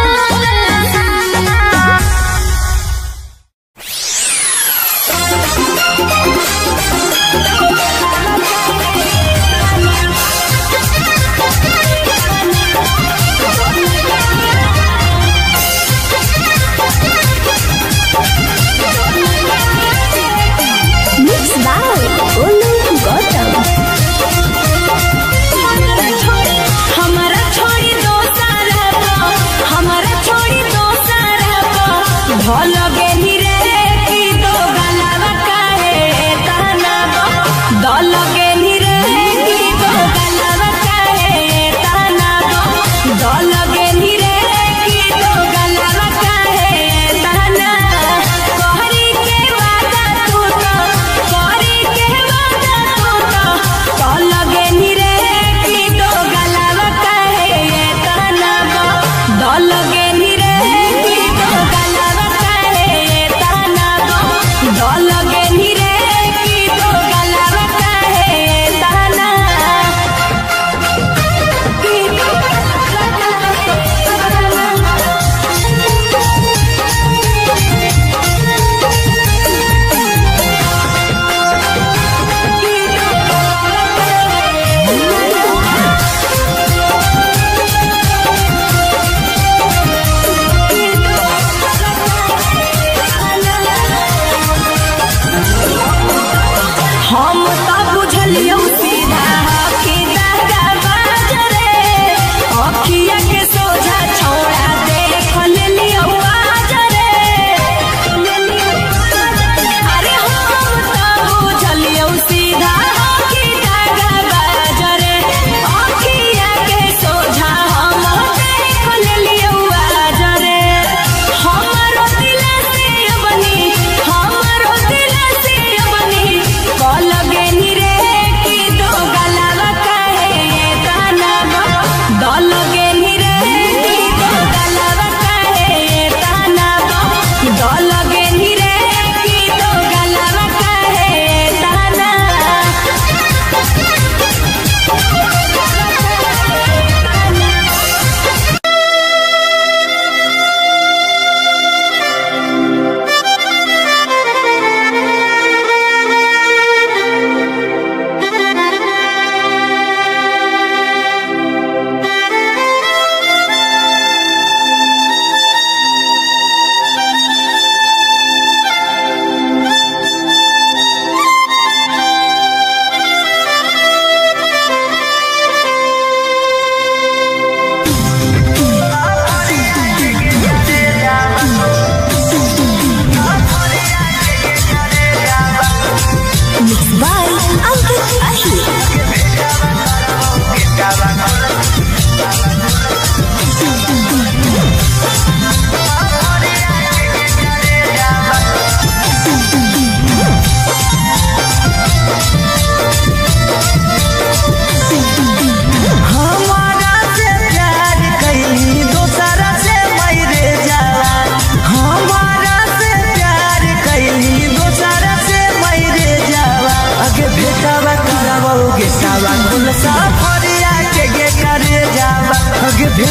Mixed by Olu Gautam. हमारा छोड़ी दो सारा हमारा छोड़ी दो सारा भल गेली रे की दो गलावा काहे ताना दल गेली रे की दो गलावा काहे ताना दल गेली रे की दो गलावा काहे ताना कहरी के वादा तू तो कहरी के वादा तू तो दल गेली रे की दो गलावा काहे ताना दल गेली रे की दो गलावा काहे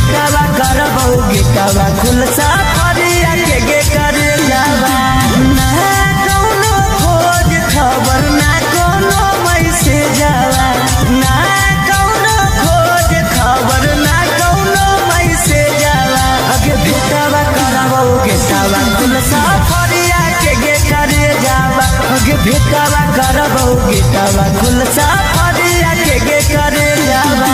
भेटावा करबौ गेटावा खुलसा फरिया के गे करे जावा ना कौनो खोज खबर ना कौनो मैसेज आवा ना कौनो खोज खबर ना कौनो मैसेज आवा अगे भेटावा करबौ गेटावा खुलसा फरिया के गे करे जावा अगे भेटावा करबौ गेटावा खुलसा फरिया के गे करे जावा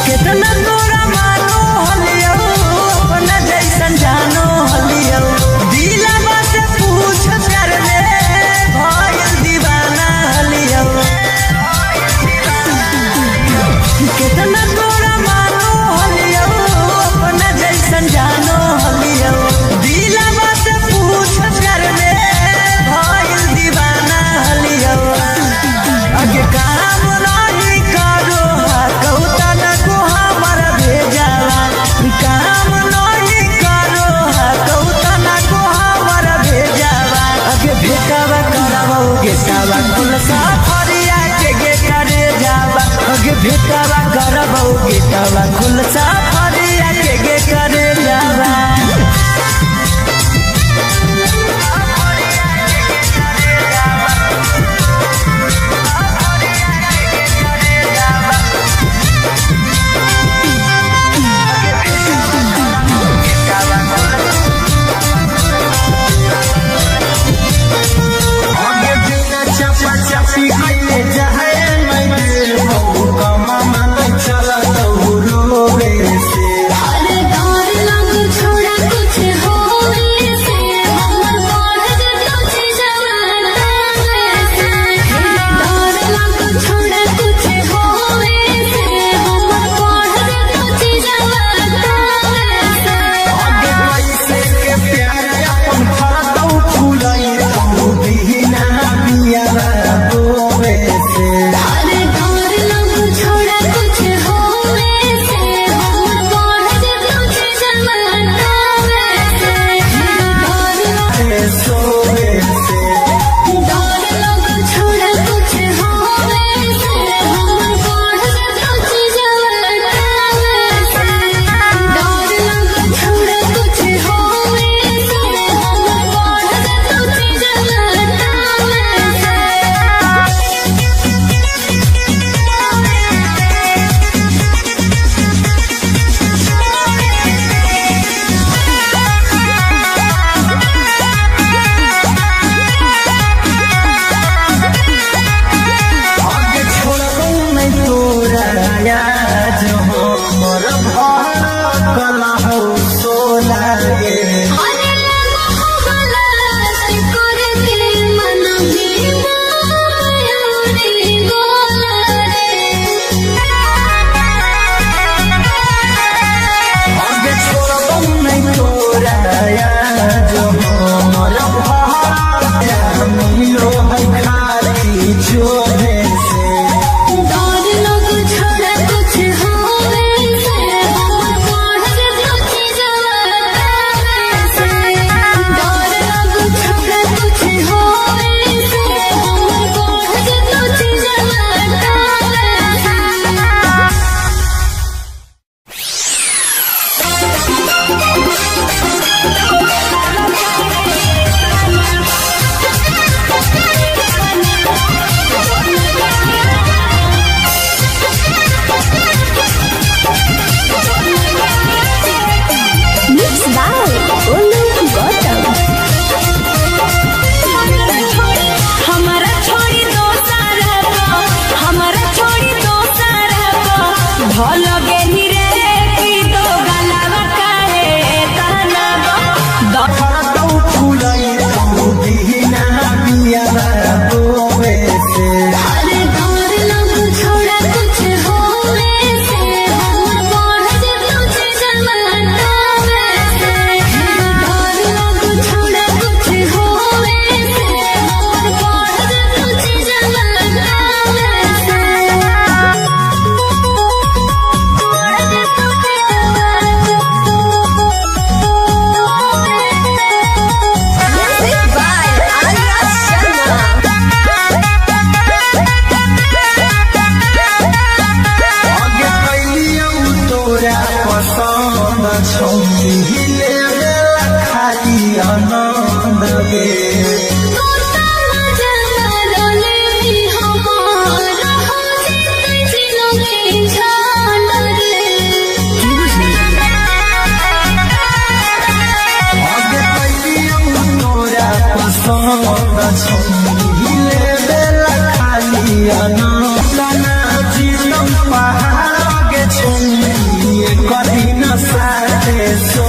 कितना तोरा मानो हलियो अपना जैसन जानो हलियो दिलवा से पूछ कर ले भइल दीवाना हलियो कितना तोरा मानो हलियो अपना जैसन जानो हलियो दिलवा से पूछ कर ले भइल दीवाना हलियो अगे काम नहीं करो कौता न को हमर भेजावा काम नहीं करो कौता न को हमर भेजावा अगे भेटावा करबौ गेटावा खुलसा फरिया के गे करे जावा अगे भेटावा करबौ गेटावा खुलसा फरिया के गे करे जावा आगे बिना चापा चापी कइले जाए मैं बहु कमा मन चला तो रोवे से अरे डर लग छोड़ा कुछ होवे से हमर बढ़ जतो चीजवा से डर लग छोड़ा कुछ होवे से हमर बढ़ जतो चीजवा से आगे कैसे के प्यार अपन फरदौ फुलाई तो बिना बिया रोवे से अरे डर लग छोड़ा कुछ होवे से हमर बढ़ जतो चीजवा से सोवे से डर लग छोड़ा कुछ होवे से हमर बढ़ जतो चीजवा से डर लग छोड़ा कुछ होवे से हमर बढ़ जतो आगे छोड़बौ नहीं तोरा याद हो मोर भार कला हो सोला गे अरे लगो गलत करके मन में मायूरी गोला आगे छोड़बौ नहीं तोरा याद हो मोर भार मिलो है खाली जोरे से डर लग छोड़ा कुछ होवे से हमर बढ़ जतो छौनी लेवे खाली आनंद गे आगे पहलियों तोरा पसंद छौनी लेवे खाली आनंद नाचितम पहाड़ के छौनी कदी न साथे सो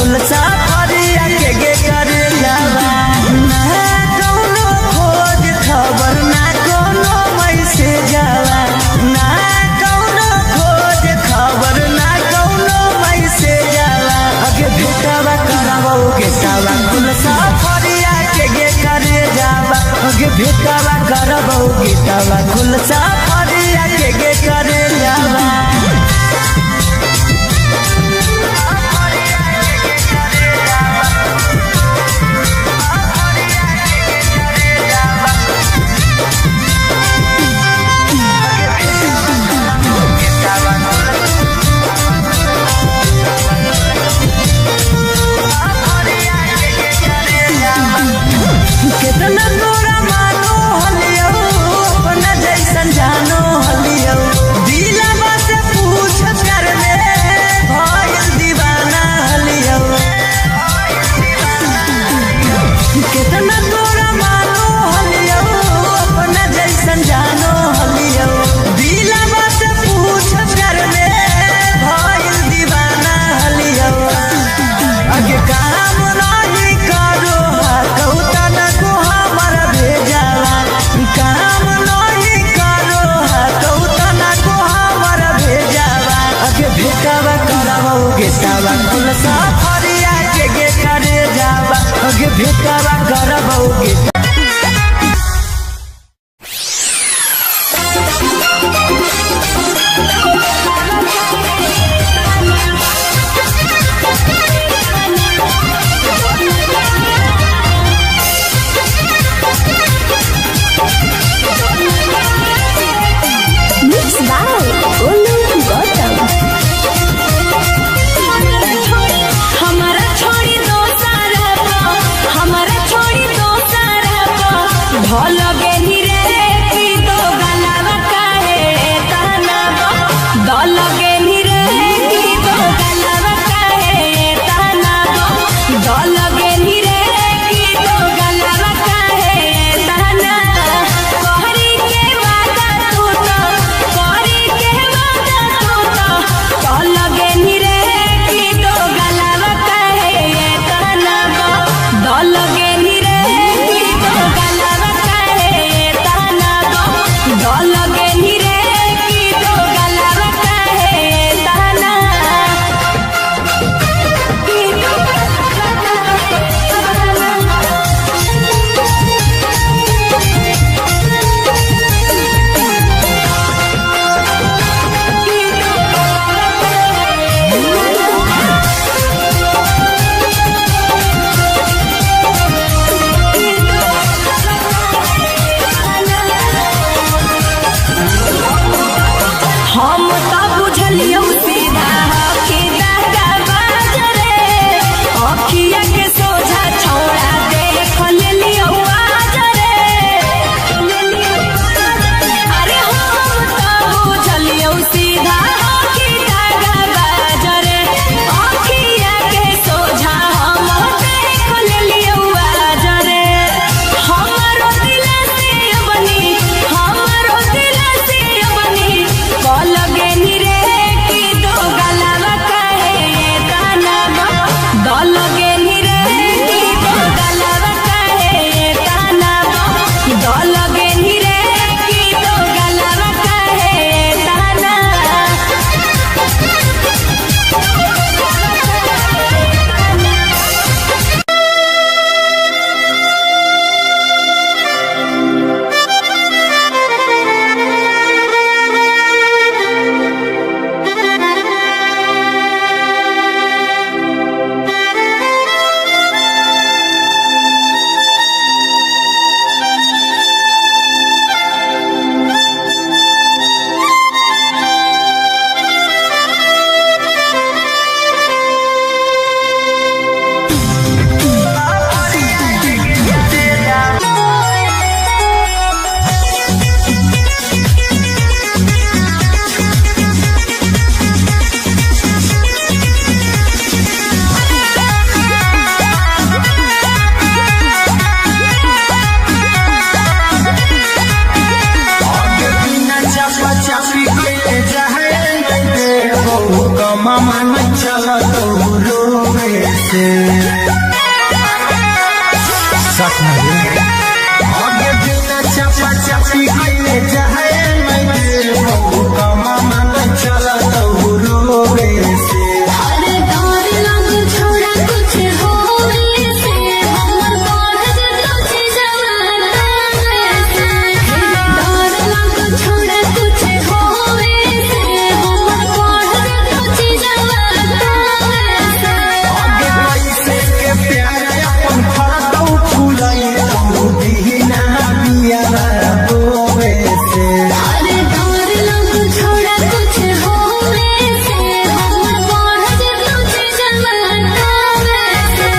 कुल सफरिया के गे करे जावा ना कौनो खोज खबर ना कोनो मैसेज जावा ना कौनो खोज खबर ना कौनो मैसेज जावा अगे भेटवा करबो गेटवा कुल सफरिया के गे करे जावा अगे भेटवा करबो गेटवा कुल सफरिया के गे करे जावा कितना तोरा मानो हलियो अपना जैसन जानो हलियो दिलवा से पूछ कर ले भइल दीवाना हलियो कितना तोरा मानो हलियो अपना जैसन जानो हलियो दिलवा से पूछ कर ले भइल दीवाना हलियो अगे काम नहीं करो कहूता न को हमर भेजावा काम नहीं करो कहूता न को हमर भेजावा अगे भेटवा करबो गेटवा कुल सफरिया के गे करे जावा अगे भेटवा करबो गेटवा Mixed by Olu Gautam. हमारा छोड़ी दो सारा हमारा छोड़ी दो सारा भल गेली रे की दो गलावा काहे ताना दल गेली रे की दो गलावा काहे ताना दल गेली रे की दो गलावा काहे ताना कहरी के वादा तू तो कहरी के वादा तू तो दल गेली रे की दो गलावा काहे ताना दल गेली रे की दो गलावा काहे ताना दल गेली रे की दो गलावा काहे ताना की दो हम तो बुझलियो सीधा कि दादा बाजरे अखिया के सोझा छोड़ा देख लेलियो आजरे अरे हम तो बुझलियो सीधा कि दादा बाजरे अखिया के सोझा हम देख लेलियो आजरे हमरो दिल से बनी हमरो दिल से बनी कल गेली रे की दो गलावा काहे ताना दल गेली रे की दो गलावा काहे ताना दल गेली रे की दो गलावा काहे ताना मामा न चला तो रोवे से सपना रे आगे बिना चपा चपी कइले जाए मैं बहु कमा मन चला तो रोवे से अरे डर लग छोड़ा कुछ होवे से हमर बढ़ जतो छी जवाना से डर लग छोड़ा कुछ होवे से हमर बढ़ जतो छी जवाना से आगे पैसे के प्यार अपन फरदौ फुलाई तो बिना बिया रोवे से अरे डर लग छोड़ा कुछ होवे से हमर बढ़ जतो छी जवाना से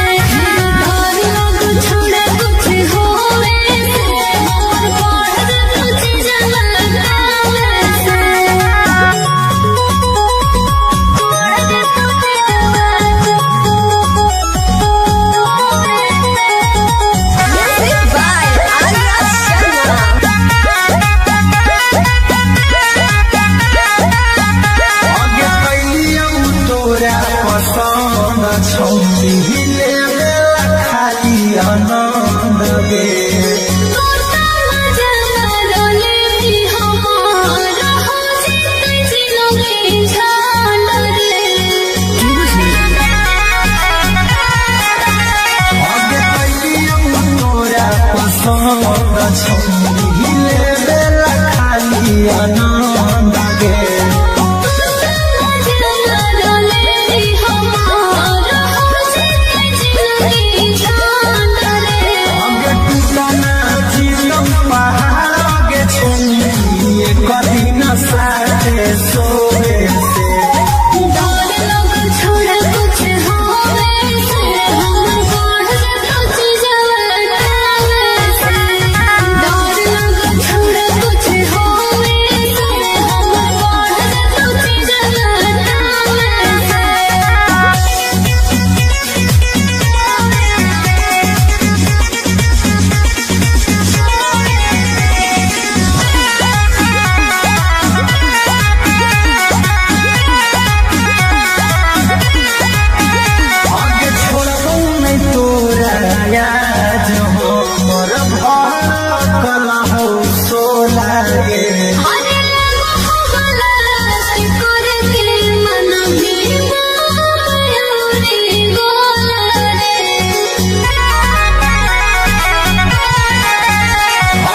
डर लग छोड़ा कुछ होवे से हमर बढ़ जतो छी जवाना Music by Arya Sharma. आगे कैलियौ तोरा पसंद छौली हिले खाली आनंद गे आगे कैलियौ तोरा पसंद छौली हिले खाली आनंद गे आगे टूटना जीवन पहाड़ आगे छौली कभी न साथे सोवे से छोड़ा कुछ होवे से हमर बढ़ जतो छी जवाना से डर लग छोड़ा कुछ होवे से हमर बढ़ जतो छी जवाना आगे छोड़बौ नहीं तोरा याद हो मोर भड़कल हो सोला गे अरे लगो से करके मन में मायूरी गोला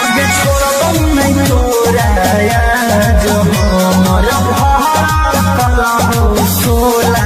आगे छोड़बौ नहीं तोरा याद हो मोर भड़कल हो सोला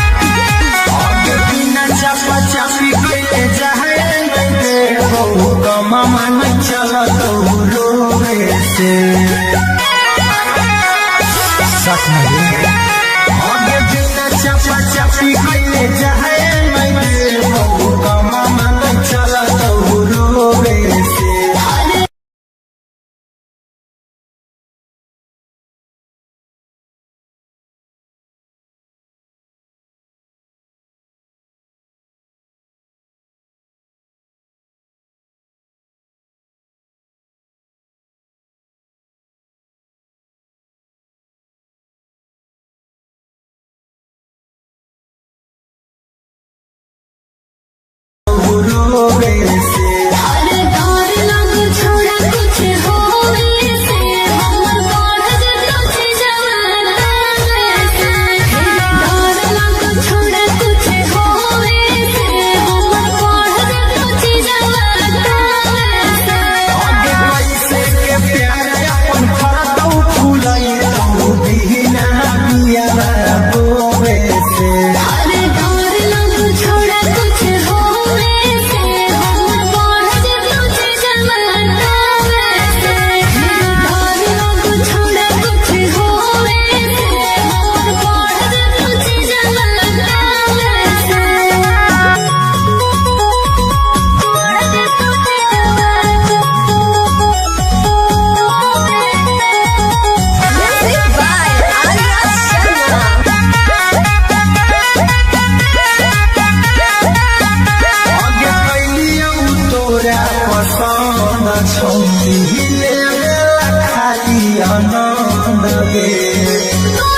आगे बिना चपा चपी कइले जाए मैं बहु कमा मन चला तो रोवे से सपना रे आगे बिना चपा चपी कइले जाए मैं बहु कमा मन चला तो रोवे से रोवे से अरे डर लग छोड़ा कुछ होवे से हमर बढ़ जतो छी जवाना से डर लग छोड़ा कुछ होवे से हमर बढ़ जतो छी जवाना से आगे पैसे के प्यार अपन फरदौ फुलाई तो बिना बिया रोवे से अरे डर लग छोड़ा कुछ होवे से हमर लगे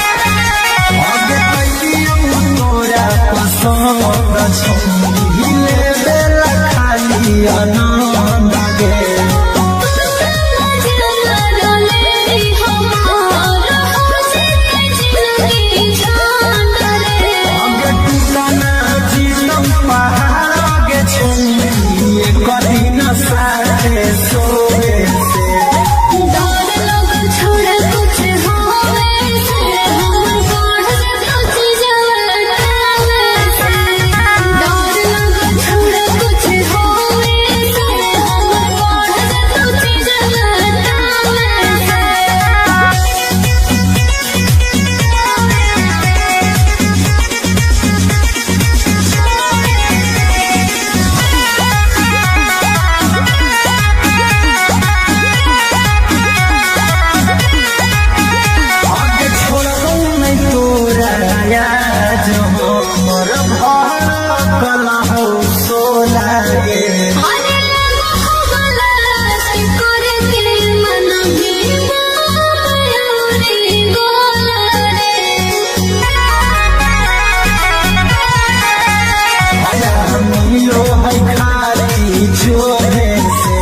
आगे कैलियो तोरा पसंद हिले बेला खाली आनंद गे आगे टूटना जीतम पहाड़ के छुई कभी न साथे सोए से आगे छोड़बो नहीं तोरा याद हमर भड़कल हो सोला गे मिलो है खाली छोड़े से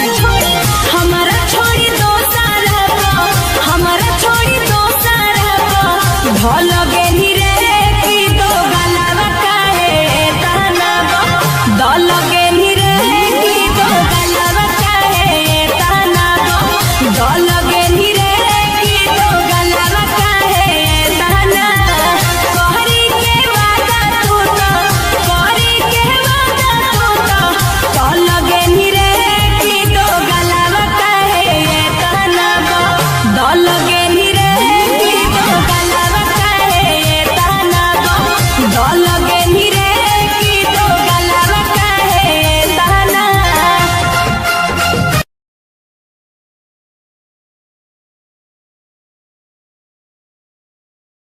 हमारा छोड़ी दो सारा हमारा छोड़ी दो सारा भल गेली रे की दो गलावा काहे ताना दल गेली रे की दो गलावा काहे ताना दल गेली रे की दो गलावा काहे ताना कहरी के वादा तू तो कहरी के वादा तू तो दल गेली रे की दो गलावा काहे ताना दल गेली रे की दो गलावा काहे ताना दल गेली रे की दो गलावा काहे ताना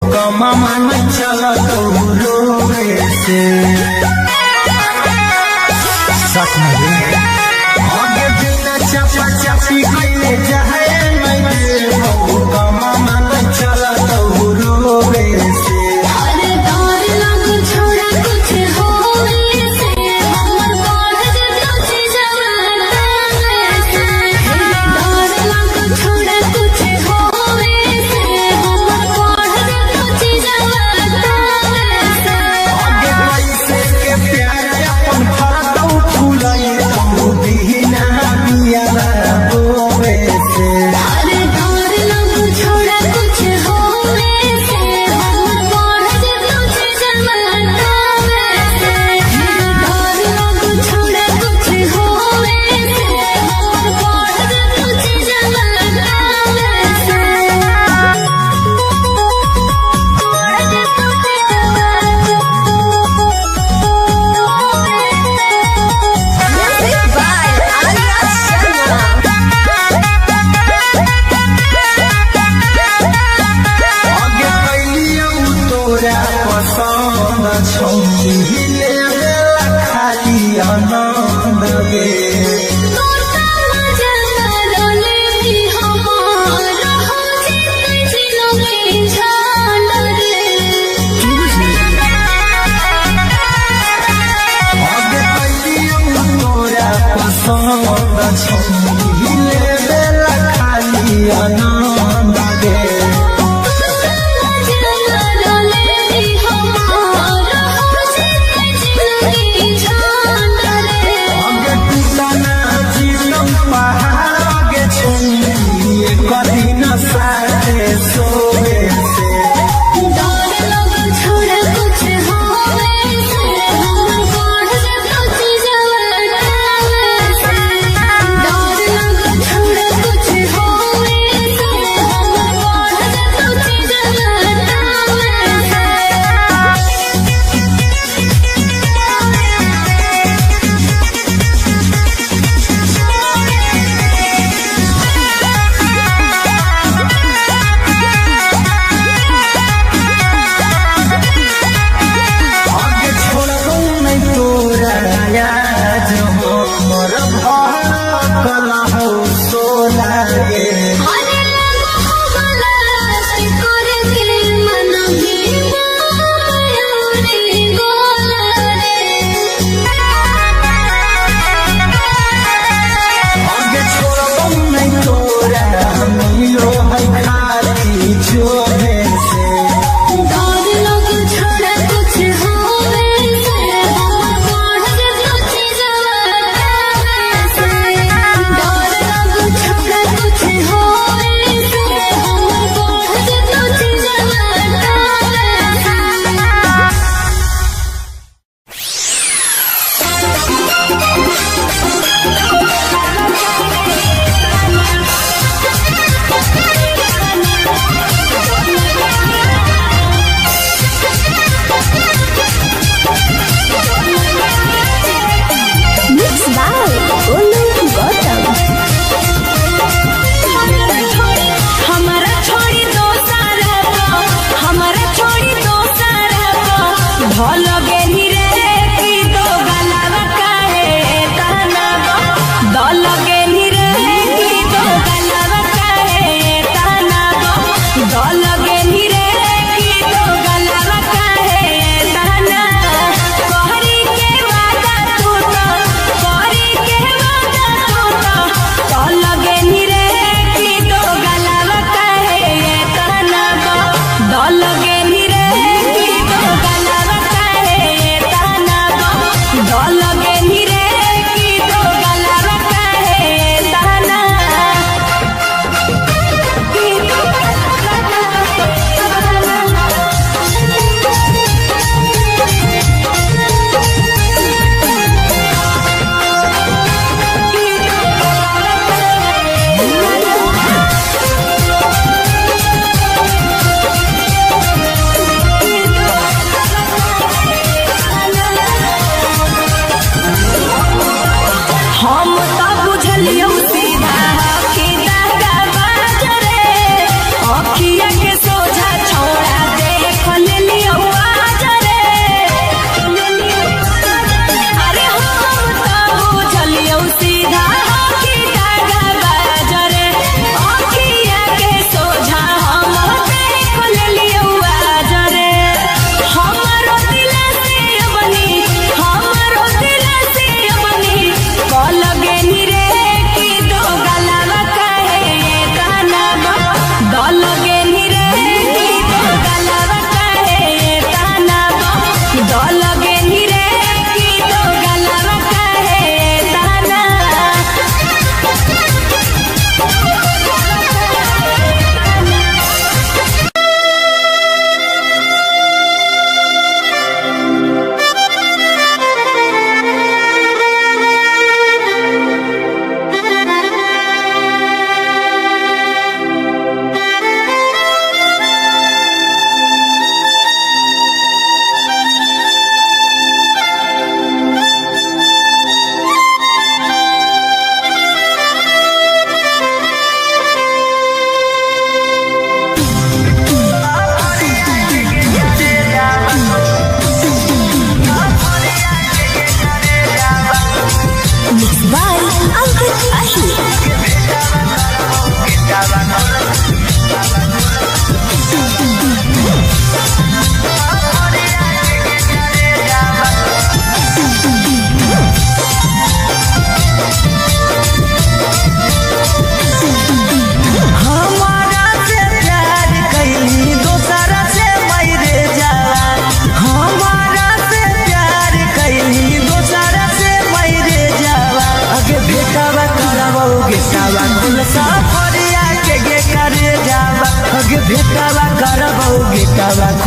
कमा मन चल तो रोवे से सच में आगे बिना चपा चपी कैले जाए मैं कमा मन चल तो रोवे से आगे कैसे के प्यार अपन फरदौ फूलै तू बिना बिया रोवे से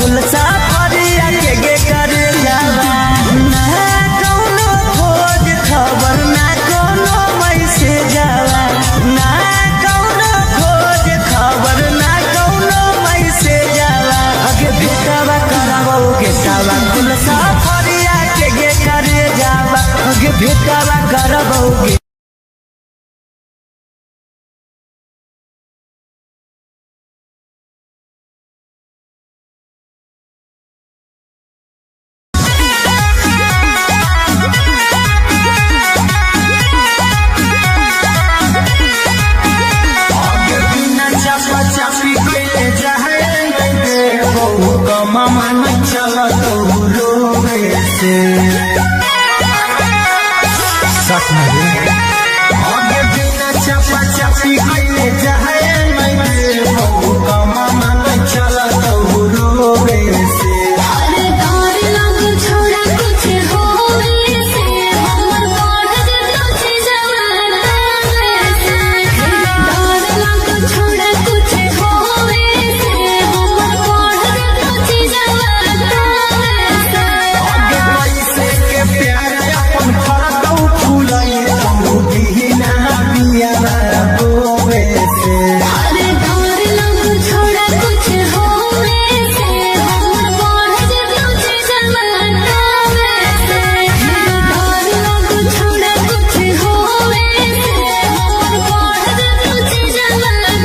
खुल सफरिया के गे करे जावा ना कौनो खोज खबर ना कौनो मैसेज जावा ना कौनो खोज खबर ना कौनो मैसेज जावा अगे भेटावा करावो गेटावा खुल सफरिया के गे करे जावा अगे भेटावा करावो गे चापी कैले जाए मामा न चला तो रोवे से आगे बिना चापा चापी कैले जाए मामा न चला तो रोवे से अरे डर लग छोड़ा कुछ होवे से हमर बढ़ जतो जवाना से डर लग छोड़ा कुछ होवे से हमर बढ़ जतो जवाना से आगे पैसे के प्यार अपन फरकौ फुलाई तू दीना बिया रोवे से अरे डर लग छोड़ा कुछ होवे से हमर बढ़ जतो जवाना से डर लग छोड़ा कुछ होवे से हमर बढ़ जतो जवाना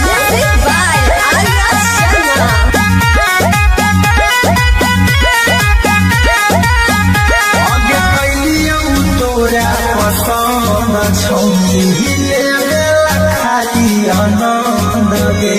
Music by Arya Sharma. आगे कैलियौ तोरा पसंद छौनी लेला खाली आनंद गे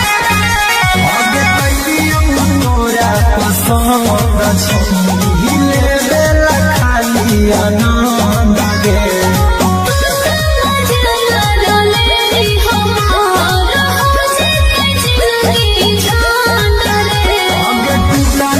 आगे कैलियौ तोरा पसंद छौनी लेला खाली आनंद गे आगे टूटा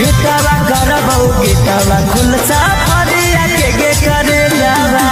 भेटावा करबौ गेटावा खुलसा फरिया के गे करे जावा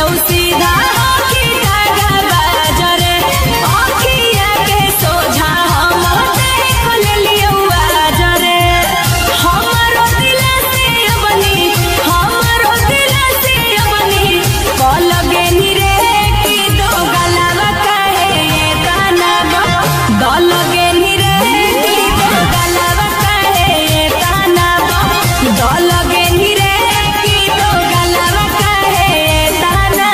जादो सीधा होखी धागा बाजरे अखिया के सोझा हम देख लेलियो आजरे हमरो दिल से बनी हमरो दिल से बनी लगे निरे की दो गलावा काहे ये ताना दो लगे निरे की दो गलावा काहे ये ताना दो लगे निरे की दो गलावा काहे ये ताना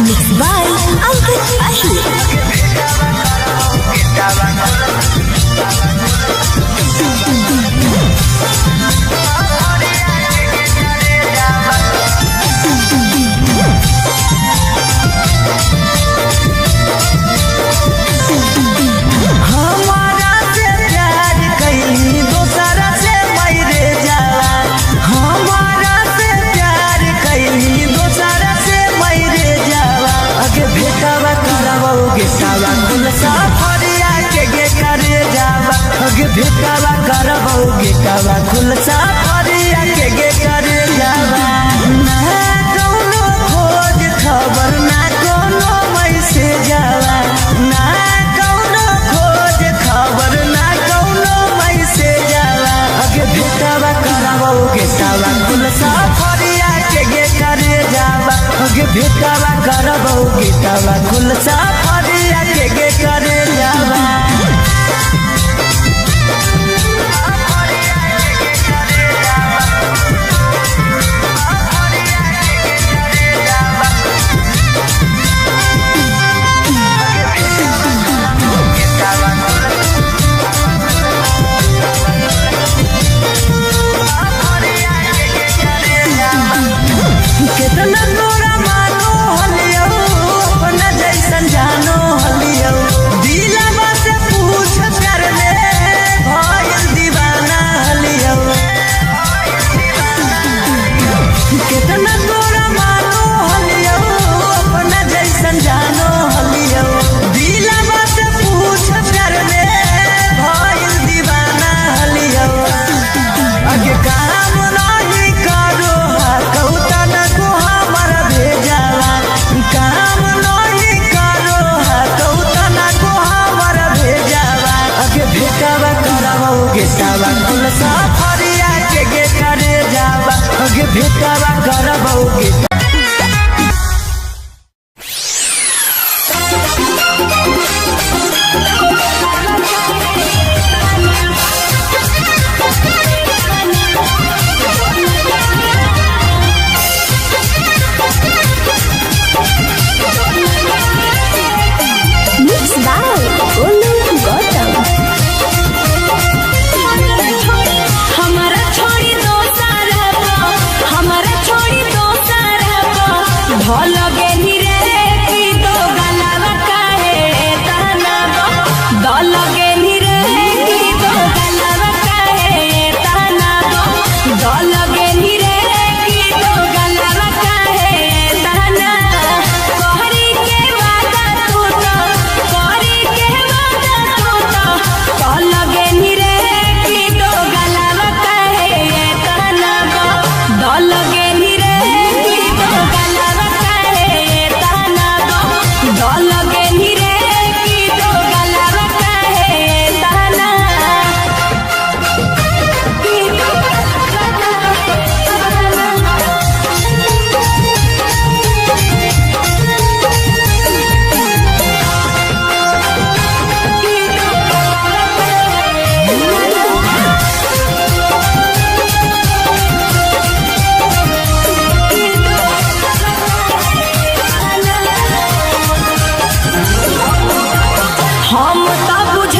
Mixed by Ankit Ahi. हमारा से प्यार कैली दोसरा से मैरे जाला हमारा से प्यार कैली दोसरा से मैरे जाला अगे भेटावा करबोगे सावा कुल साफरिया के गे करे जावा अगे भेटावा करबोगे सावा कुल साफरिया के गे करे जावा ना कोनो खोज खबर ना कोनो मैसेज आवा ना कोनो खोज खबर ना कोनो मैसेज आवा अगे भेटावा करबोगे सावा कुल साफरिया के गे करे जावा अगे भेटावा करबोगे सावा कुल साफरिया के गे करे जावा कितना तोरा मानो हलियो अपना जैसन जानो हलियो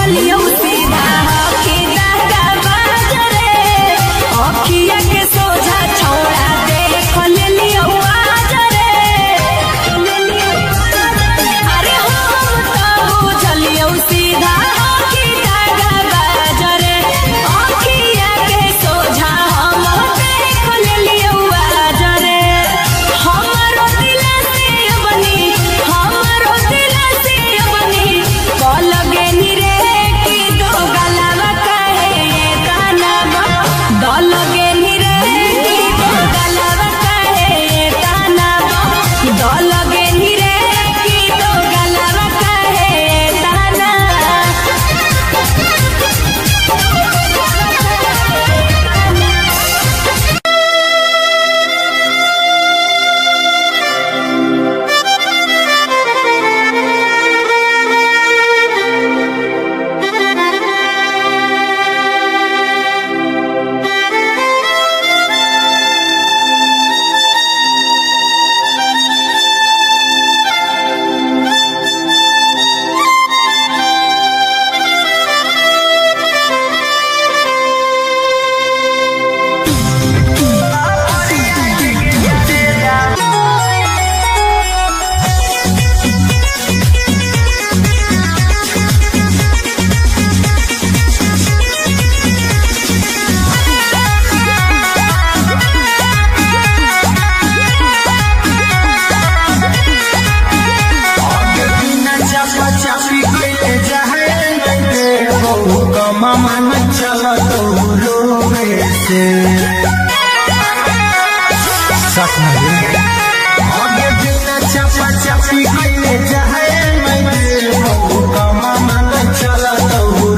चलियो सीधा हकी दागा बाजरे अखिया के सोझा छौड़ा देख लियो आजरे अरे हम तो चलियो सीधा हकी दागा बाजरे अखिया के सोझा हम देख लियो आजरे हमरो दिल से बनी लगे निरे की दो गलावा कहे ये ताना लगे निरे की दो गलावा कहे ये ताना लगे निरे की दो गलावा कहे ये ताना चापी कैले जाए मामा न चलत रोवे से आगे बिना चापा चापी कैले जाए मामा न चलत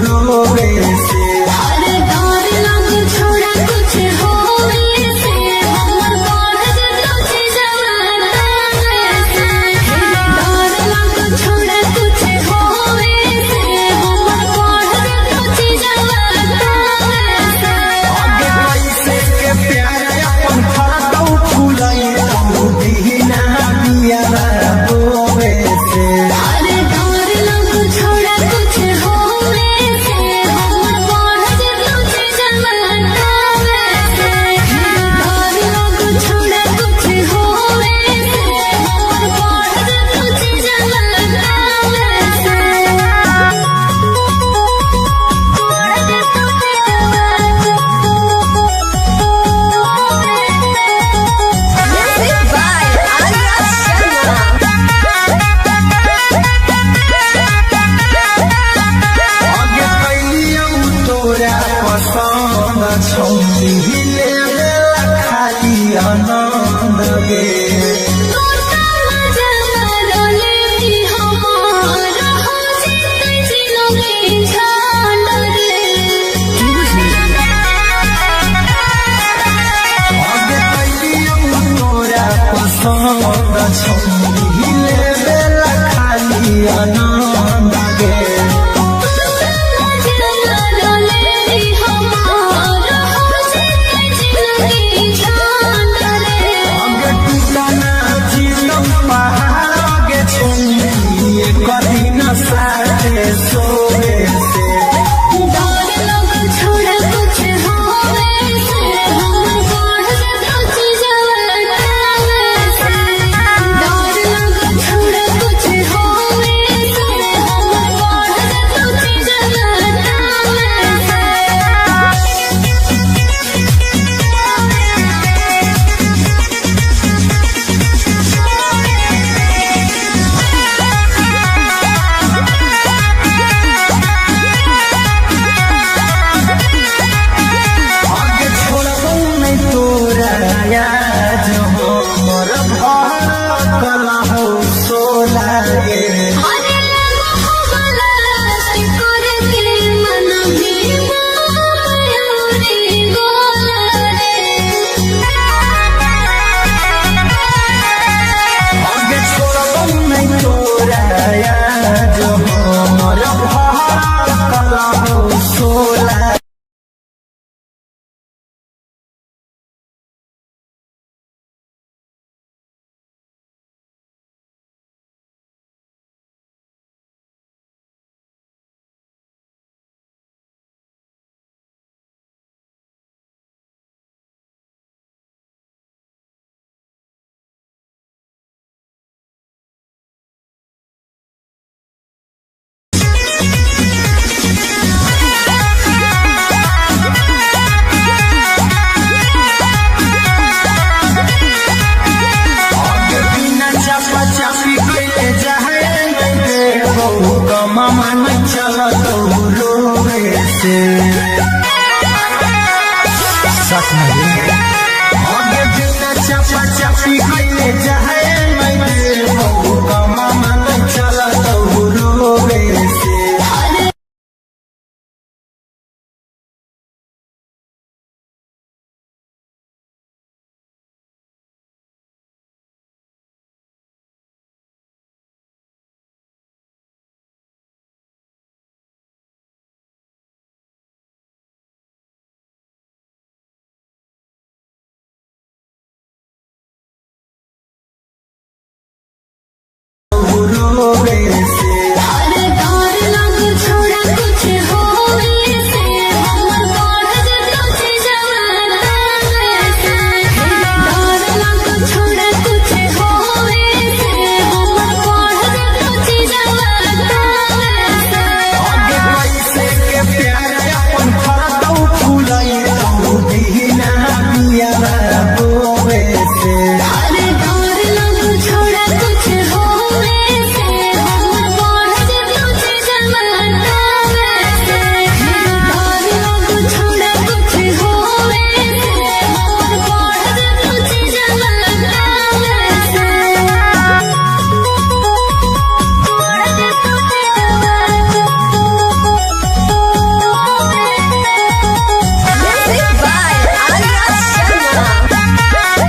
रोवे से अरे डर लग छोड़ा कुछ होवे से हमर बढ़ जतो छी जवाना से डर लग छोड़ा कुछ होवे से हमर बढ़ जतो छी जवाना से आगे कैसे के प्यार अपन फरतौ फुलाई दीना बिया रोवे से अरे डर लग छोड़ा कुछ होवे से हमर बढ़ जतो छी जवाना से डर लग छोड़ा कुछ होवे से हमर बढ़ जतो छी जवाना Music by Arya Sharma. आगे कैलियौ तोरा पसंद छौली ले खाली आनंद गे तोता मजा रोले भी हमार हो जितै जिलोगे झाल रे आगे कैलियौ तोरा पसंद छौली ले खाली आनंद गे तोता मजा रोले भी हमार हो जितै जिलोगे झाल रे आगे टूटना जिलो पहाड़ गे छौली कदी न साथे सोवे से डर लग छोड़ा कुछ होवे से हमर बढ़ जतो छी जवाना से डर लग छोड़ा कुछ होवे से हमर बढ़ जतो छी जवाना आगे छोड़बौ नहीं तोरा याद हो मोर भर कला हो सोला गे अरे लगो बलास्ट करके मन भी मयूरी गोला आगे छोड़बौ नहीं तोरा याद हो मोर भर कला हो सोला से अरे डर लगे छोड़ा कुछ होवे से हमर बढ़ जतो जवाना से डर लगे छोड़ा कुछ होवे से हमर बढ़ जतो जवाना से आगे पैसे के प्यार अपन फरतौ फुलई तौ दीना बिया बोवे से अरे डर लगे छोड़ा कुछ होवे से हमर बढ़ जतो जवाना से डर लगे छोड़ा कुछ होवे से हमर बढ़ जतो जवाना Music by Arya Sharma.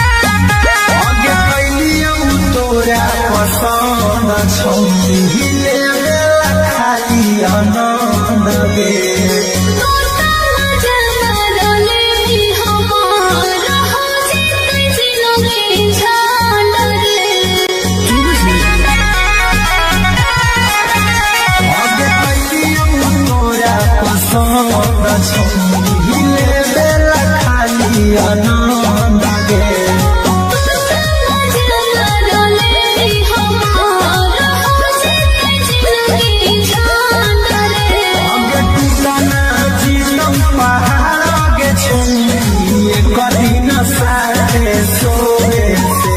आगे कैलियौ तोरा पसंद छौली हिले खाली आनंद गे आगे कैलियौ तोरा पसंद छौली हिले खाली आनंद गे आगे टूटना जीतौ पहाड़ आगे छौली कदी न साथे सोवे से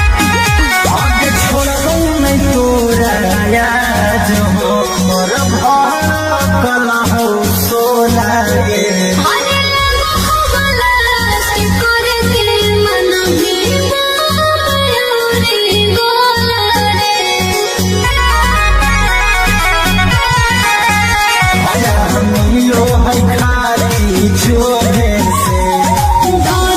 आगे छोड़ौ नहीं तोरा याद हमर भड़कल हौ सोला गे मिलो है खाली जोरे से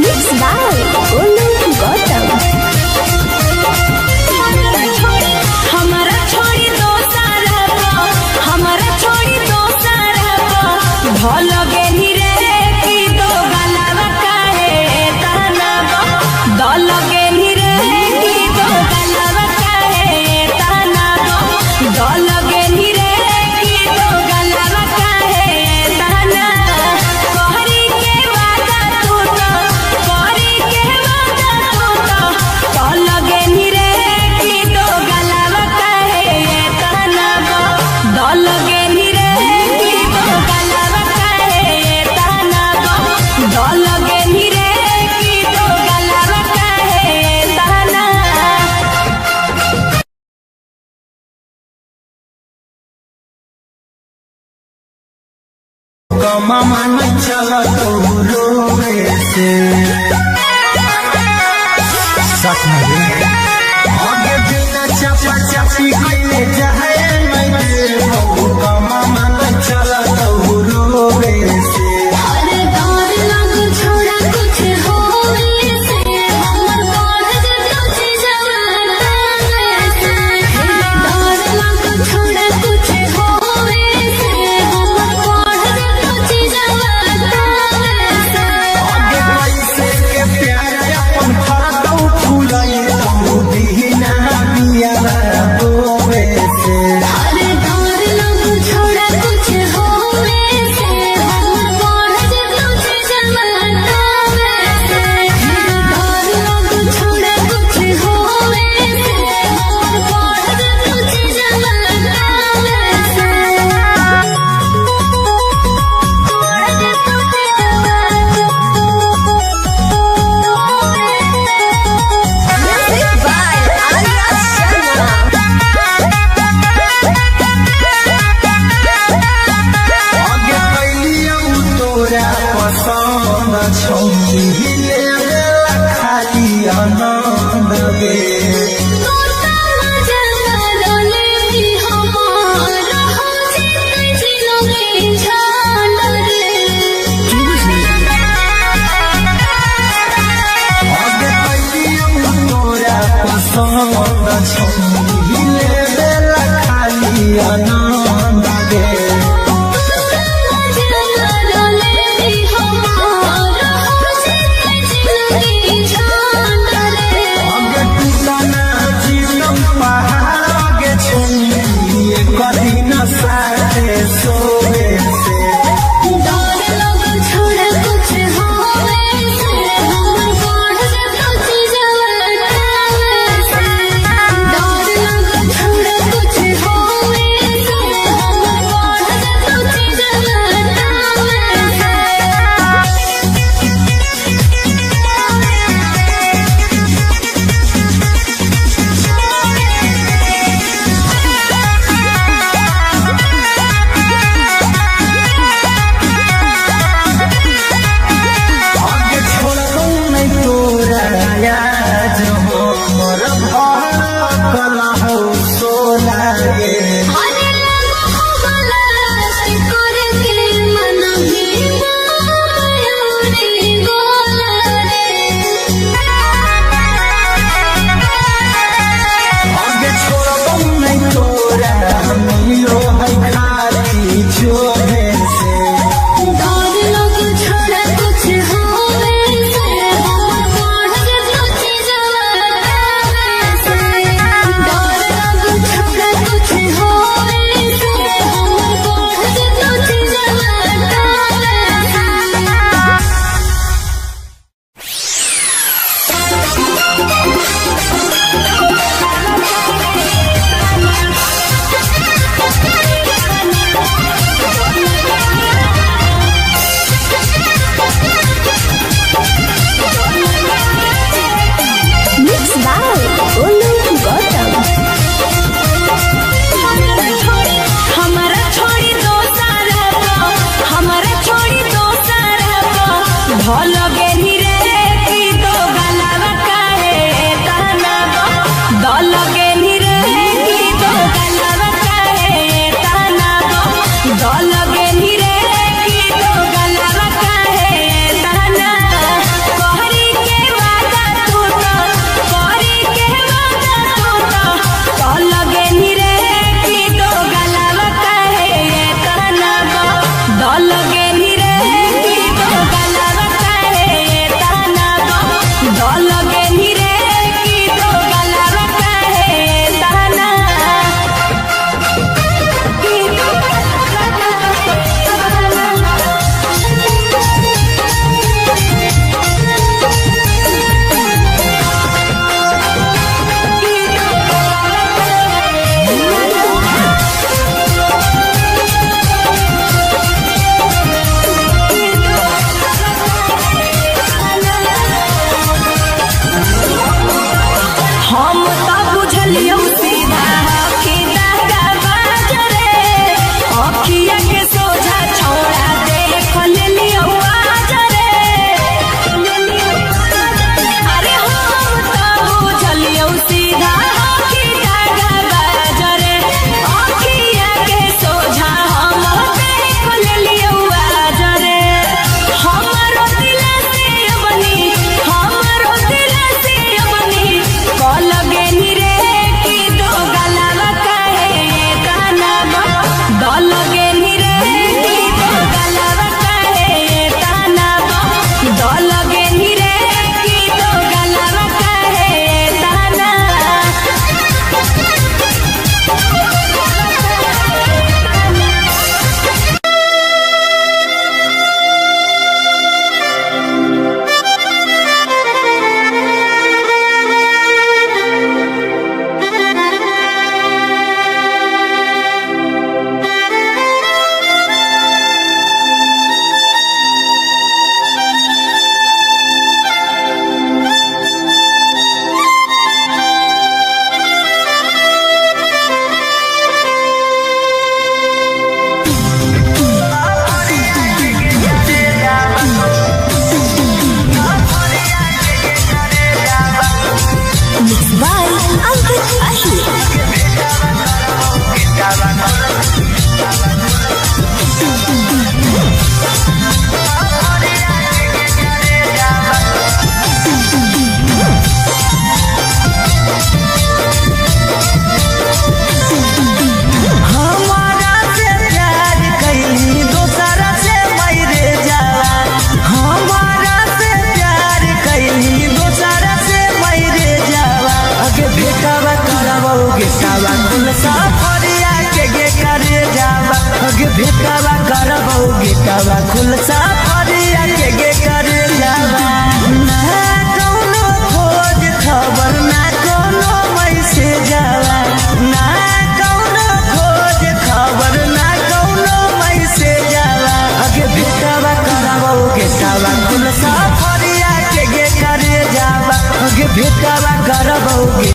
Mixed by Olu Gautam. हमारा छोड़ी दो सारा हमारा छोड़ी दो सारा भल गेली रे की दो गलावा काहे ताना दल गेली रे की दो गलावा काहे ताना दल गेली रे की दो गलावा काहे ताना कहरी के वादा तू तो कहरी के वादा तू तो दल गेली रे की दो गलावा काहे ताना दल गेली रे की दो गलावा काहे ताना दल गेली रे की दो गलावा काहे ताना कमा मन चलत रोवे से सच में आगे बिना चपा चपी कैले जाए मैं कमा मन चलत रोवे से अरे डर लगे छोड़ा कुछ होवे से हमर बढ़ जतो जवाना से डर लगे छोड़ा कुछ होवे से हमर बढ़ जतो जवाना से आगे पैसे के प्यार अपन फरतौ फुलई तौ दीना बिया बोवे पसंद छौरी लेवेला खाली आनंद गे पसंद छौरी लेवेला खाली आनंद गे टूटा खुल सफरिया के गे करे जावा ना कौनो खोज खबर ना कौनो मैसेज जावा ना कौनो खोज खबर ना कौनो मैसेज जावा आगे भेटावा करावो गेटावा खुल सफरिया के गे करे जावा आगे भेटावा करावो गे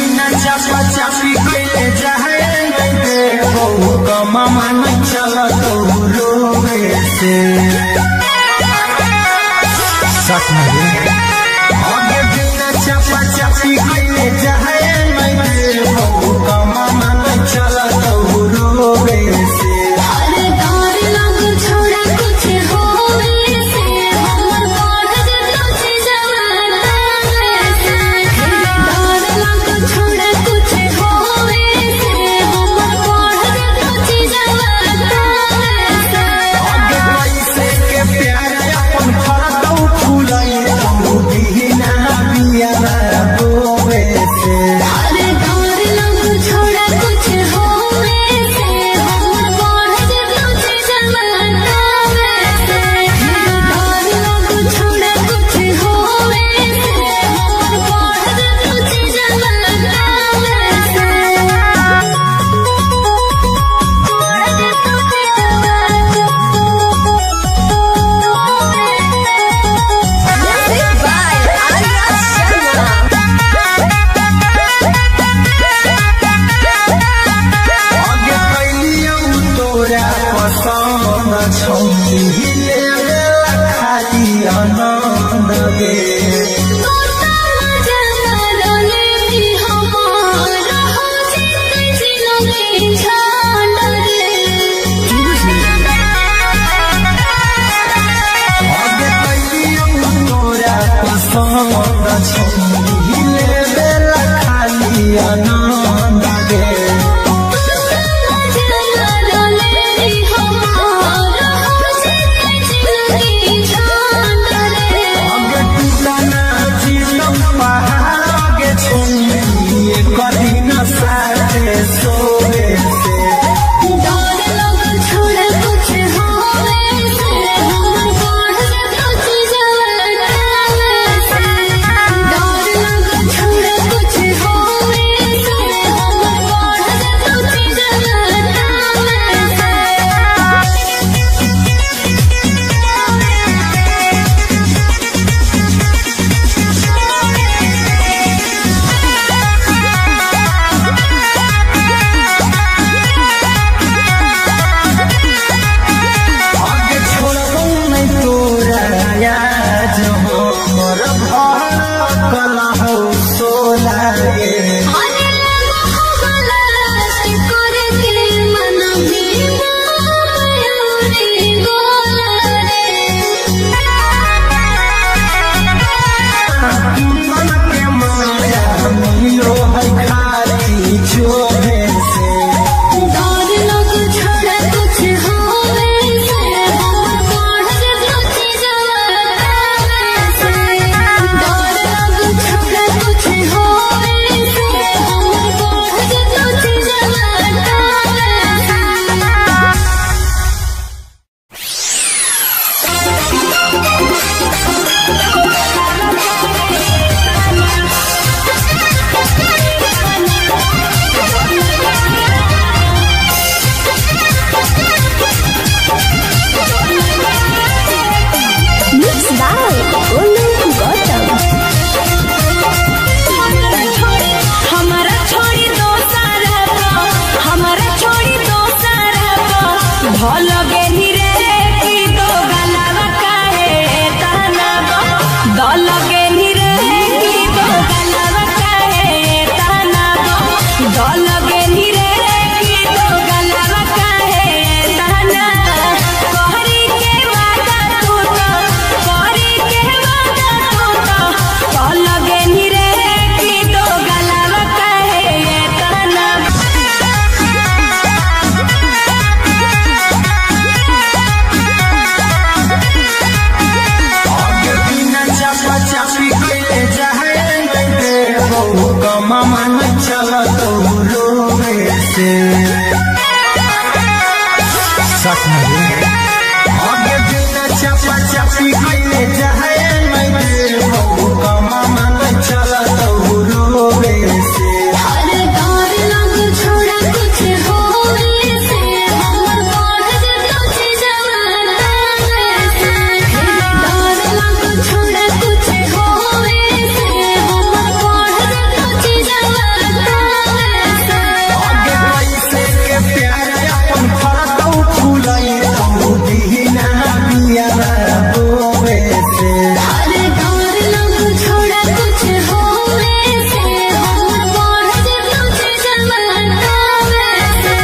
चापी कैले जाए मामा नहीं चला तो रोवे से आगे बिना चापा चापी कैले जाए मामा नहीं चला तो रोवे से अरे डर लग छोड़ा कुछ होवे से हमर बढ़ जतो छी जवाना से डर लग छोड़ा कुछ होवे से हमर बढ़ जतो छी जवाना से आगे पैसे के प्यार अपन फरदौ फूलाई तू बिना बिया रोवे से अरे डर लग छोड़ा कुछ होवे से हमर बढ़ जतो छी जवाना से डर लग छोड़ा कुछ होवे से हमर बढ़ जतो छी जवाना Music by Arya Sharma. आगे कैलियौ तोरा पसंद छौली खाली आनंद गे आगे कैलियौ तोरा पसंद छौली खाली आनंद गे आगे टूटा चापी कैले जाए मैं देबो कमा मन चला तो रोवे से हर डर लग छोड़ा कुछ होवे से हमर बढ़ जतो जवाना से डर लग छोड़ा कुछ होवे से हमर बढ़ जतो जवाना से आगे कैसे के प्यार अपन फरतौ फुलाई तो दीना बिया रोवे से हर डर लग छोड़ा कुछ होवे से हमर बढ़ जतो जवाना से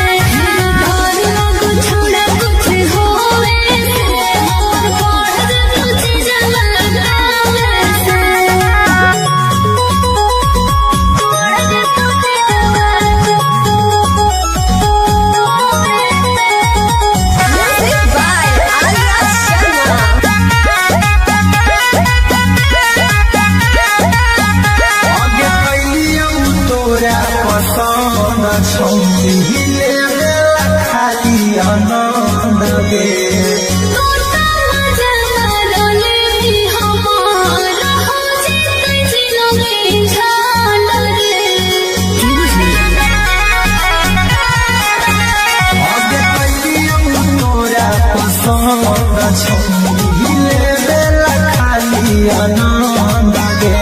डर लग छोड़ा कुछ होवे से हमर बढ़ जतो जवाना Music by Arya Sharma. आगे कैलियौ तोरा पसंद छौरी ले खाली आनंद गे आगे कैलियौ तोरा पसंद छौरी ले खाली आनंद गे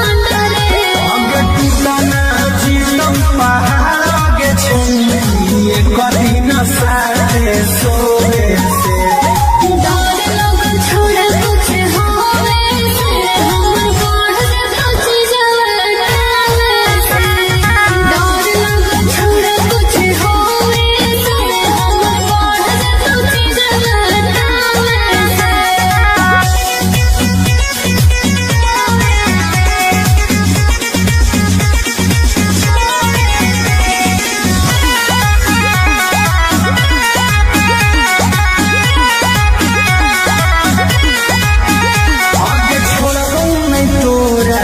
आगे टूटना जीतौ पहाड़ आगे छौरी कभी न साथे सोवे से आगे छोड़बौ नहीं तोरा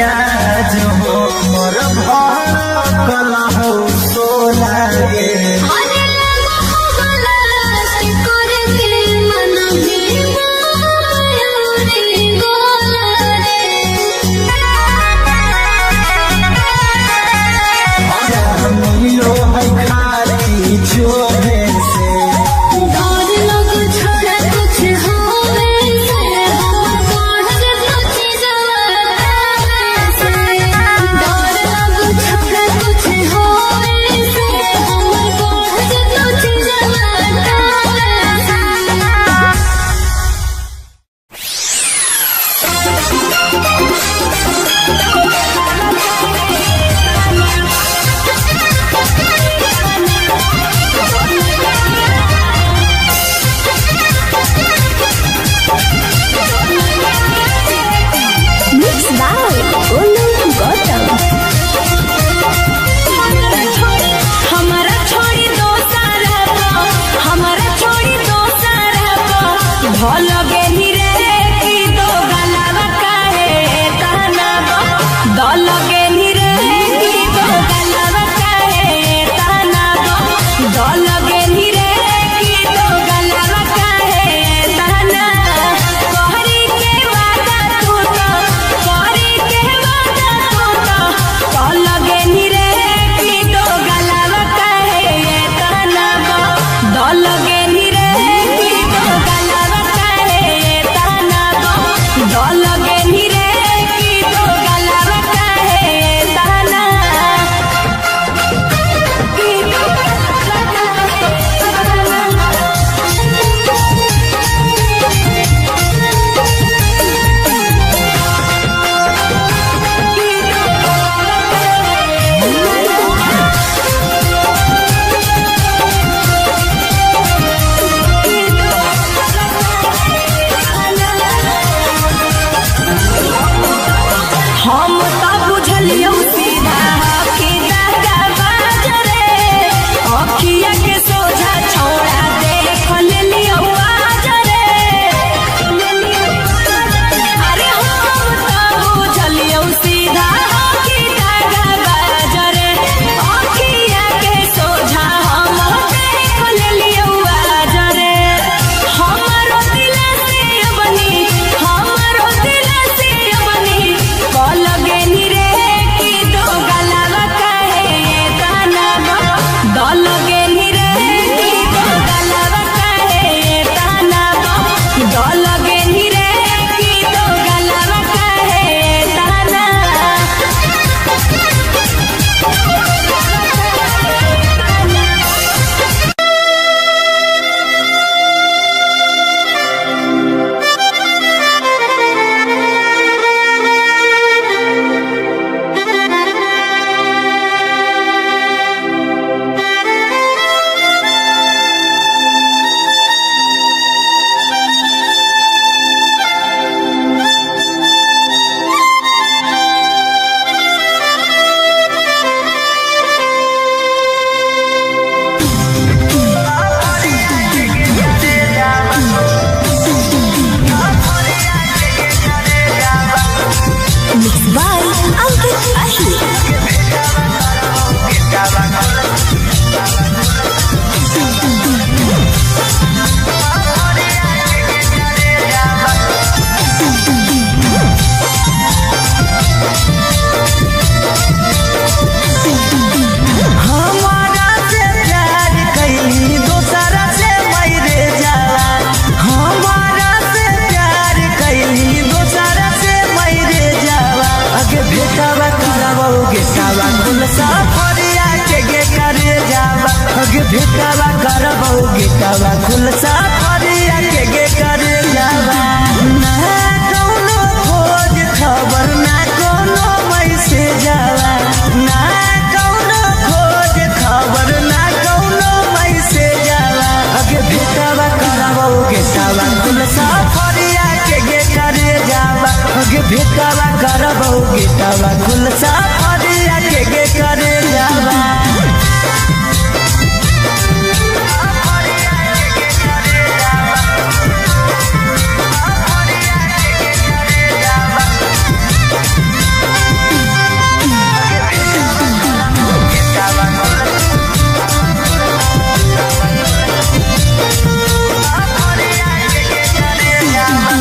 आज हमर भड़कल हौ सोला गे मिलो है खाली जोरे से सफरिया के गे करे जावा अगे भेटावा करबौ गेटावा खुल सफरिया के गे करे जावा ना कौनो खोज खबर ना कौनो मैसेज आवा ना कौनो खोज खबर ना कौनो मैसेज आवा अगे भेटावा करबौ गेटावा खुल सफरिया के गे करे जावा अगे भेटावा करबौ गेटावा खुल सफरिया के गे करे जावा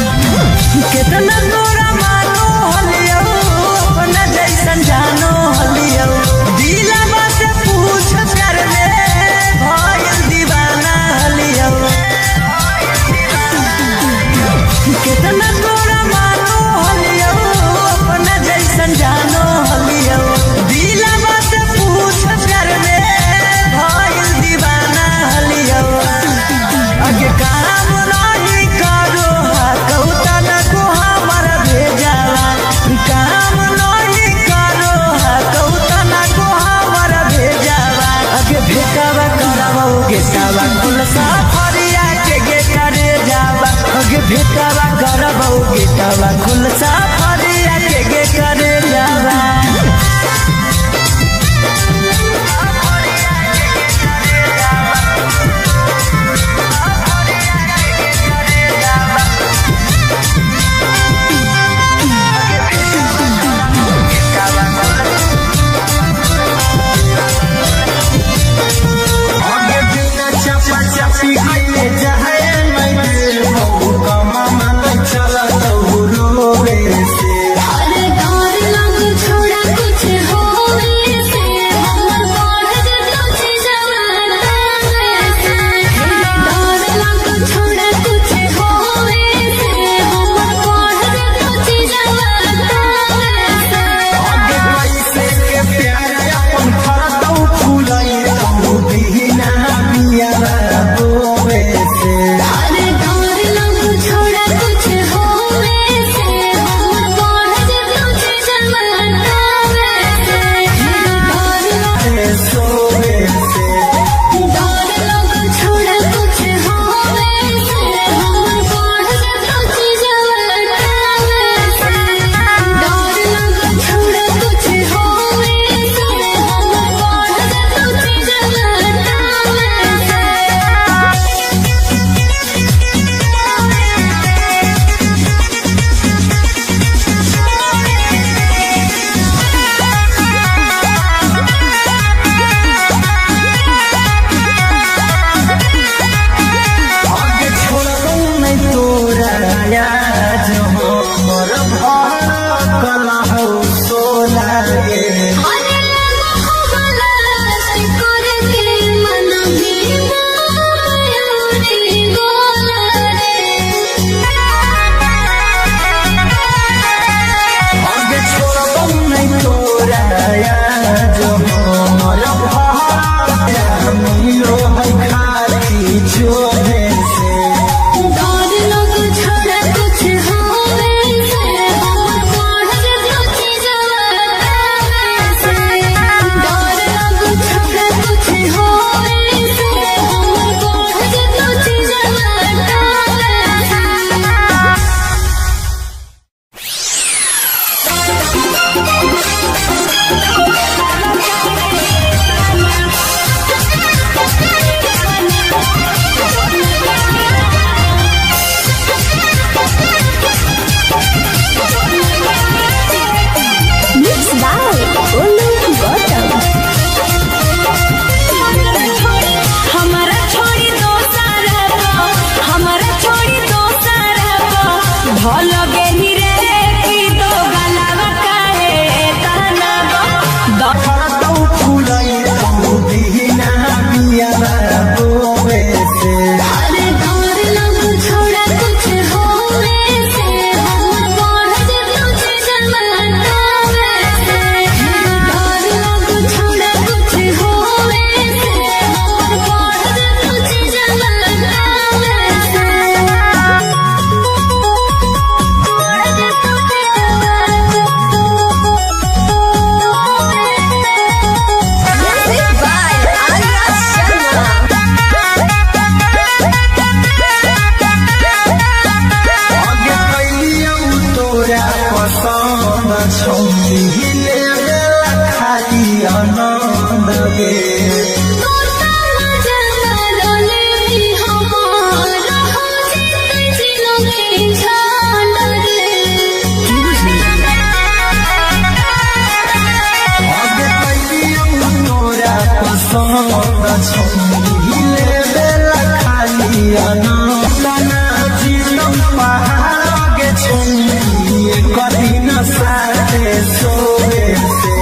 कितना तोरा मानो हलियो अपना जैसन जानो हलियो दिलवा से पूछ कर ले भइल दीवाना हलियो कितना तोरा मानो हलियो अपना जैसन जानो हलियो दिलवा से पूछ कर ले भइल दीवाना हलियो अगे काम नहीं करो कौता न को हमर भेजावा काम नहीं करो कौता न को हमर भेजावा अगे भेटावा करबौ गेटावा खुल सफरिया के गे करे जावा अगे भेटावा करबौ गेटावा खुल सफरिया के गे करे जावा आगे बिना चपा चपी कइले जाए मैं बहु कमा मन चला तो रोवे से अरे डर लग छोड़ा कुछ होवे से हमर बढ़ जतो छी जवाना से डर लग छोड़ा कुछ होवे से हमर बढ़ जतो छी जवाना से आगे पैसे के प्यार अपन फरदौ फूलई तो बिना बिया बोवे से अरे डर लग छोड़ा कुछ होवे से हमर बढ़ जतो छी जवाना से डर लग सोवे से डर लग छोड़ा कुछ होवे से हमर बढ़ जतो छी जवाना से डर लग छोड़ा कुछ होवे से हमर बढ़ जतो छी जवाना आगे छोड़ो नहीं तोरा याद हो मोर भार कला हो सोला गे अरे खबरदारी करके मन भीमा मयूरी गोला आगे छोड़ो नहीं तोरा याद हो मोर भार मिलो है खाली छोड़े से डर लग छोड़ा कुछ होवे से हमर बढ़ जतो छी जवाना से डर लग छोड़ा कुछ होवे से हमर बढ़ जतो छी जवाना Mixed by Olu Gautam. हमारा छोड़ी दोसर हमारा छोड़ी दोसर भल गेली रे की दो गलावा काहे तहना हिले बेला खाली आनंद गे आगे कैलियम तोरा पसंद छौ हिले बेला खाली आनंद ना जीतम पहाड़ गे छौ ये कभी न साथे सोवे से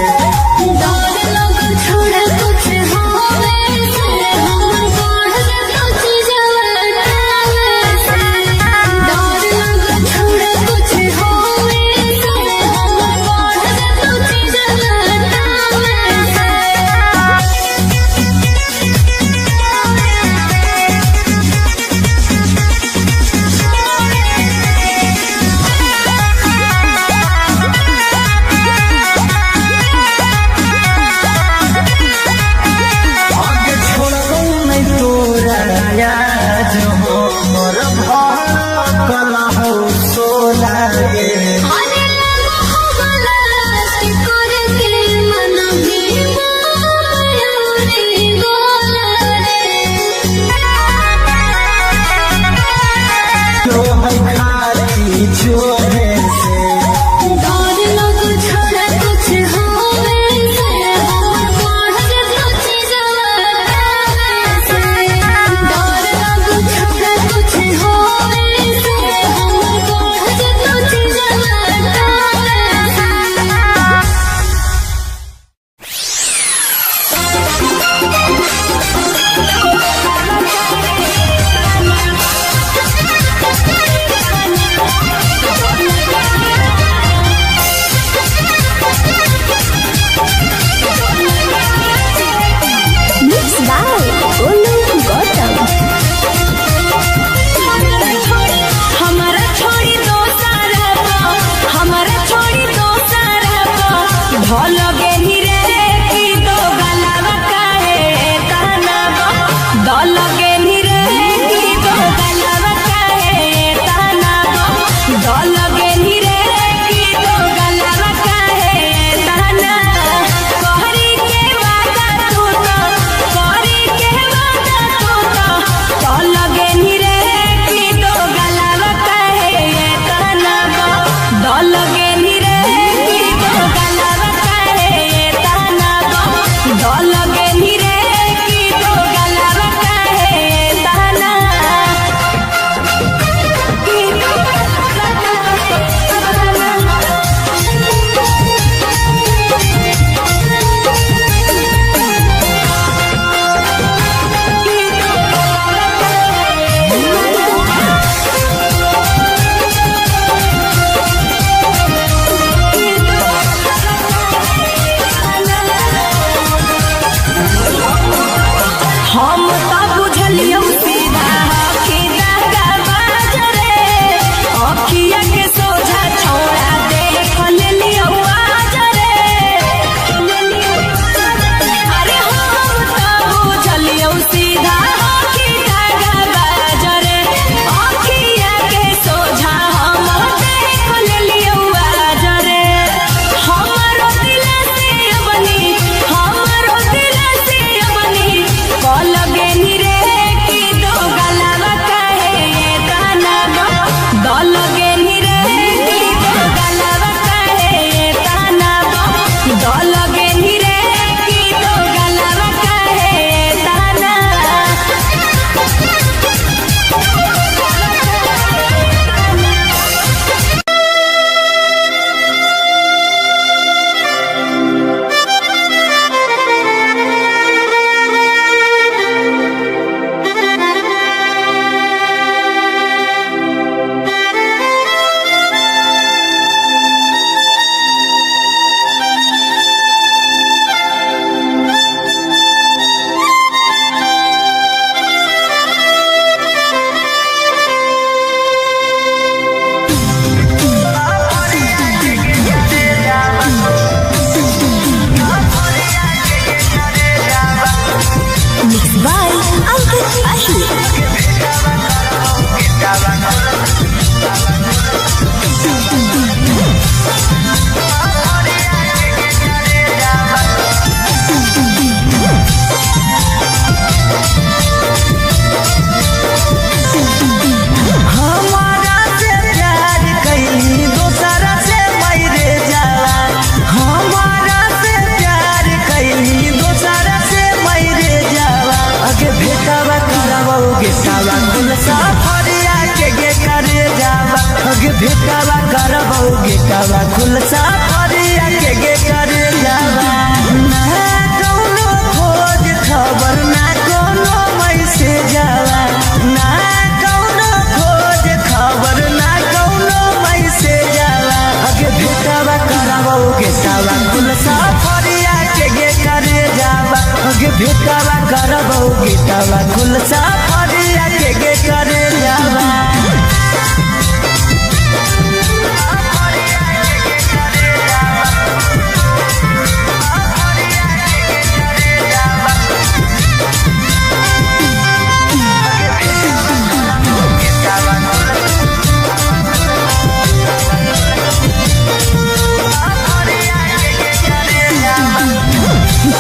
गेटावा खुल सफरिया के गे करे जावा गे भेटावा करबो गेटावा खुल सफरिया के गे करे जावा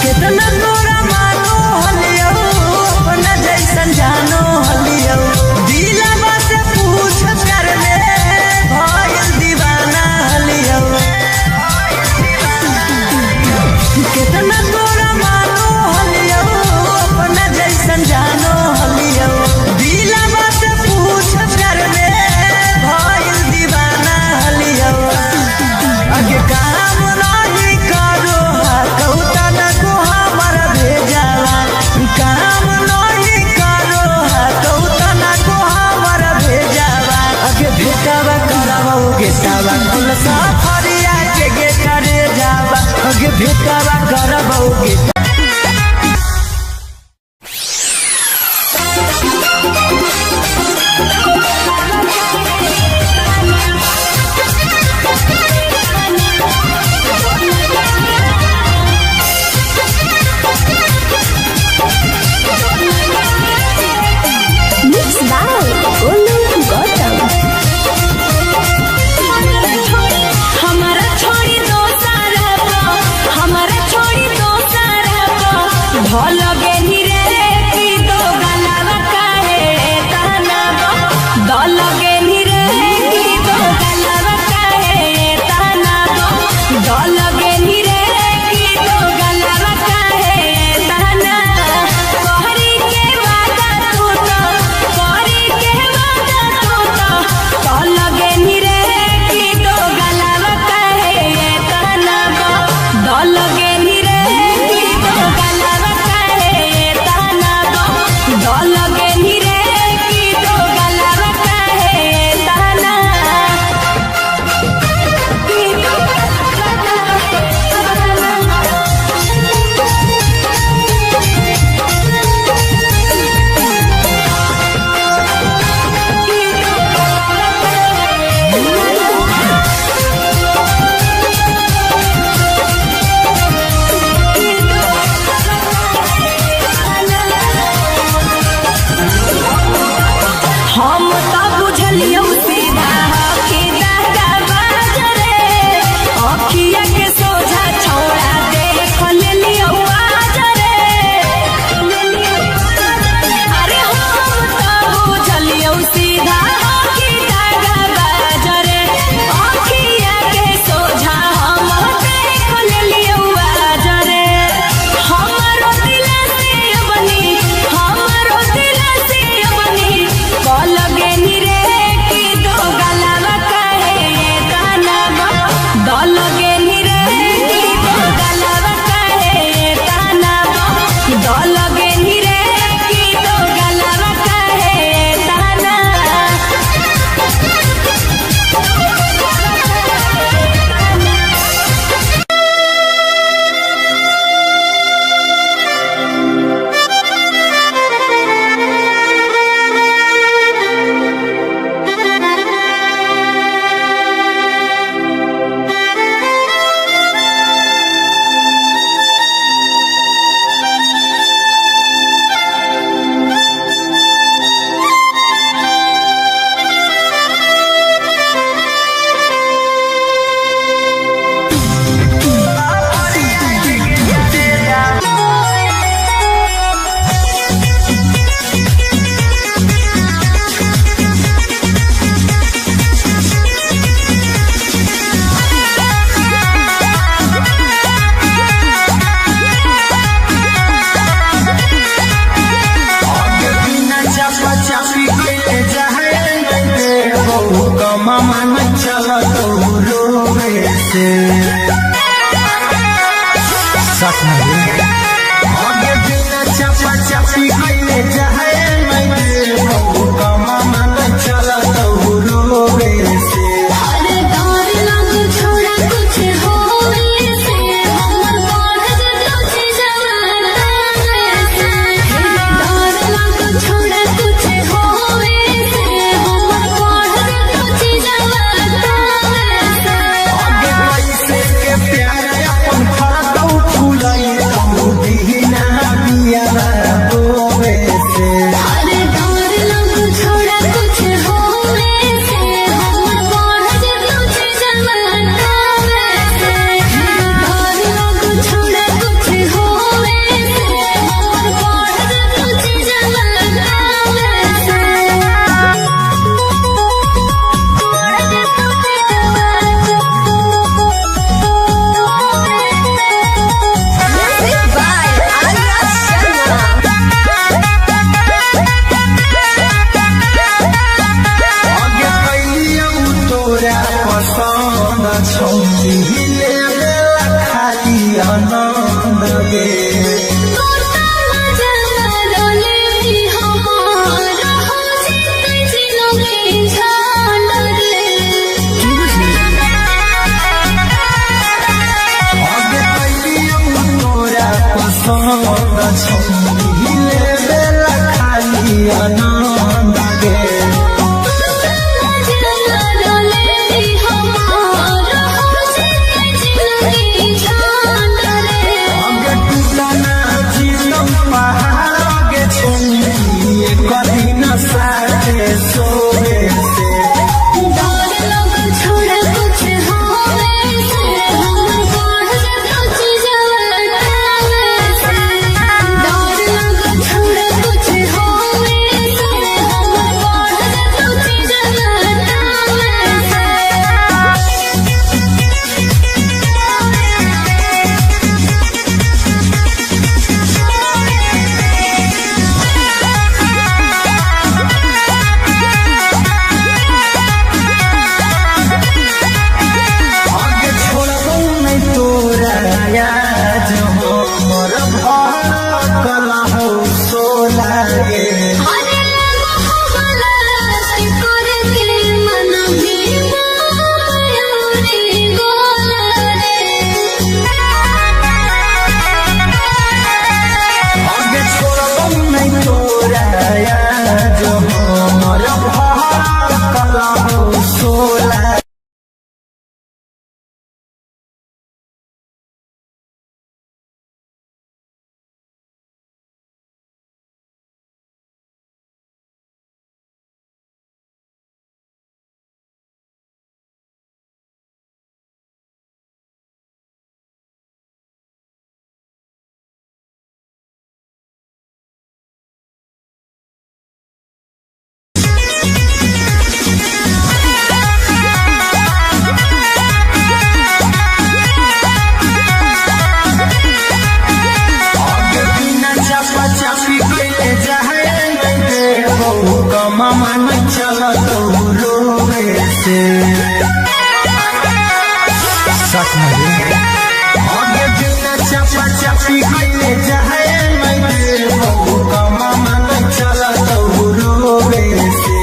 कितना तोरा मानो हलियो अपना जैसन जानो हलियो आनंद गे आगे कैलियो तोरा पसंद छले बेला खाली आनंद गे मामा चल आगे बिना चापा चापी कैले जाए मामा चल रोवे से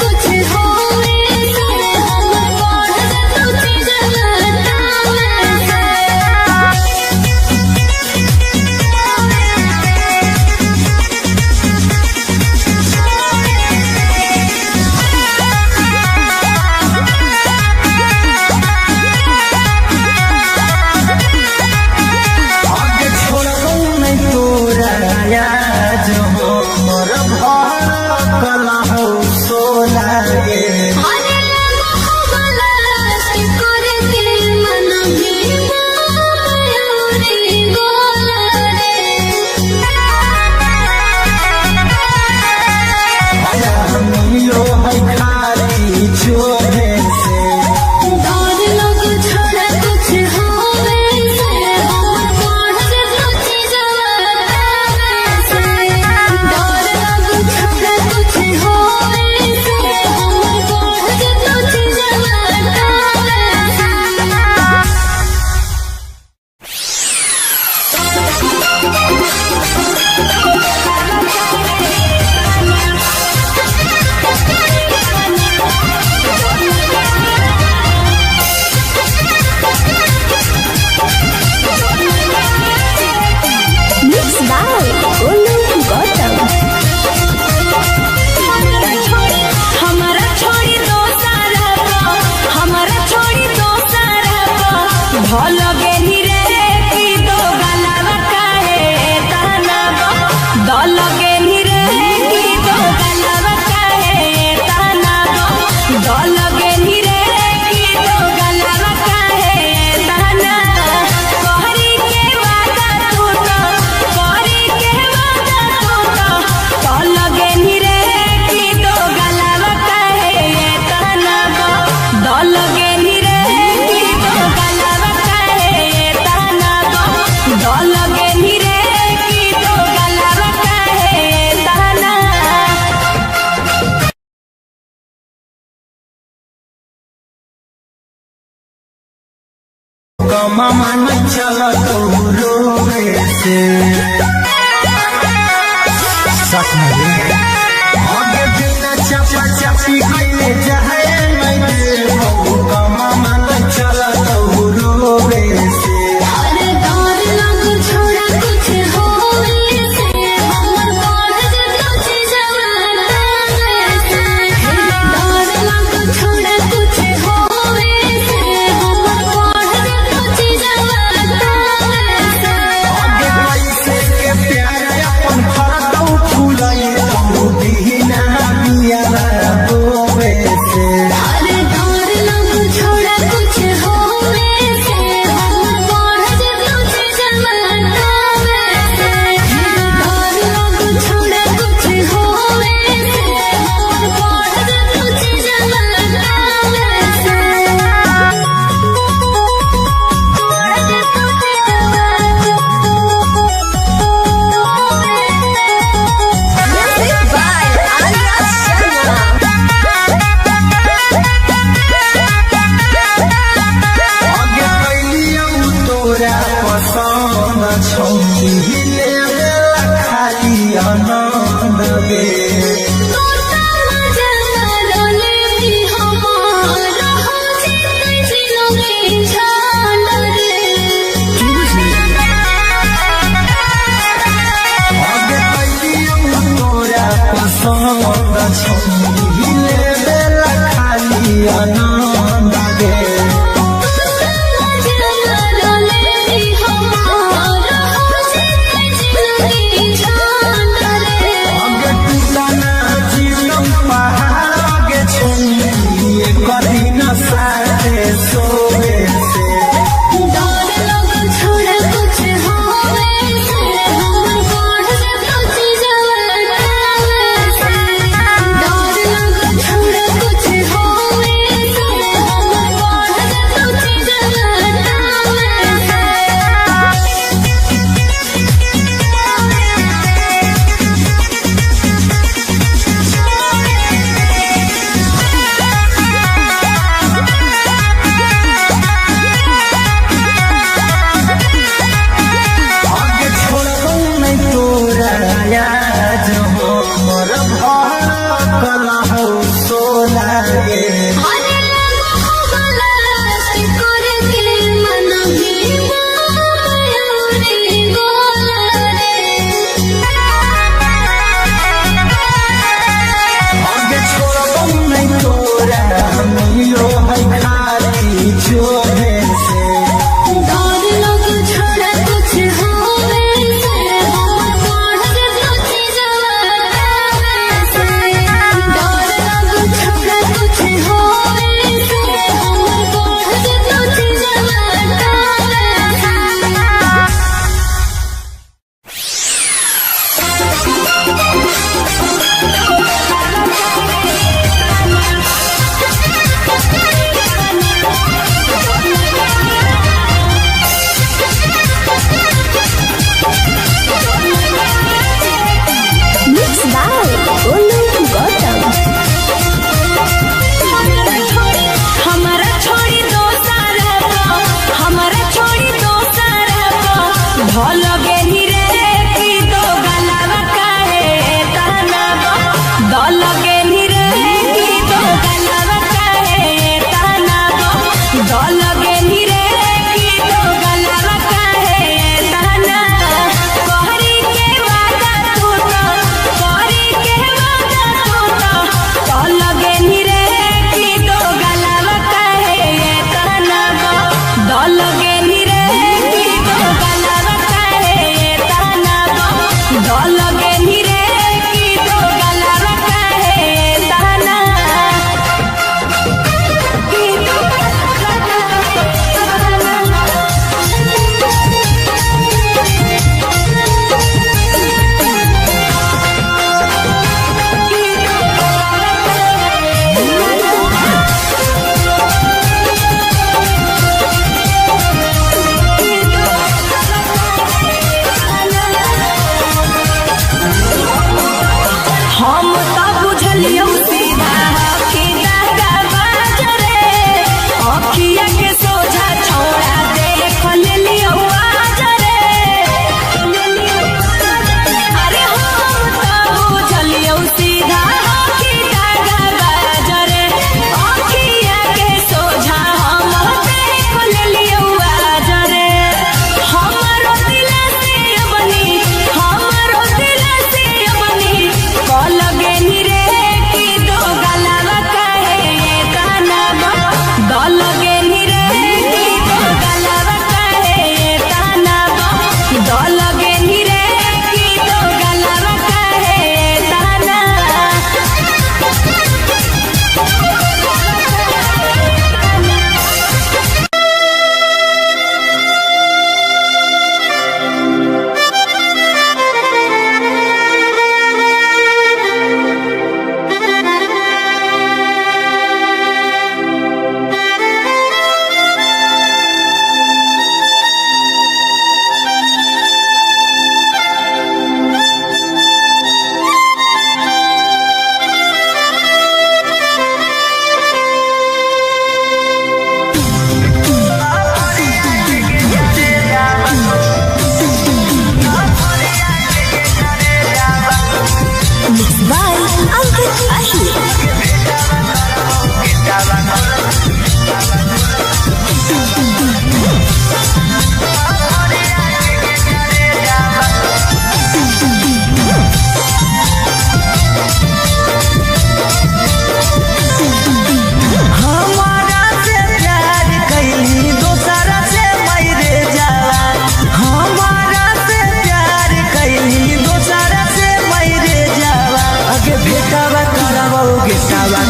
कुछ कमा मन चला तो रोवे से आगे बिना चपा चपी कैले जाए मैं बहु कमा मन चला तो रोवे से अरे डर लग छोड़ा कुछ होवे से हमर बढ़ जतो चीजवा से डर लग छोड़ा कुछ होवे से हमर बढ़ जतो चीजवा से आगे पैसे के प्यार अपन फरकौ फुलाई तो दीना बिया रोवे से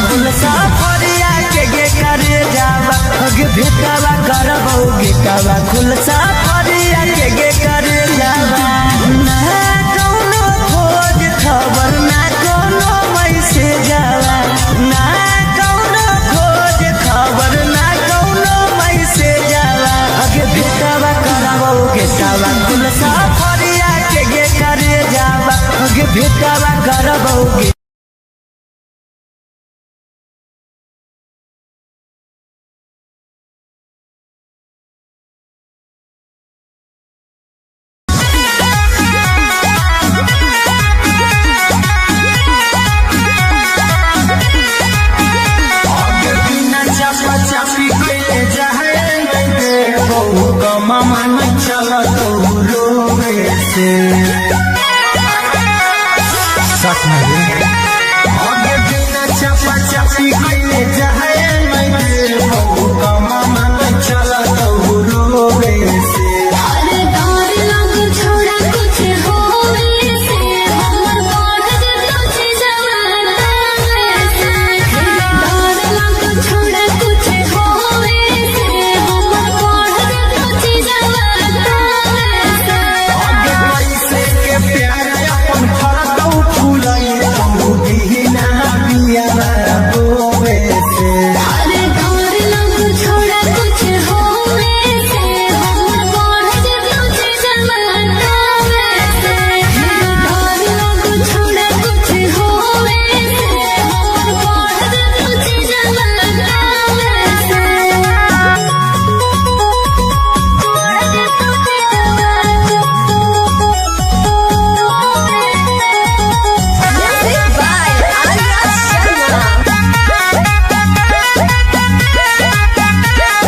कुल सफरिया के गे करे जावा गे भेटावा करबो गेटावा खुल सफरिया के गे करे जावा ना कोनो खोज खबर ना कोनो मैसेज जावा ना कोनो खोज खबर ना कोनो मैसेज जावा गे भेटावा करबो गेटावा खुल सफरिया के गे करे जावा गे भेटावा करबो गे चापी कैले जाए मामा नहीं चला तो रोवे से आगे बिना चापा चापी कैले जाए मामा नहीं चला तो रोवे से अरे डर लग छोड़ा कुछ होवे से हमर बढ़ जतो छी जवाना से डर लग छोड़ा कुछ होवे से हमर बढ़ जतो छी जवाना से आगे पैसे के प्यार अपन फरदौ फूलाई तू बिना बिया रोवे से अरे डर लग छोड़ा कुछ होवे से हमर बढ़ जतो छी जवाना से डर लग छोड़ा कुछ होवे से हमर बढ़ जतो छी जवाना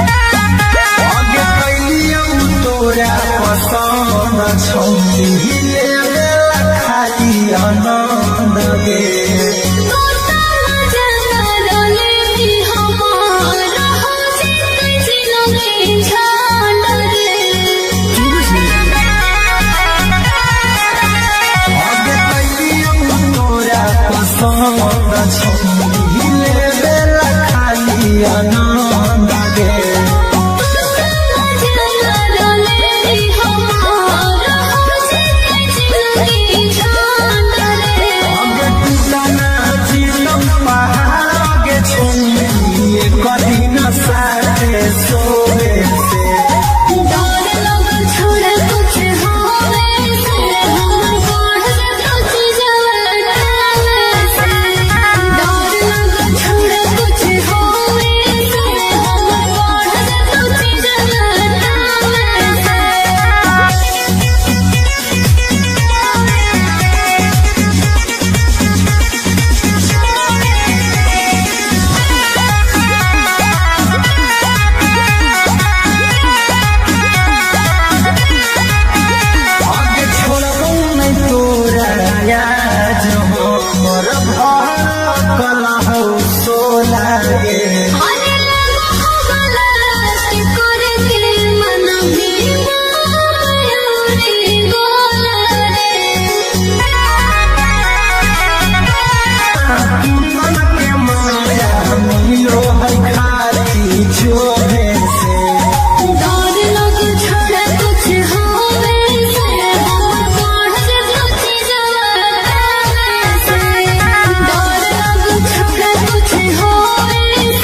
आगे कैलियौ तोरा पसंद छौली लेला खाली आनंद गे आगे कैलियौ तोरा पसंद छौली लेला खाली आनंद गे आगे टूटना जीतम पहाड़ आगे छौली कदी न साथे सोवे से आगे छोड़बौ नहीं तोरा याद हमर भर कलहौ सोला गे मन के माया मिलो है खाली छोड़े से कुछ होवे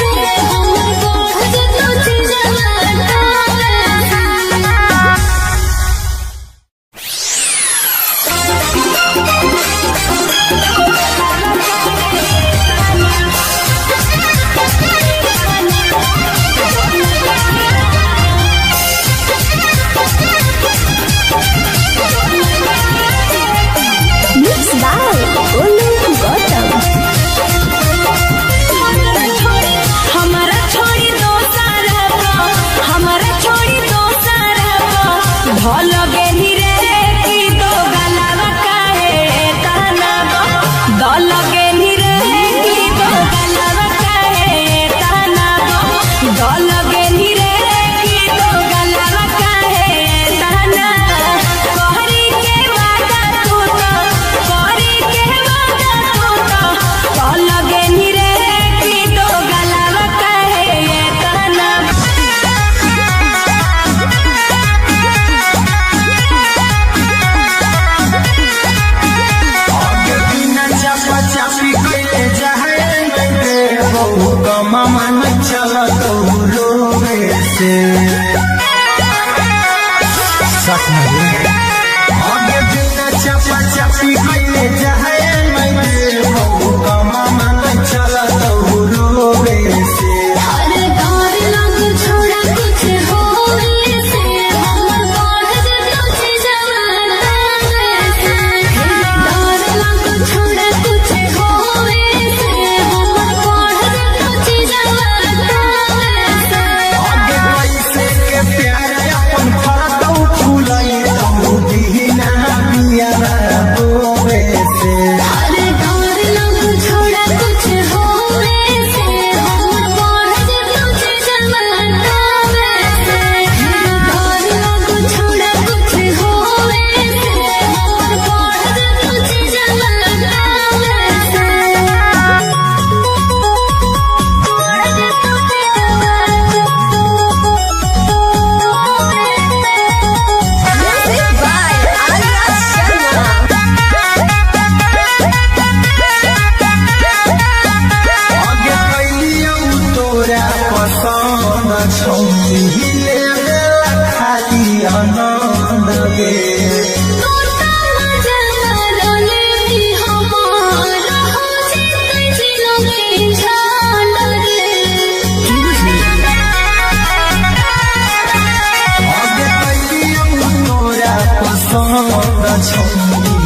हिले बेला खाली आनंद गे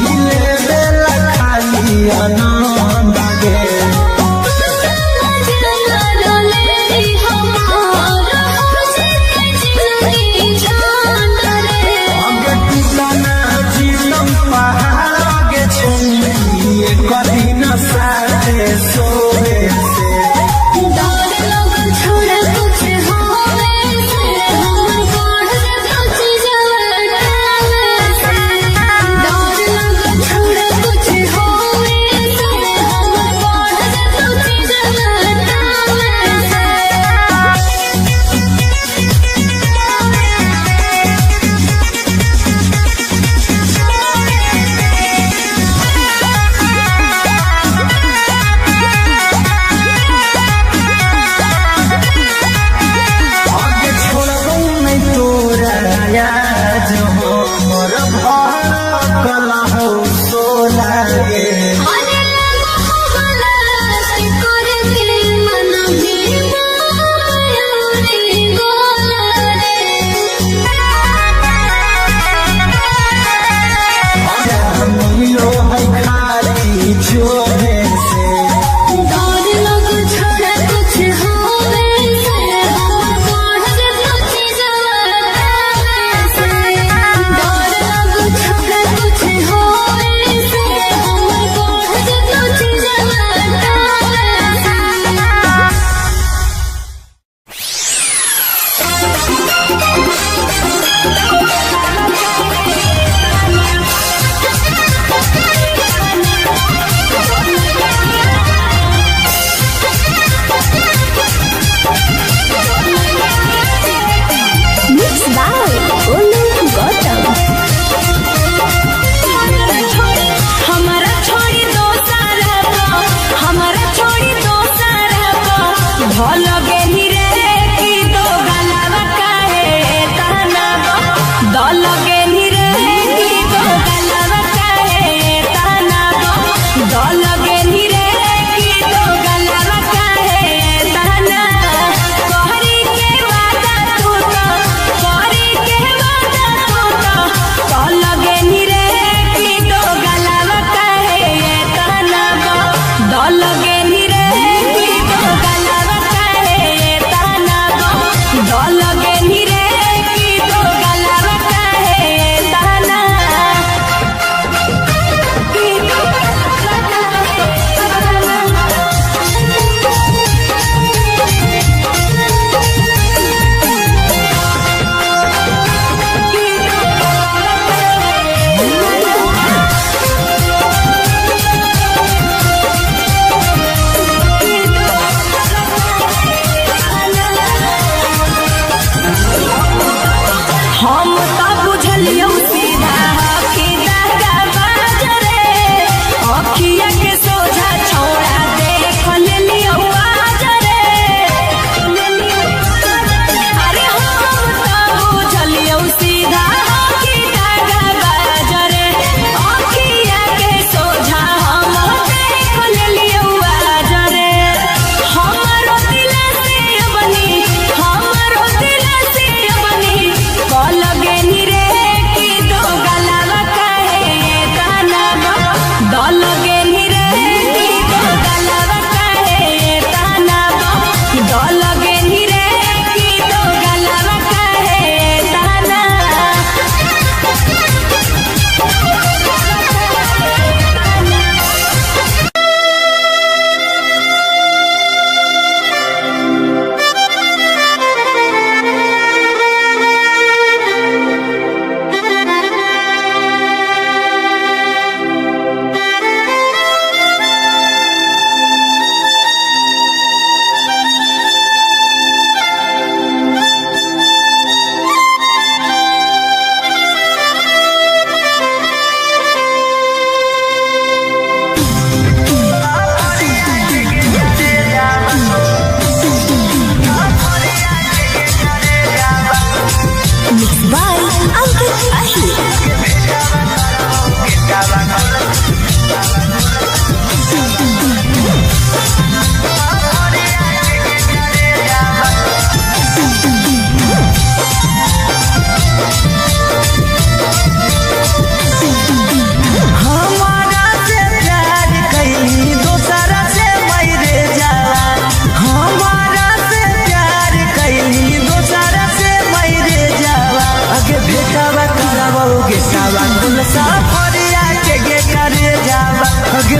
हिले बेला खाली आनंद गे कभी न सारे सोए से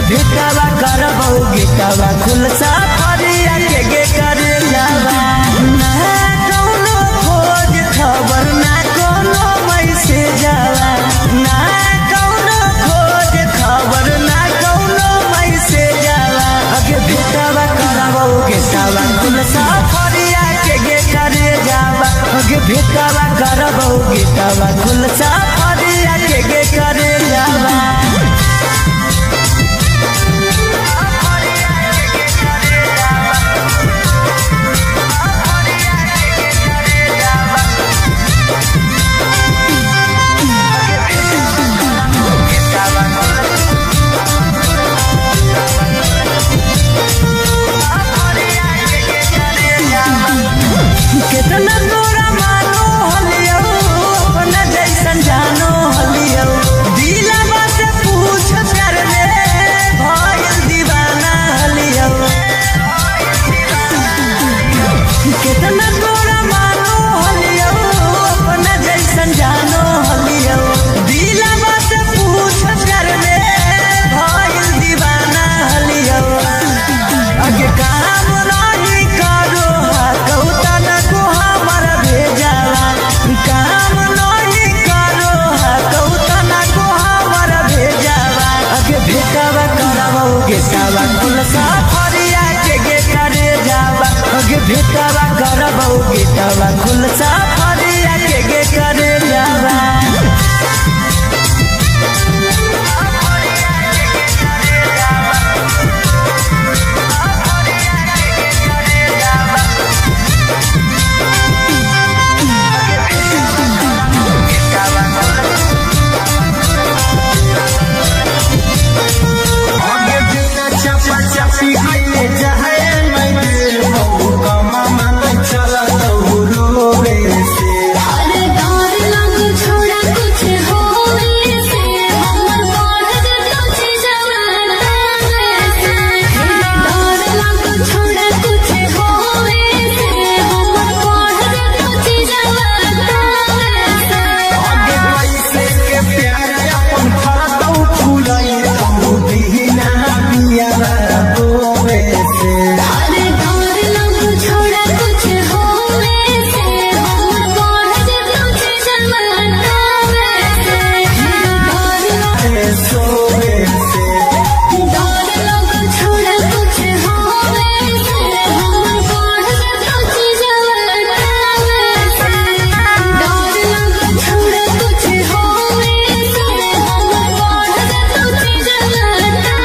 भेटावा करबौ गेटावा खुलसा फरिया के गे करे जावा ना कौनो खोज खबर ना कोनो मैसेज आवा ना कौनो खोज खबर ना कोनो मैसेज आवा अगे भेटावा करबौ गेटावा खुलसा फरिया के गे करे जावा अगे भेटावा करबौ गेटावा खुलसा फरिया के गे करे जावा कितना तोरा मानो हलियो अपना जैसन जानो हलियो दिलवा से पूछ कर ले भइल दीवाना हलियो कितना तोरा मानो हलियो अपना जैसन जानो हलियो दिलवा से पूछ कर ले भइल दीवाना हलियो अगे काम नहीं करो कौतन को हमर भेजावा काम नहीं करो कौतन को हमर भेजावा अगे भेटावा करबौ गेटावा खुलसा फरिया के गे करे जावा अगे भेटावा करबौ गेटावा खुलसा फरिया के गे करे जावा आगे बिना चपा चपी कइले जाए मैं बहु कमा मन चला तो रोवे से अरे डर लग छोड़ा कुछ होवे से हमर बढ़ जतो छी जवाना से डर लग छोड़ा कुछ होवे से हमर बढ़ जतो छी जवाना से आगे पैसे के प्यार अपन फरतौ फुलई तो बिना बिया रोवे से अरे डर लग छोड़ा कुछ होवे से हमर बढ़ जतो छी जवाना से डर लग सोवे से डर लग छोड़ा कुछ होवे से हमर बढ़ जतो छी जवाना से डर लग छोड़ा कुछ होवे से हमर बढ़ जतो छी जवाना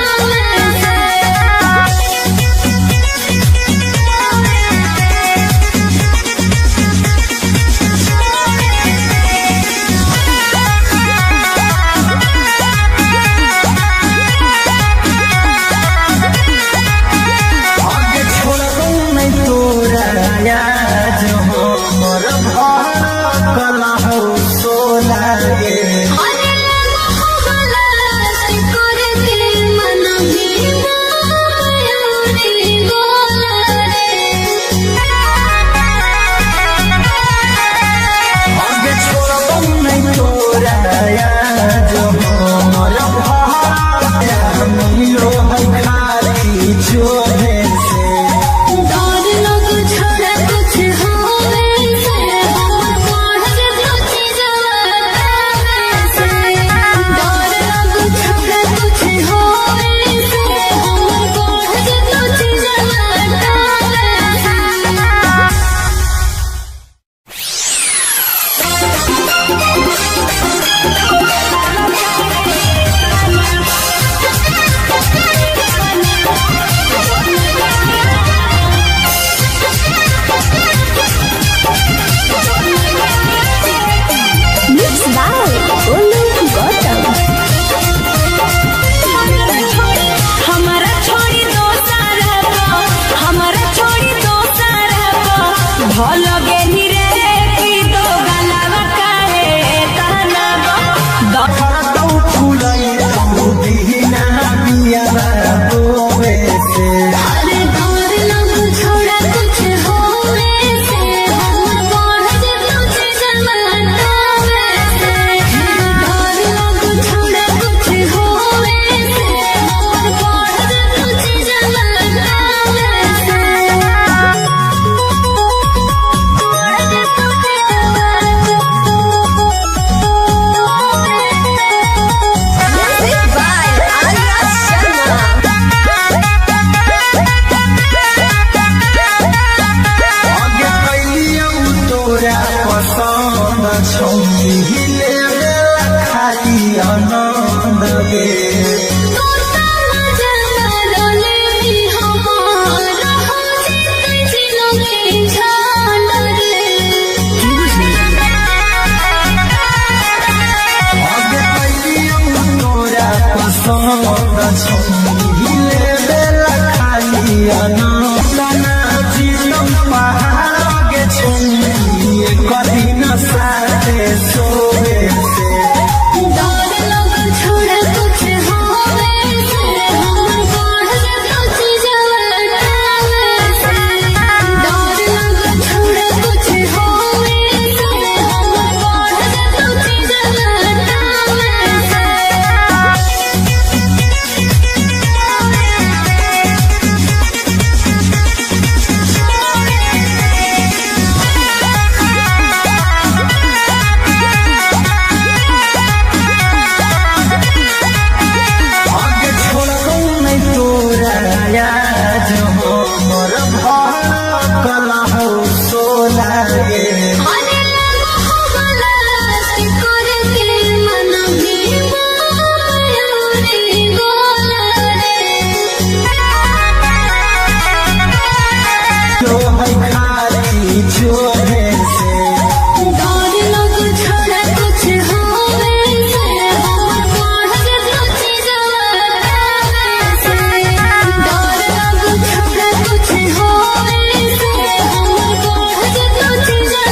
आगे छोड़बौ नहीं तोरा याद हो मोर भार कला हो सोला गे अरे मोहब्बत करके मन में मायूरी बोला आगे छोड़बौ नहीं तोरा याद हो मोर भार मिलो है खाली जोहे से डर लग छोड़ा कुछ होवे से हमर बढ़ जतो छी जवाना से डर लग छोड़ा कुछ होवे से हमर बढ़ जतो छी जवाना Mixed by Olu Gautam. हमारा छोड़ी दो सारा हमारा छोड़ी दो सारा भल गेली रे की दो गलावा काहे कहना फरतौ फुलई तो बिना बिया रोवे से अरे डर लग छोड़ा कुछ होवे से हमर बढ़ जतो छी जवाना से डर लग छोड़ा कुछ होवे से हमर बढ़ संग छोड़ी बेला खाली अना जीतम पहाड़ के छोड़ी कभी न साथे सोवे से डर लगे छोड़ा कुछ होवे से हमर बढ़ जतो चीजवा से डर लगे छोड़ा कुछ होवे से हमर बढ़ जतो चीजवा आगे छोड़ो नहीं तोरा याद हो मोर भड़कल हो सोला गे अरे लगो हो गलती करके मन भी माया रे गोला तो है खाली छोड़े से डर लगे छोड़ा कुछ होवे से हमर बढ़ जतो चीजवा से डर लगे छोड़ा कुछ होवे से हमर बढ़ जतो चीजवा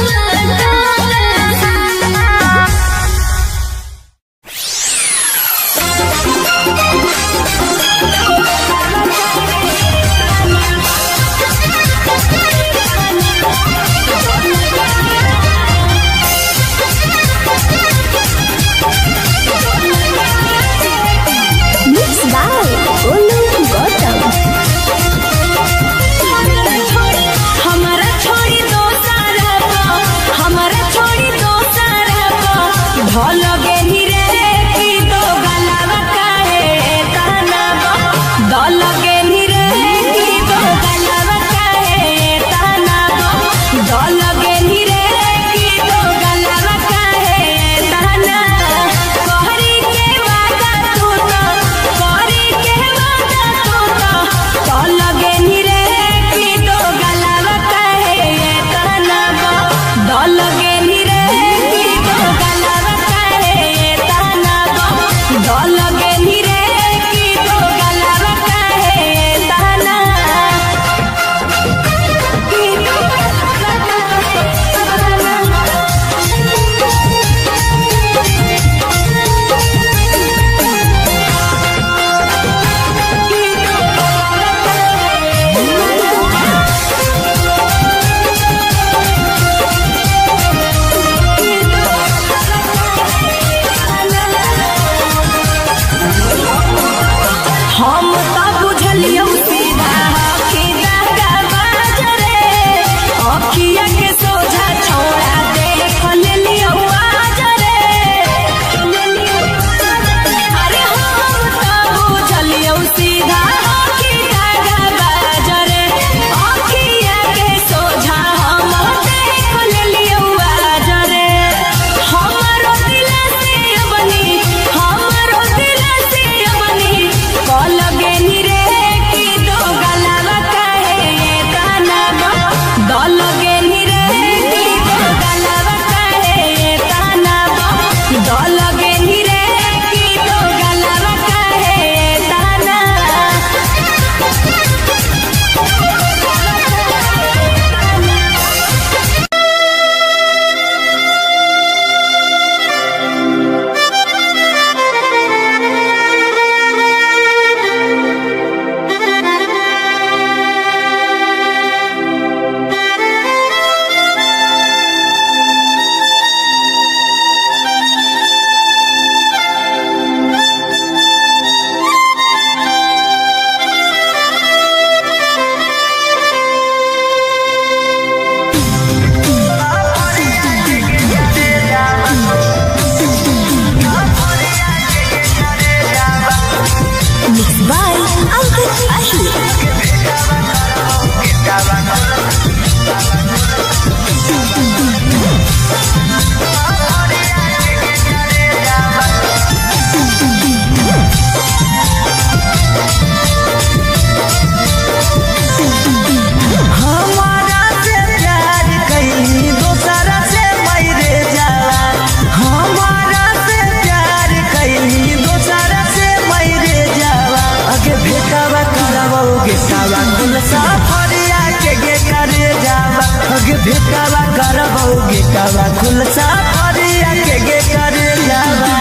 भेटावा करबौ गेटावा खुलसा फरिया के गे करे जावा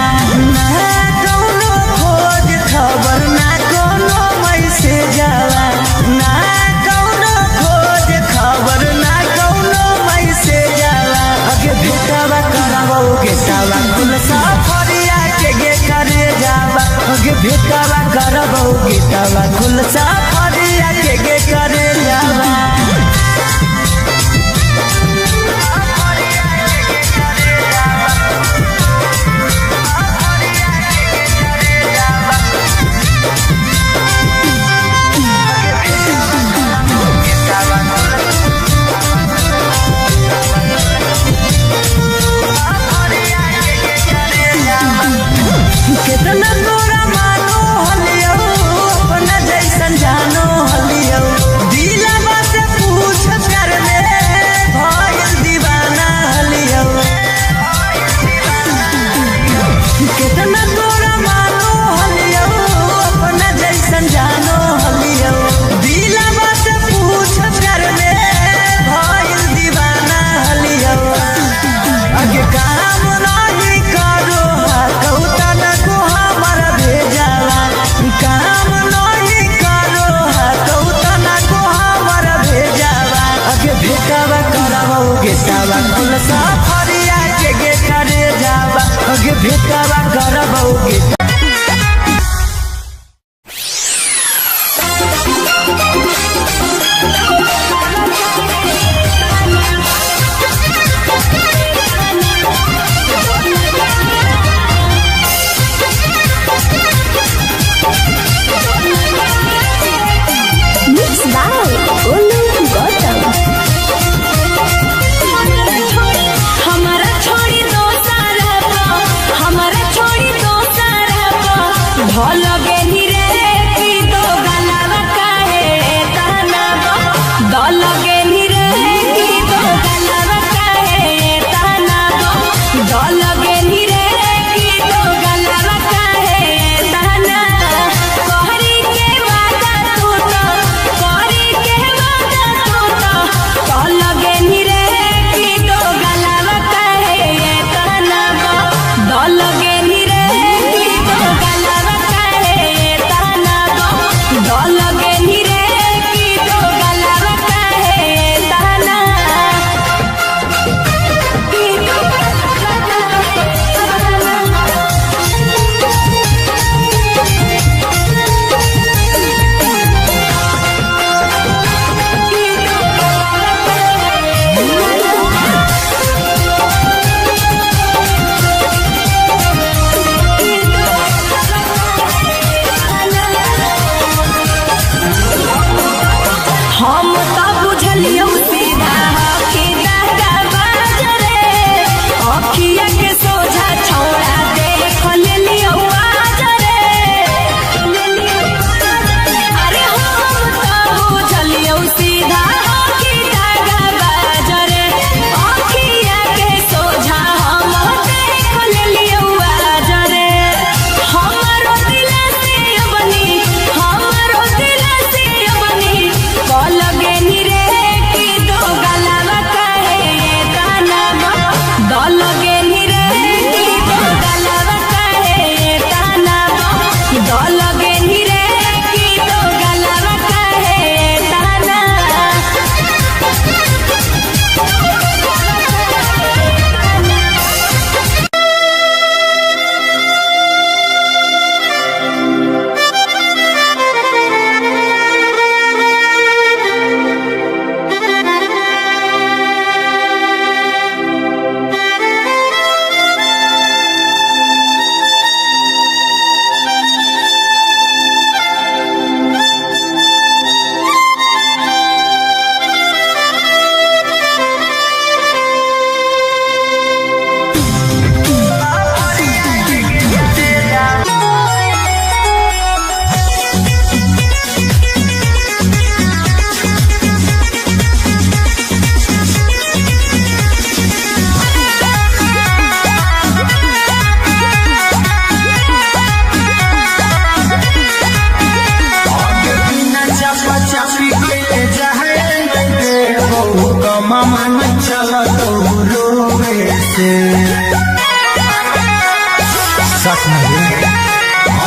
ना कौनो खोज खबर ना कोनो मैसेज जावा ना कौनो खोज खबर ना कोनो मैसेज जावा अगे भेटावा करबौ गेटावा खुलसा फरिया के गे करे जावा अगे भेटावा करबौ गेटावा खुलसा फरिया के गे करे जावा कितना तोरा मानो हलियो अपना जैसन जानो हलियो दिलवा से पूछ कर ले भइल दीवाना हलियो कितना तोरा मानो हलियो अपना जैसन जानो हलियो दिलवा से पूछ कर ले भइल दीवाना हलियो अगे काम नहीं करो कौता काम नहीं करो कौता ना को हमारा भेजावा अगे भेटावा करबौ गेटावा खुलसा फरिया के गे करे जावा अगे भेटावा करबौ गेटा Mixed by Olu Gautam. हमारा छोड़ी दो सारा हमारा छोड़ी दो सारा भल गेली रे की दो गलावा काहे ताना दल गेली रे की दो गलावा काहे ताना दल गेली रे की दो गलावा काहे ताना कहरी के वादा तू तो कहरी के वादा तू तो दल गेली रे की दो गलावा काहे ताना दल गेली रे की दो गलावा काहे ताना दल गेली रे की दो गलावा काहे ताना की दो हम तो बुझलियो सीधा कि दादा बाजरे अखिया के सोझा छोड़ा देख लेलियो आजरे अरे हम तो बुझलियो सीधा कि दादा बाजरे अखिया के सोझा हम देख लेलियो आजरे हमारो दिल से बनी हमारो दिल से बनी कल गेली रे की दो गलावा काहे ताना दल गेली रे की दो गलावा काहे ताना दल गेली रे की दो गलावा काहे ताना मामा चला तो रोवे से सच में रे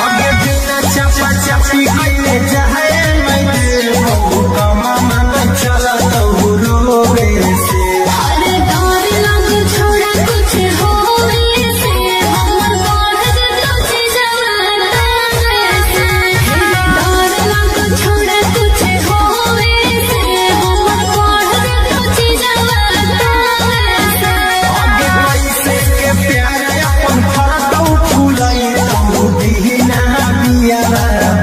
आगे बिना चपा चपी कइले जाए मैं बहु कमा मन चला तो रोवे से अरे डर लग छोड़ा कुछ होवे से हमर बढ़ तुझे जवाना से डर लग छोड़ा कुछ होवे से हमर बढ़ तुझे जवाना से आगे कैसे के प्यार अपन फरतौ फुलाई तो दीना बिया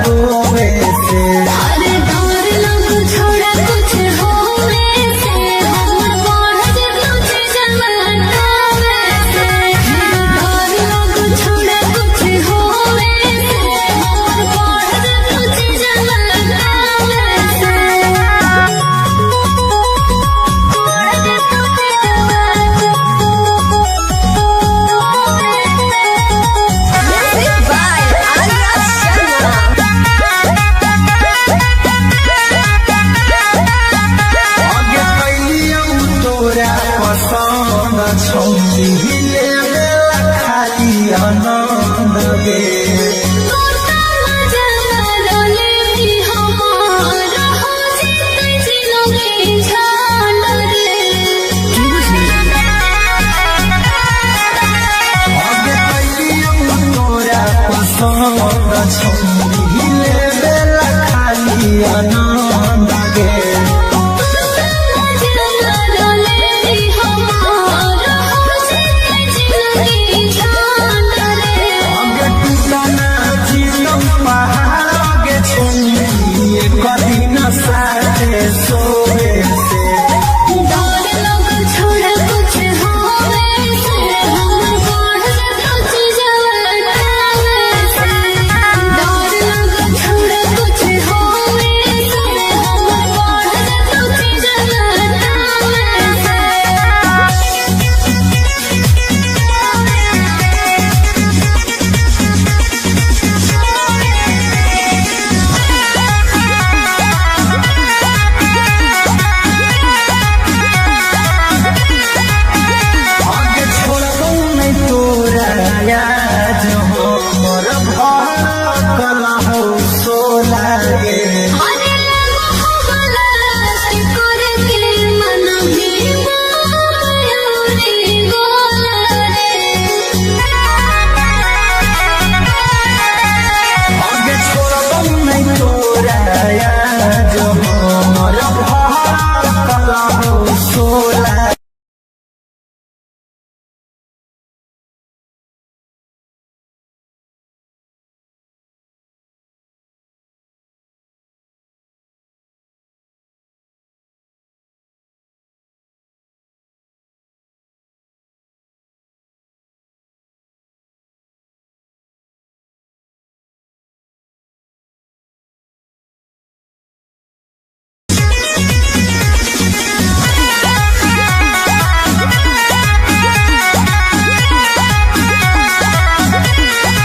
रोवे से अरे डर लग छोड़ा कुछ होवे से हमर बढ़ तुझे जवाना से डर लग छोड़ा कुछ होवे से हमर बढ़ तुझे जवाना आगे कैलियौ तोरा पसंद छौली लेवे खाली आनंद गे आगे कैलियौ तोरा पसंद छौली लेवे खाली आनंद गे आगे टूटना जीतौ पहाड़ आगे छोड़ी कदी न साथे सोवे से आगे छोड़बौ नहीं तोरा याद हो मोर भर कला हो सोला गे आगे छोड़बौ नहीं तोरा याद हो मोर भर कला हो सोला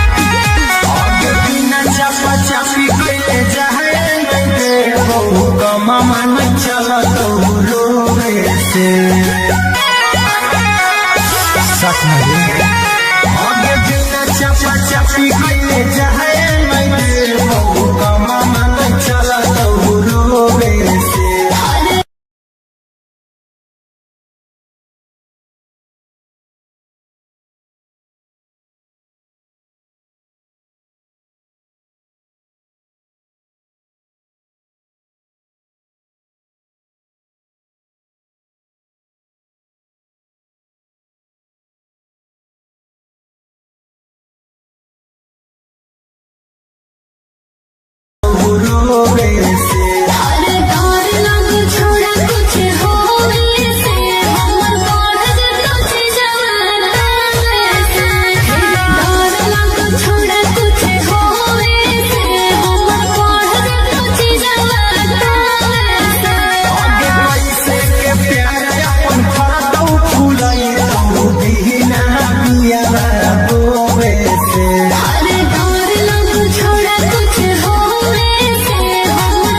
आगे बिना चपा चपी कइले जाए मैं बहु कमा मन चला तो रोवे से सच में रे आगे बिना चपा चपी कइले जाए मैं बहु कमा मन चला तो रोवे से रोवे से छोड़ा कुछ होवे से हमर बढ़ तुझे जवाना डर लग छोड़ा कुछ होवे से हमर बढ़ तुझे जवाना आगे कैसे के प्यार अपन फरतौ फुलाई तो दीना बिया रोवे से अरे डर लग छोड़ा कुछ होवे से हमर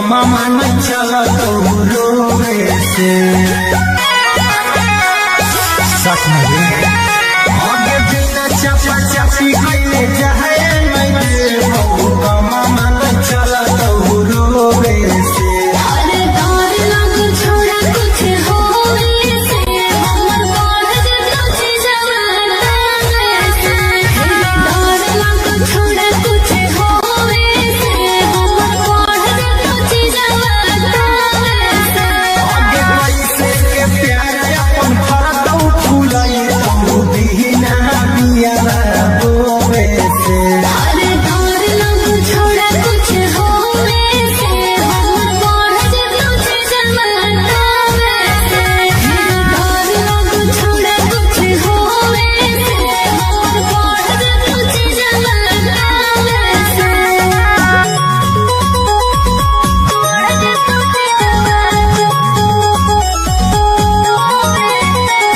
मामा न चला तो रोवे से सच में आगे बिना चपा चपी कइले जाए मैं बहु मामा न चला तो रोवे से अरे डर लग छोड़ा कुछ होवे से हमर बढ़ जतो चीजवा से डर लग छोड़ा कुछ होवे से हमर बढ़ जतो चीजवा से आगे कैसे के प्यार अपन फरदौ फुलाई तो दीना मिया बोवे से अरे डर लग छोड़ा कुछ होवे से हमर बढ़ जतो चीजवा से डर लग छोड़ा कुछ होवे से हमर बढ़ जतो चीजवा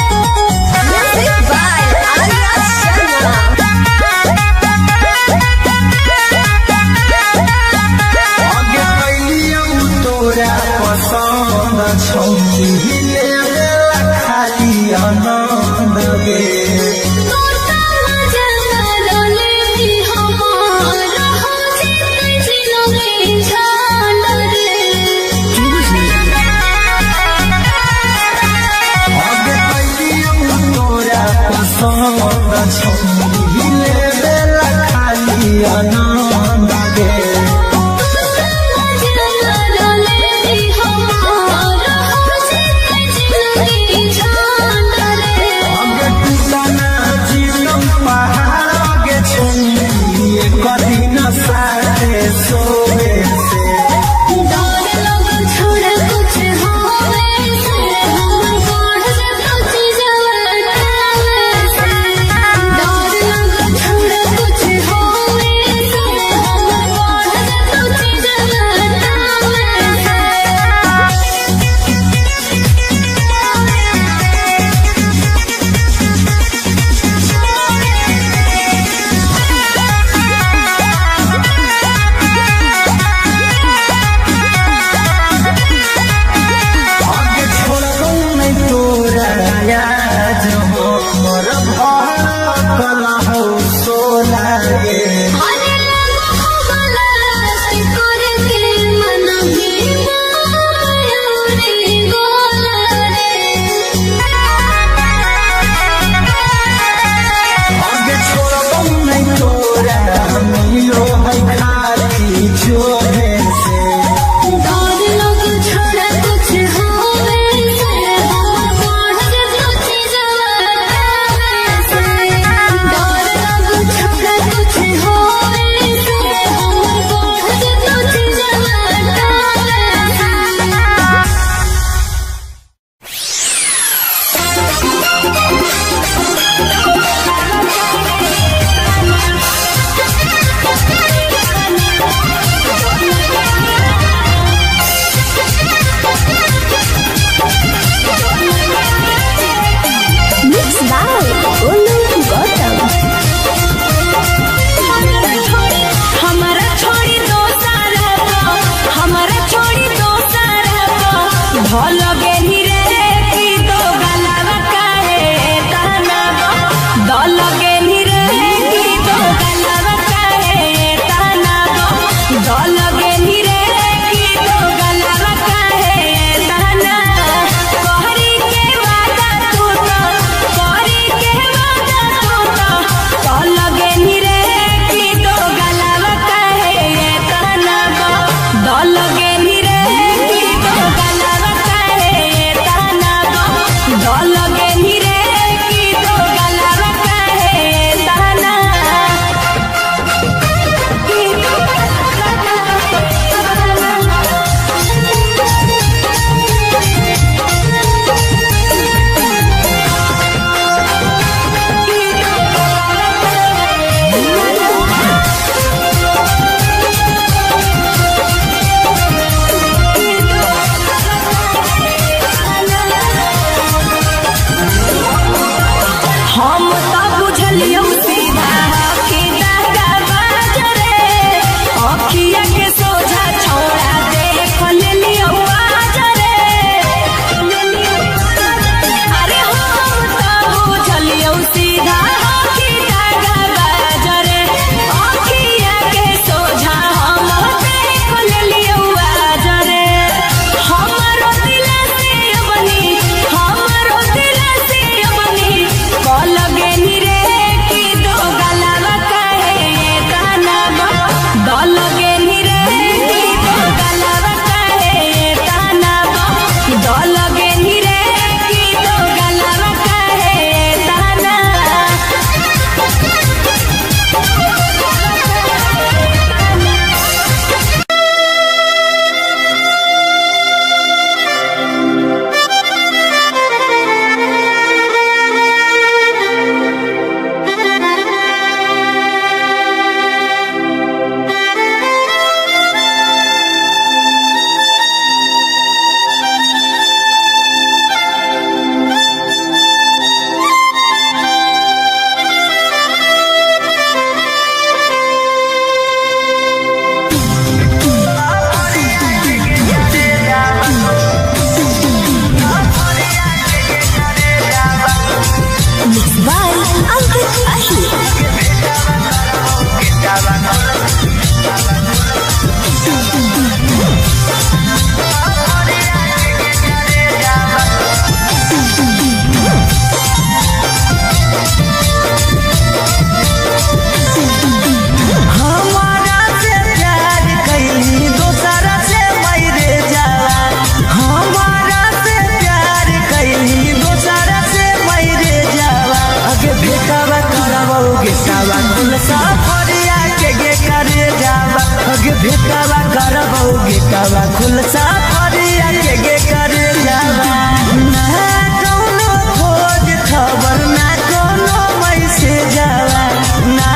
Music by Arya Sharma. आगे कैलियौ तोरा पसंद छौकी लेला खाली आनंद गे आगे कैलियौ तोरा पसंद छौकी लेला खाली आनंद गे आगे टूटना जीवन पहाड़ आगे छुई कदी न साथे सोवे से आगे छोड़बौ नहीं तोरा याद हमर भड़कल हौ सोना गे आगे छोड़बौ नहीं तोरा मिलो है खाली जोहे से Mixed by Olu Gautam. हमारा छोड़ी दो सारा हमारा छोड़ी दो सारा भल गेली रे की दो गलावा काहे भेटावा करबौ गेटावा खुलसा फरिया के करे जावा ना कौनो खोज खबर ना कौनो मैसेज जावा ना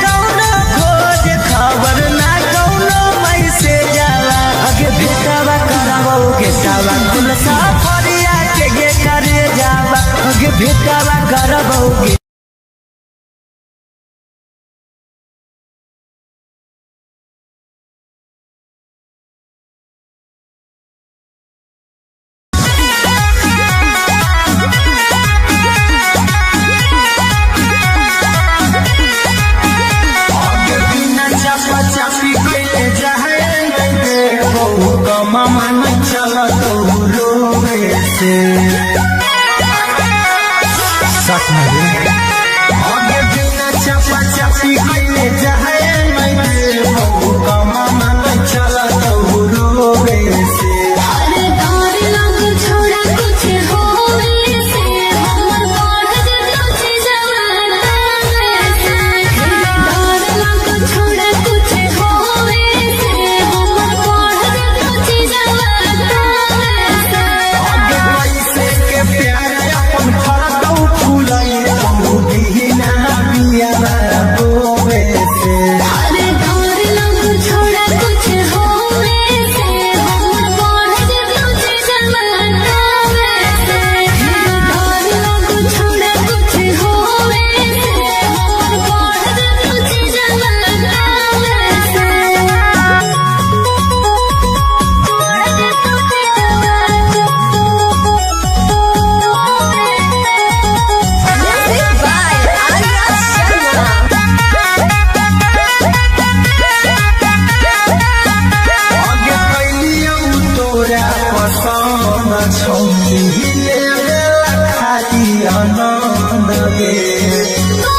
कौनो खोज खबर ना कौनो मैसेज जावा अगे भेटावा करबौ गेटावा खुलसा फरिया के करे जावा अगे भेटावा करबौ चापी कैले जाए मामा न चलत रोवे से आगे बिना चापा चापी कैले जाए मामा न चलत रोवे से अरे डर लग छोड़ा कुछ होवे से हमर बढ़ जतो छी जवाना से डर लग छोड़ा कुछ होवे से हमर बढ़ जतो छी जवाना से आगे पैसे के प्यार अपन फरकौ फूलै बिना बिया रोवे से अरे डर लग छोड़ा कुछ होवे से हमर बढ़ जतो छी जवाना से डर लग छोड़ा कुछ होवे से हमर बढ़ जतो छी जवाना Music by Arya Sharma. आगे कैलियौ तोरा पसंद छौली लेला खाली आनंद गे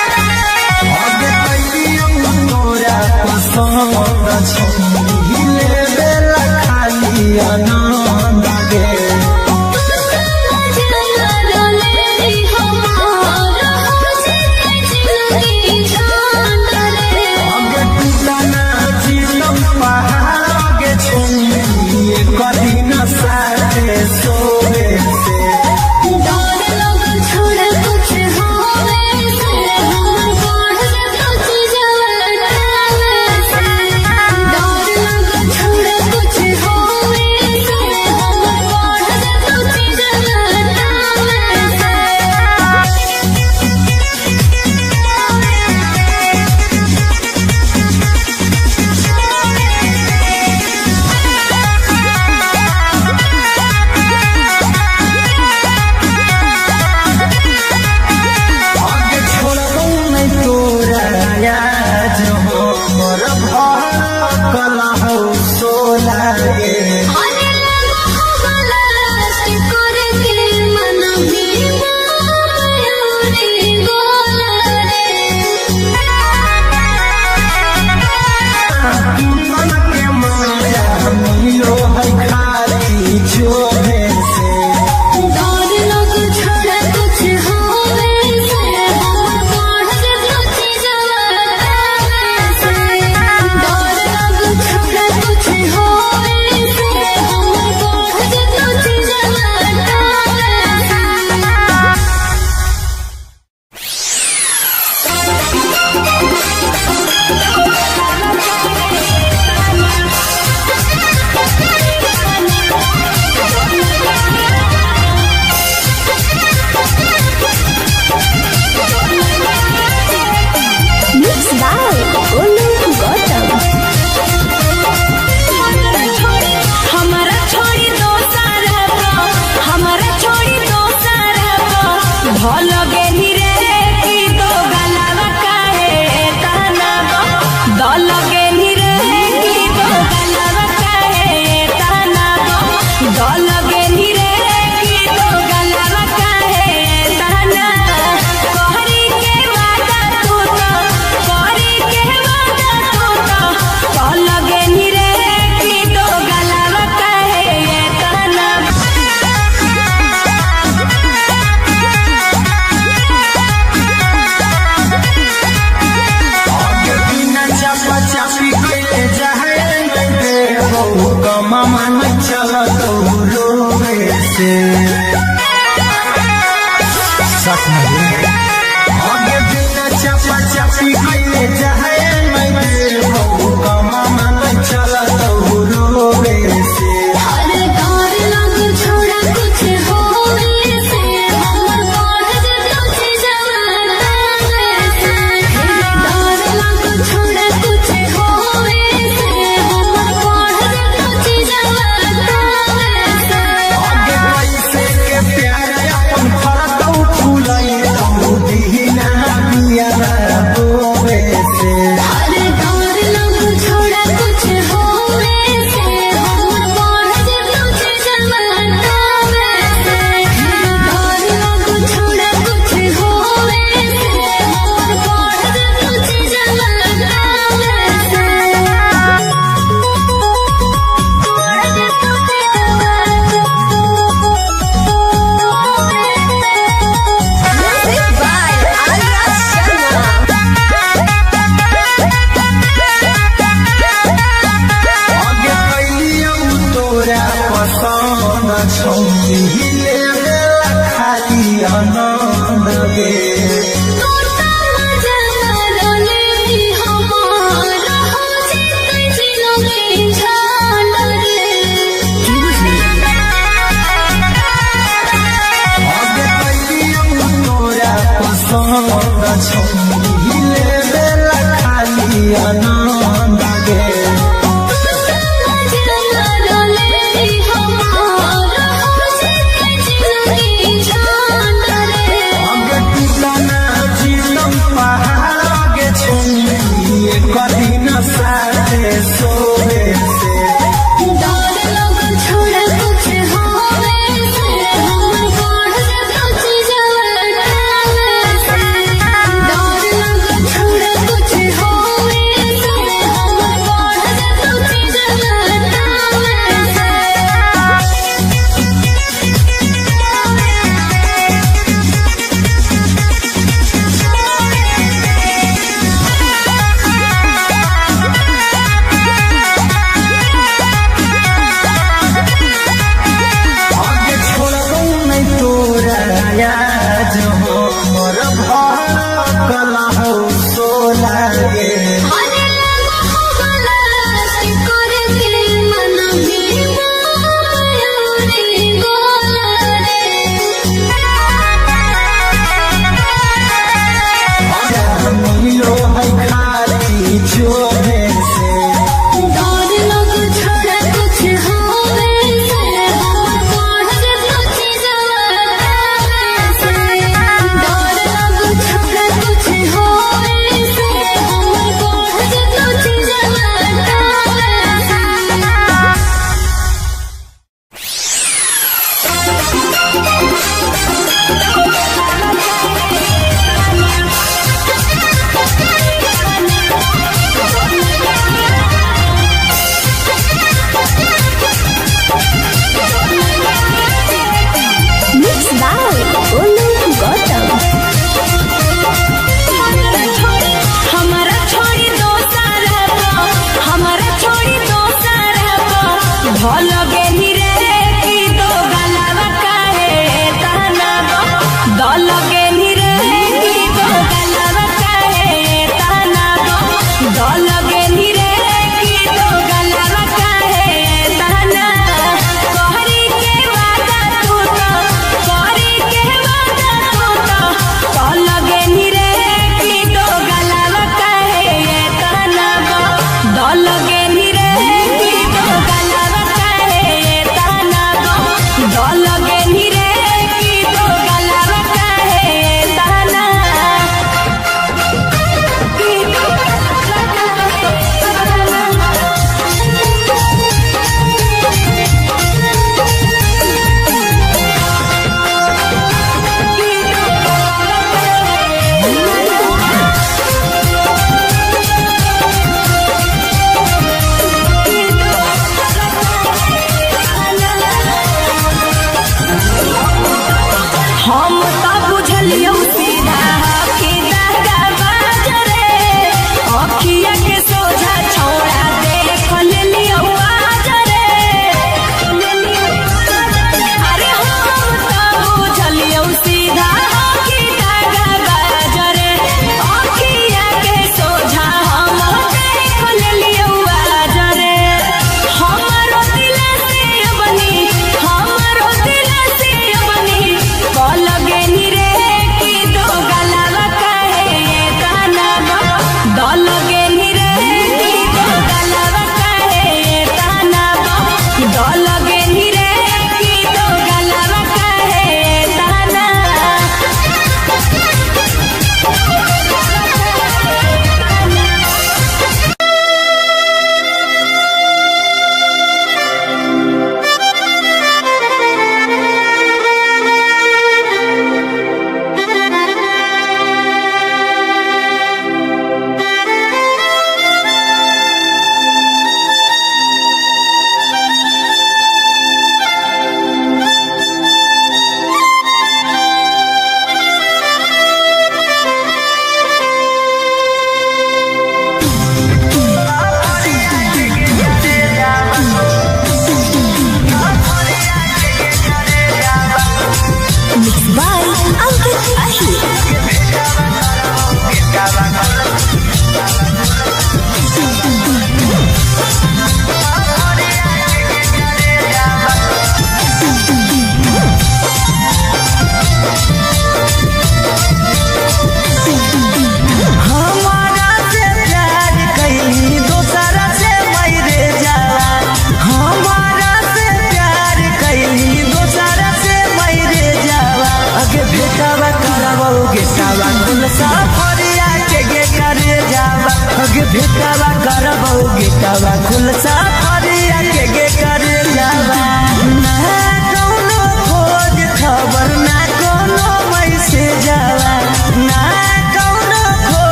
आगे कैलियौ तोरा पसंद छौली लेला खाली आनंद गे आगे टूटना जीलौ पहाड़ के छौली कदी न साथे सोवे से आगे छोड़बौ नै तोरा याद हमर भर कलहौ सोला गे मन के माया मिलो है खाली छोड़े से Mixed by Olu Gautam. हमारा छोड़ी दो सारा हमारा छोड़ी दो सारा भल गेली रे की दो गलावा काहे ताना से सच में आगे बिना चापा चापी कइले जाए मैं बहु कमा मन चला तो रोवे से अरे डर लगे छोड़ा कुछ होवे से हमर बढ़ जतो छी जवाना से डर लगे छोड़ा कुछ होवे से हमर बढ़ जतो छी जवाना से आगे पैसे के प्यार अपन फरकौ फुलाई तो दीना बिया बोवे से अरे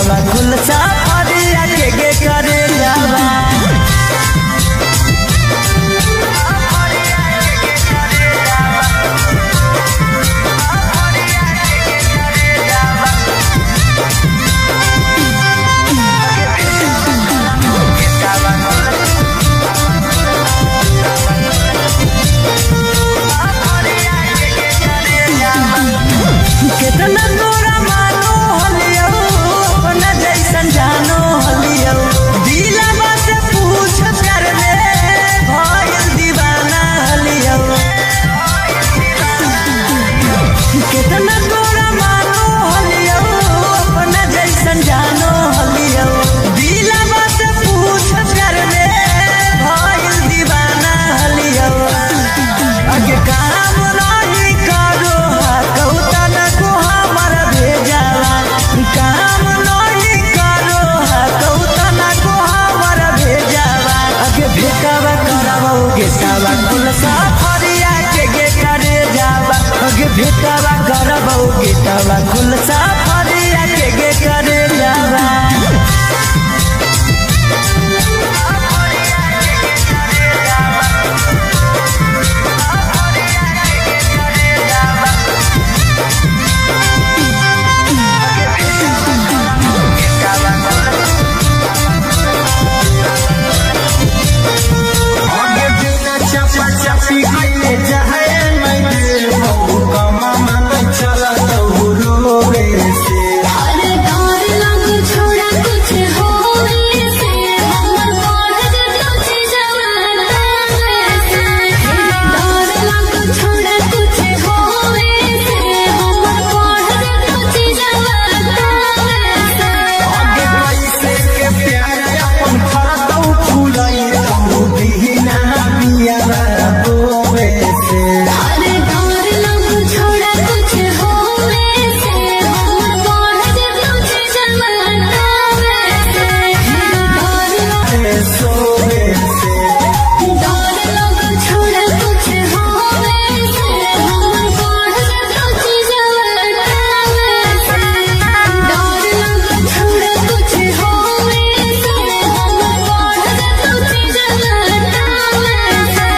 बेटावा कुल सफरिया के गे करे जावा कितना तोरा मानो हलियो अपना जैसन जानो हलियो दिलवा से पूछ प्यार में भइल दीवाना हलियो कितना तोरा मानो हलियो अपना जैसन जानो हलियो दिलवा से पूछ प्यार में भइल दीवाना हलियो आगे काम नहीं करो कौतन को हमारा भेजावा काम नहीं करो कौतन को हमारा भेजावा आगे भेटावा करावो गेटावा कुल सफरिया के गे करे जावा आगे भेटावा करावो गेटावा कुल सफरिया के गे करे जावा आगे बिना चपा चपी कइले जाए मैं देबो कमा मन चला तो रोवे से अरे डर लग छोड़ा कुछ होवे से हमर बढ़ जतो छी जवाना से डर लग छोड़ा कुछ होवे से हमर बढ़ जतो छी जवाना से आगे कैसे के प्यार अपन खरतौ फुलाई तो बिना बिया रोवे से अरे डर लग छोड़ा कुछ होवे से हमर बढ़ जतो छी जवाना से डर सोवे से डर लग छोड़ा कुछ होवे से हमर बढ़ जतो छी जवाना से डर लग छोड़ा कुछ होवे से हमर बढ़ जतो छी जवाना से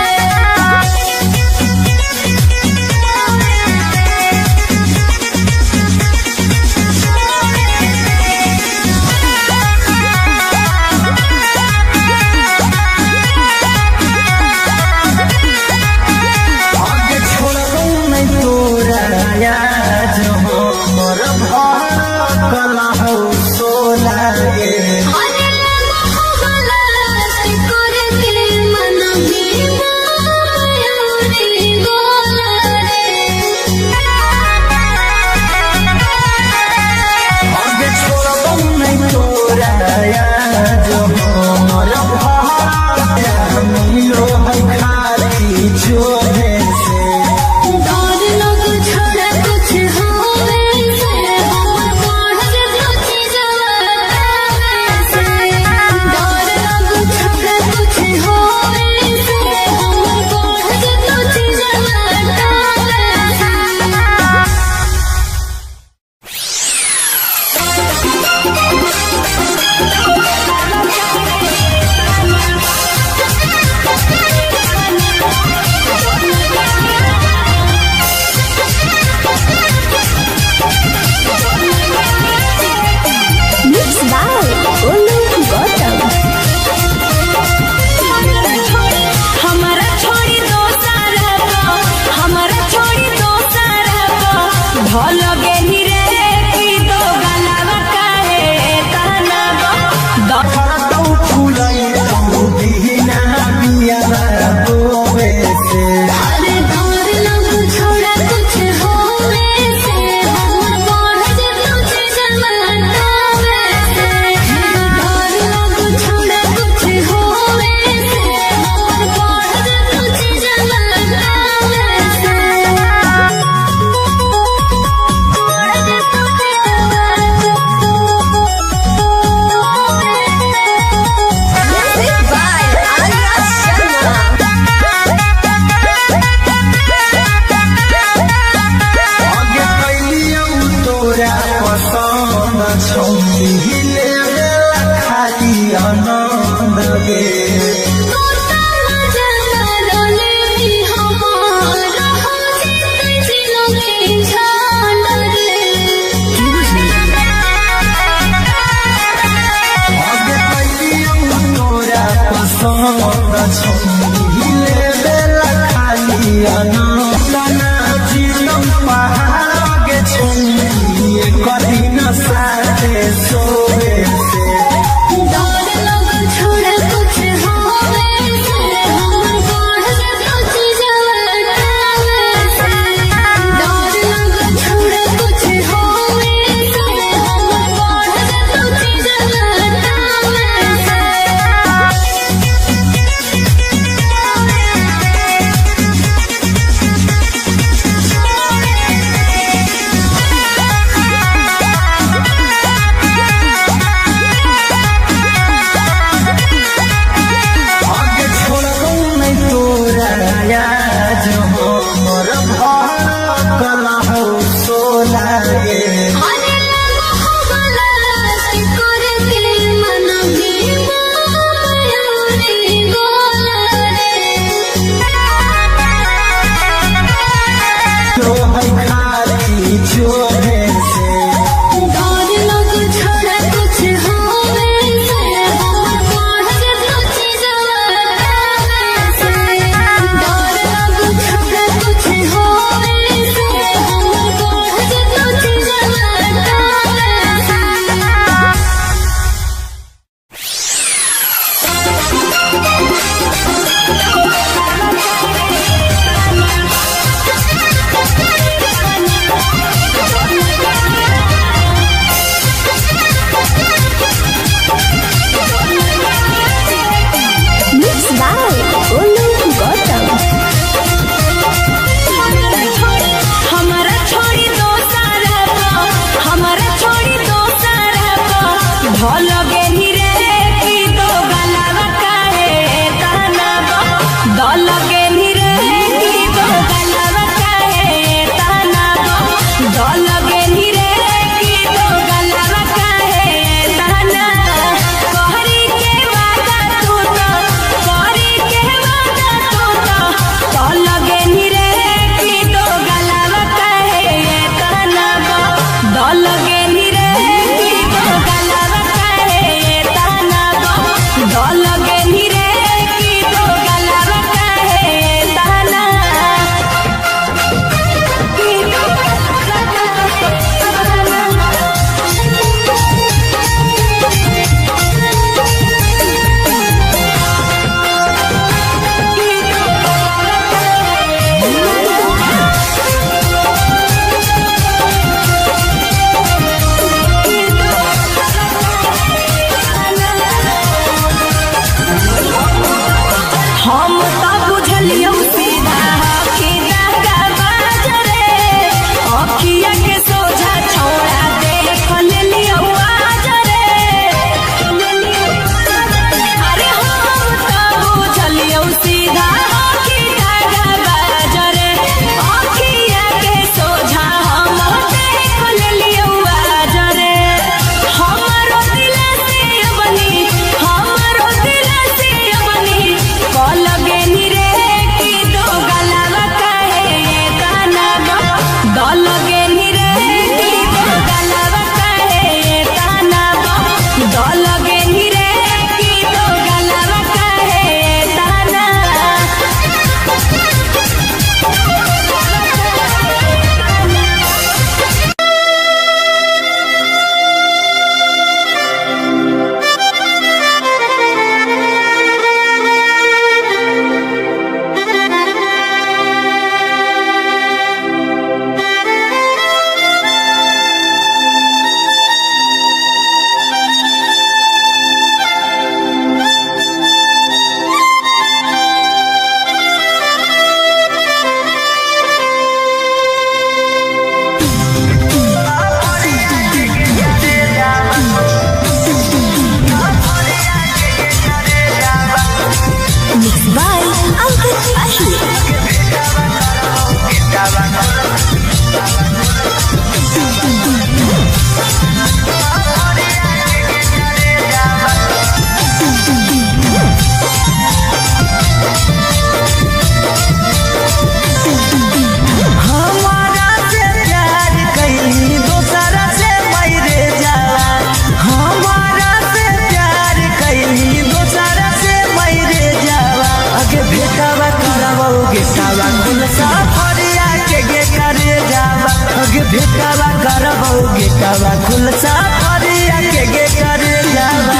भेटावा करबो गेटावा खुलसा फरिया के गे करे जावा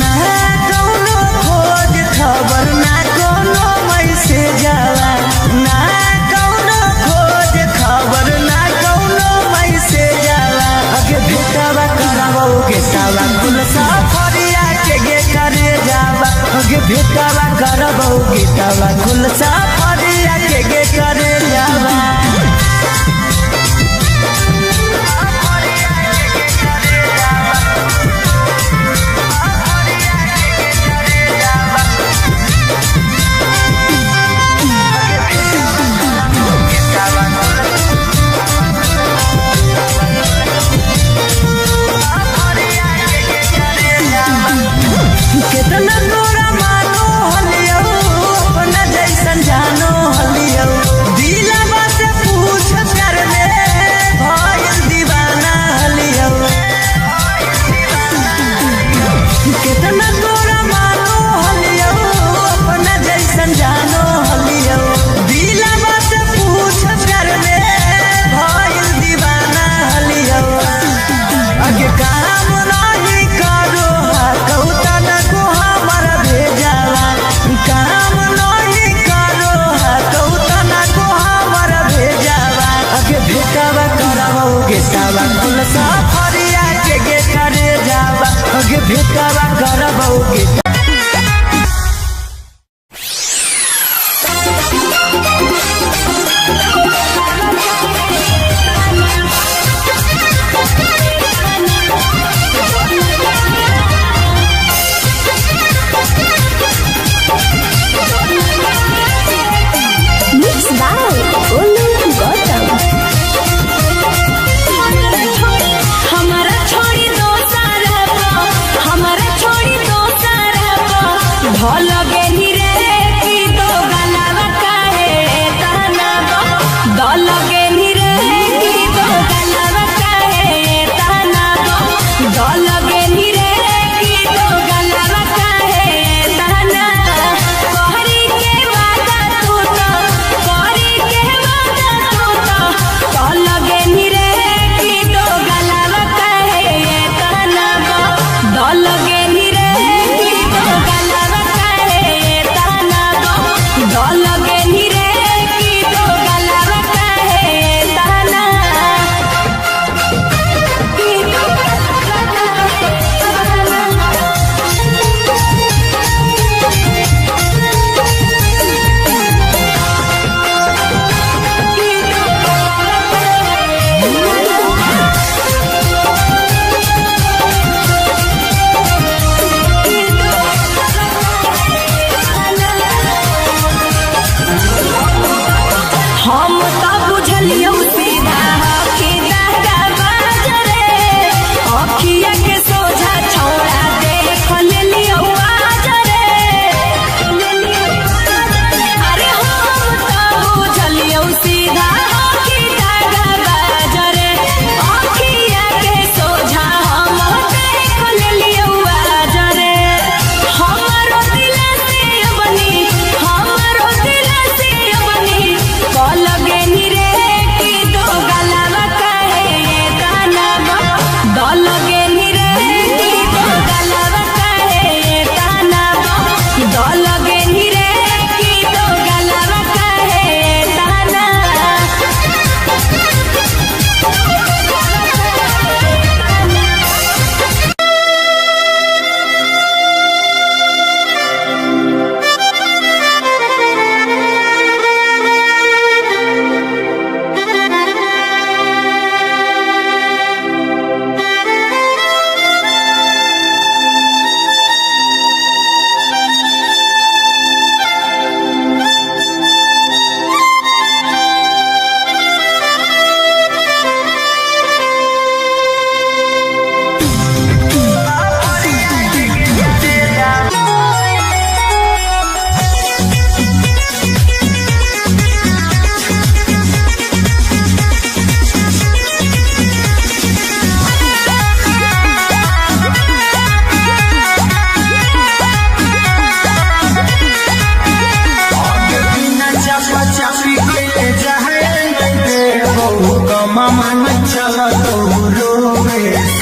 ना कोनो खोज खबर ना कोनो मैसेज जावा ना कोनो खोज खबर ना कोनो मैसेज जावा अगे भेटावा करबो गेटावा खुलसा फरिया के गे करे जावा अगे भेटावा करबो गेटावा खुलसा फरिया के गे करे जावा कितना तोरा मानो हलियो अपना जैसन जानो हलियो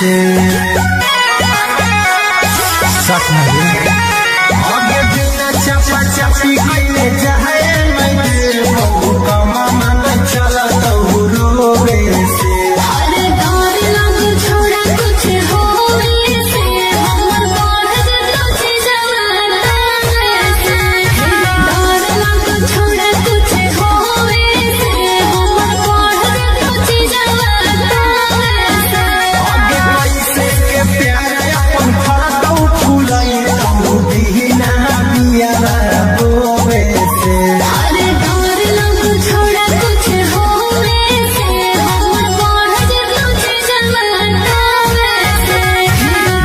से सच में आगे बिना चपा चपी कइले जाए मैं बहु कमा मन चला तो रोवे से अरे डर लग छोड़ा कुछ होवे से हमर बढ़ जतो जवाना से डर लग छोड़ा कुछ होवे से हमर बढ़ जतो जवाना से आगे कैसे के प्यार अपन फरतौ फुलाई तू दीना बिया बोवे से अरे डर लग छोड़ा कुछ होवे से हमर बढ़ जतो जवाना से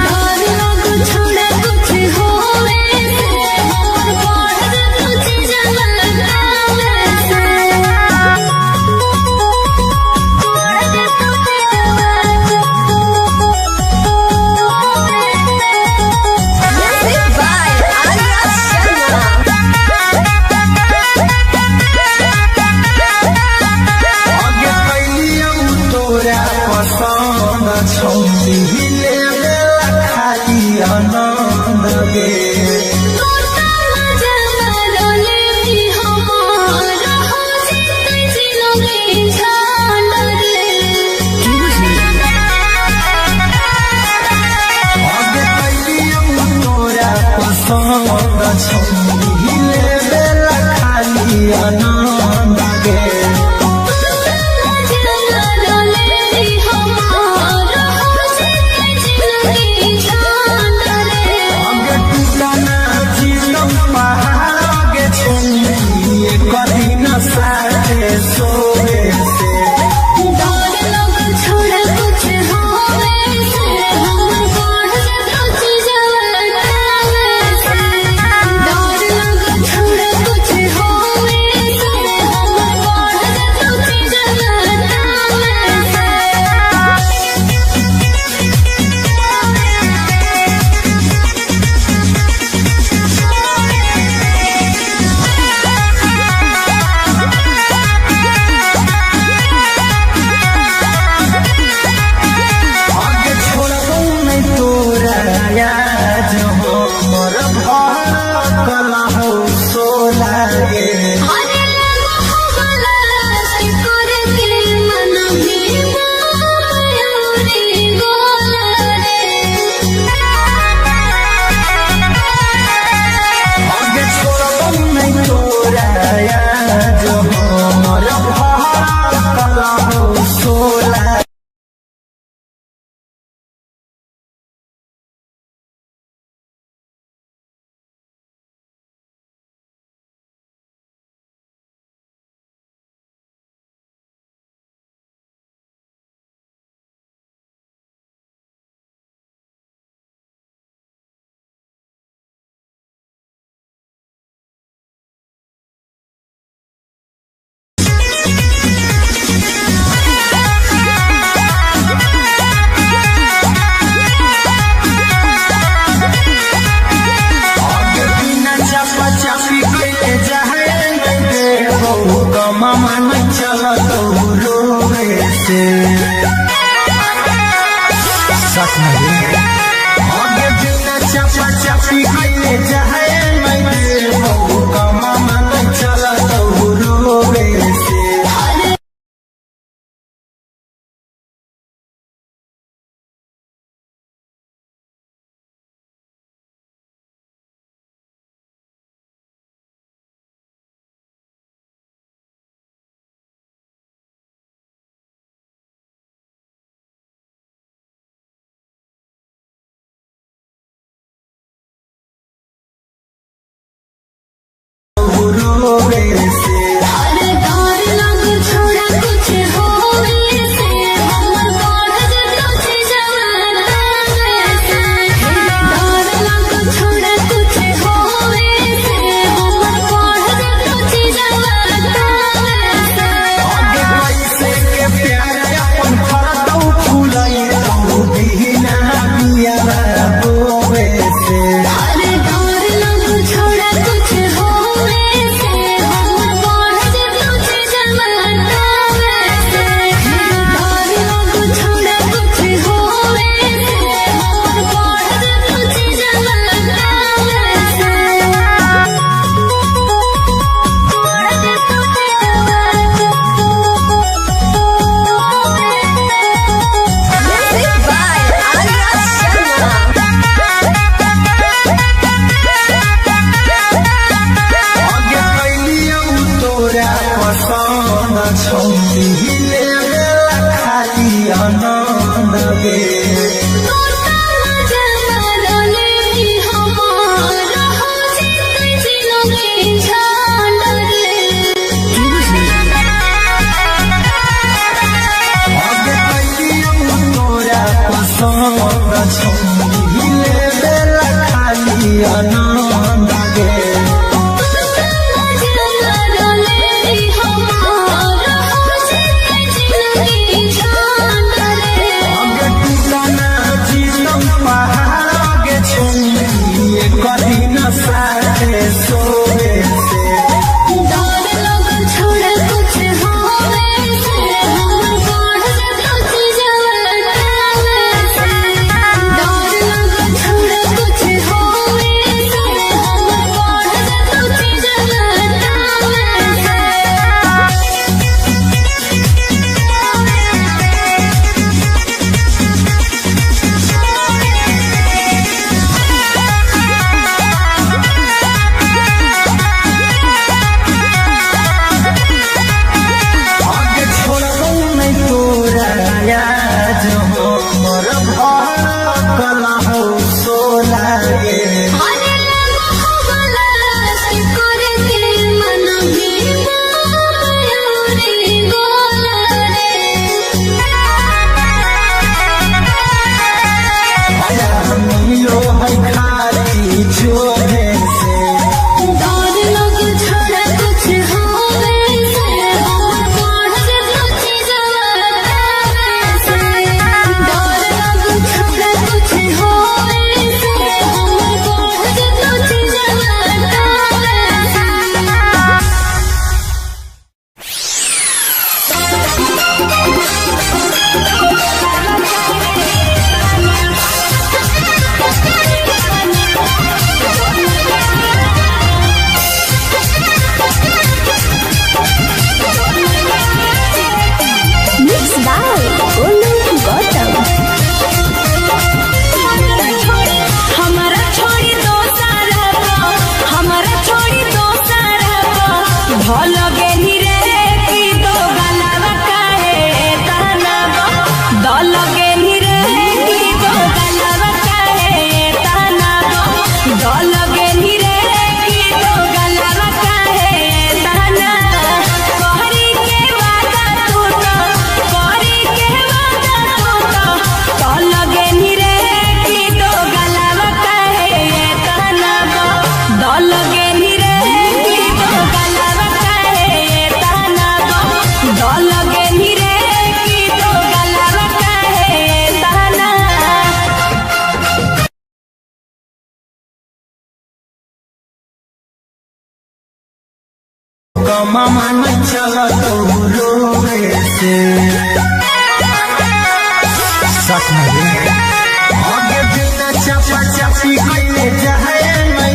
डर लग छोड़ा कुछ होवे से हमर बढ़ जतो जवाना Music by Arya Sharma. आगे कैलियौ तोरा पसंद छौली लेवे खाली आनंद गे आगे कैलियौ तोरा पसंद छौली लेवे खाली आनंद गे आगे टूटना जीतौ पहाड़ आगे छौली कदी न साथे सोवे से आगे छोड़बौ नहीं तोरा याद हमर भरकल हो सोला गे आगे छोड़बौ नहीं तोरा याद हमर भरकल हो सोला आगे बिना चपा चपी कइले जाए मैं बहु कमा मन चला तो रोवे से सच में आगे बिना चपा चपी कइले जाए मैं बहु कमा मन चला तो रोवे से रोवे से आगे कैसे के प्यार अपन फरतौ फुलाई तू दीना बिया बोवे से छोड़ा कुछ होवे से हमर गमा मन चलत रोवे से सच में आगे बिना चपा चपी कइले जाए मैं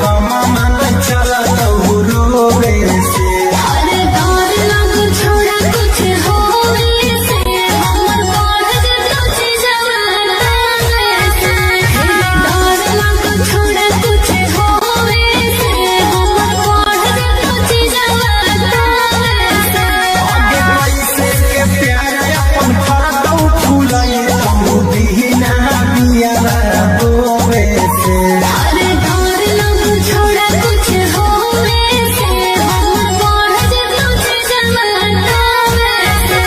गमा मन चलत रोवे से अरे डर लग छोड़ा कुछ होवे से हमर बढ़ जतो चीजवा से डर लग छोड़ा कुछ होवे से हमर बढ़ जतो चीजवा से आगे पैसे के प्यार अपन फरदौ फूलई तू बिना बिया बोवे से अरे डर लग छोड़ा कुछ होवे से हमर बढ़ जतो चीजवा से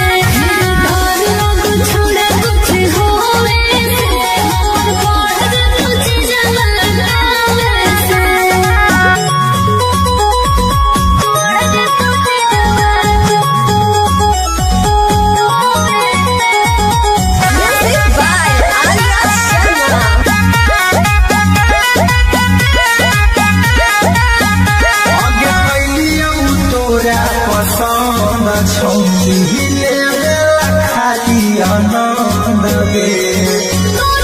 डर लग छोड़ा कुछ होवे से हमर बढ़ जतो चीजवा Music by Arya Sharma. आगे कैलियौ तोरा पसंद छौली लेला खाली आनंद गे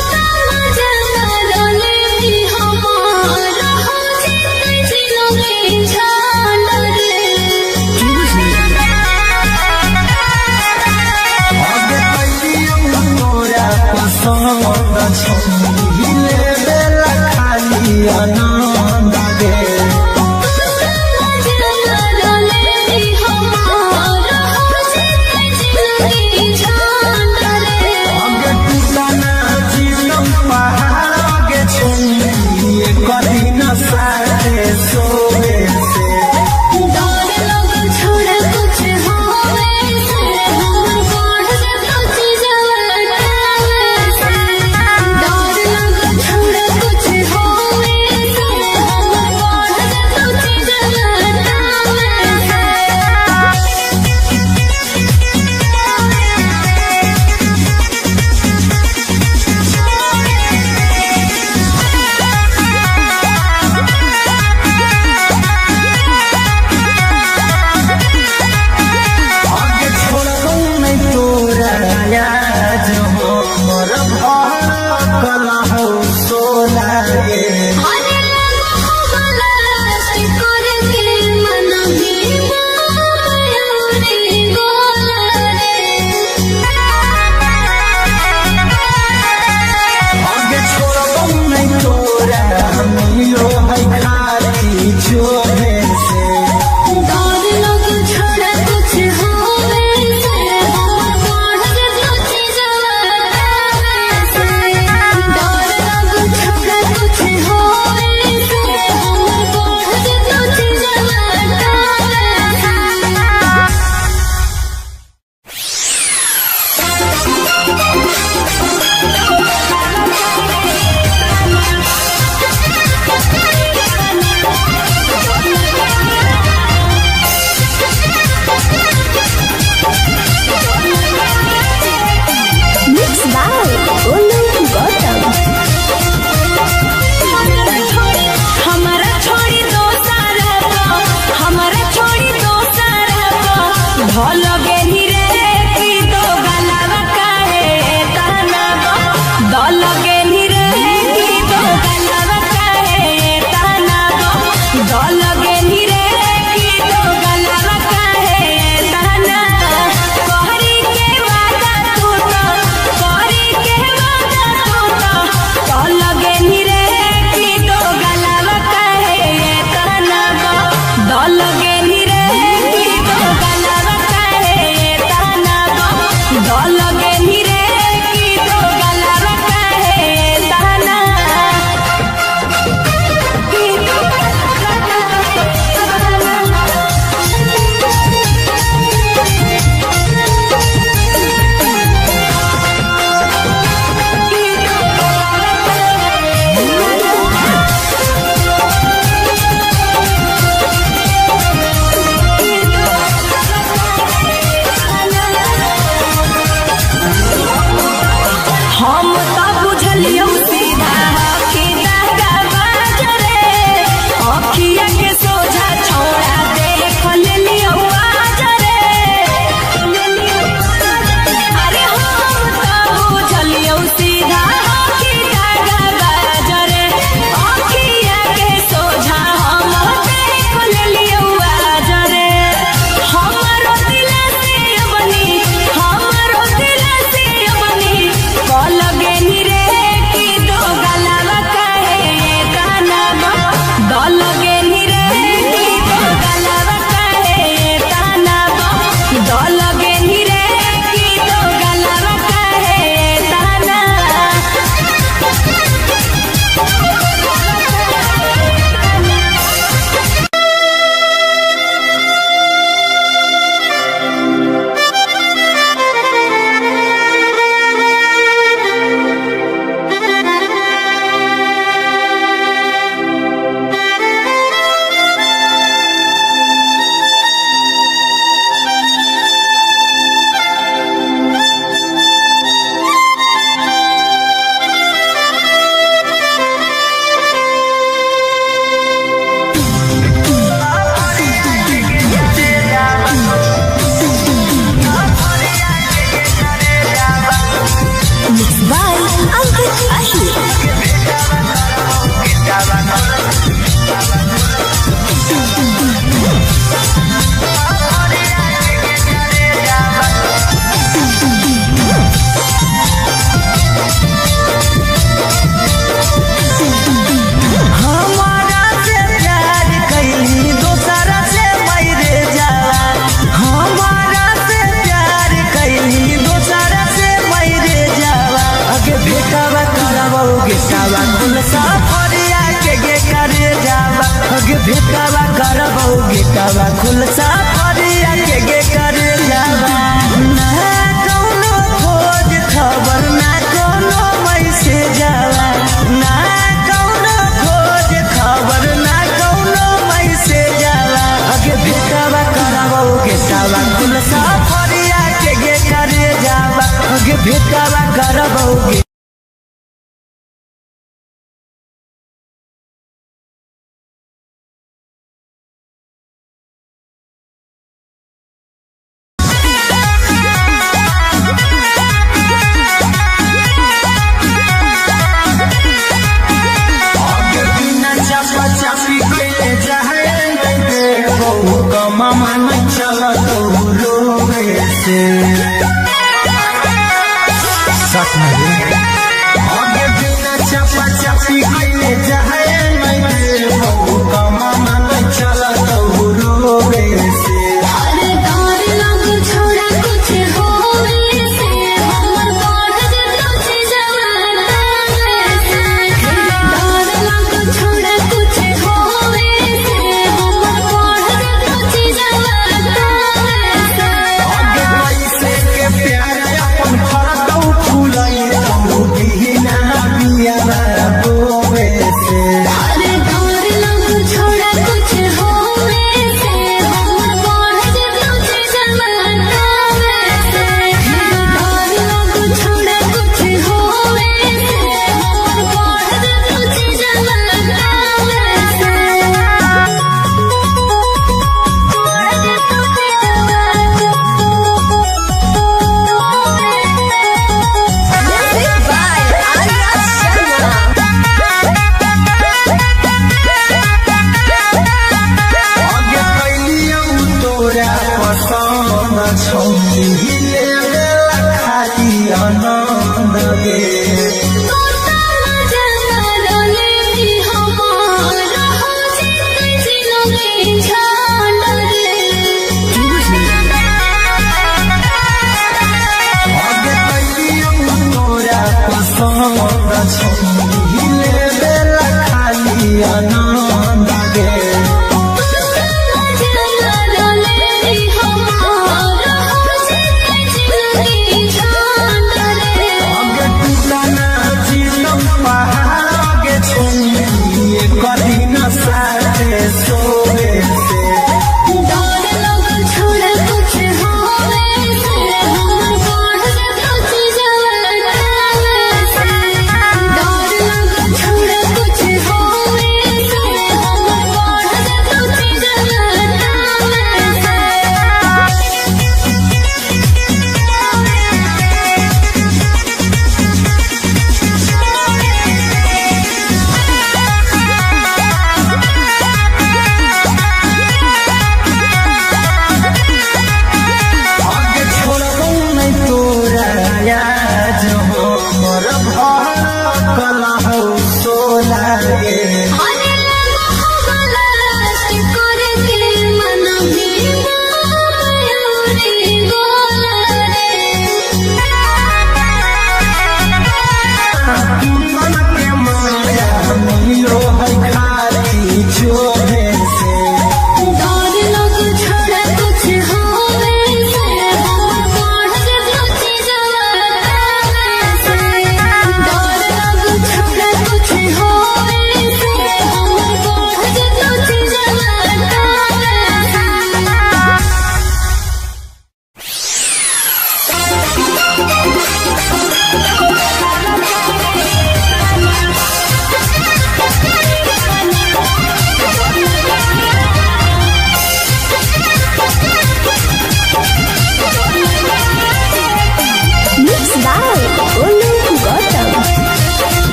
आगे कैलियौ तोरा पसंद छौली लेला खाली आनंद गे आगे टूटना जीवन पहाड़ आगे छौली कदी न साथे सोवे से आगे छोड़बौ नहीं तोरा याद हमर भड़कल हौ सोला गे आगे छोड़बौ नहीं तोरा मिलो है खाली जोहे से Thank you. गेटवा खुल सफरिया के गे करे जावा ना कौनो खोज खबर ना कौनो मैसेज जावा ना कौनो खोज खबर ना कौनो मैसेज जावा अगे भेटवा करबो गेटवा खुल सफरिया के गे करे जावा अगे भेटवा करबो चापी कैले जाए मामा नहीं चला तो रोवे से आगे बिना चापा चापी कैले जाए मामा नहीं चला तो रोवे से अरे डर लग छोड़ा कुछ होवे से हमर बढ़ जतो छी जवाना से डर लग छोड़ा कुछ होवे से हमर बढ़ जतो छी जवाना से आगे पैसे के प्यार अपन फरकौ फुलाई तो बिना बिया रोवे से अरे डर लग छोड़ा कुछ होवे से हमर बढ़ जतो छी जवाना से डर लग छोड़ा कुछ होवे से हमर बढ़ जतो छी जवाना Music by Arya Sharma. आगे कैलियौ तोरा पसंद छौली ले खाली आनंद गे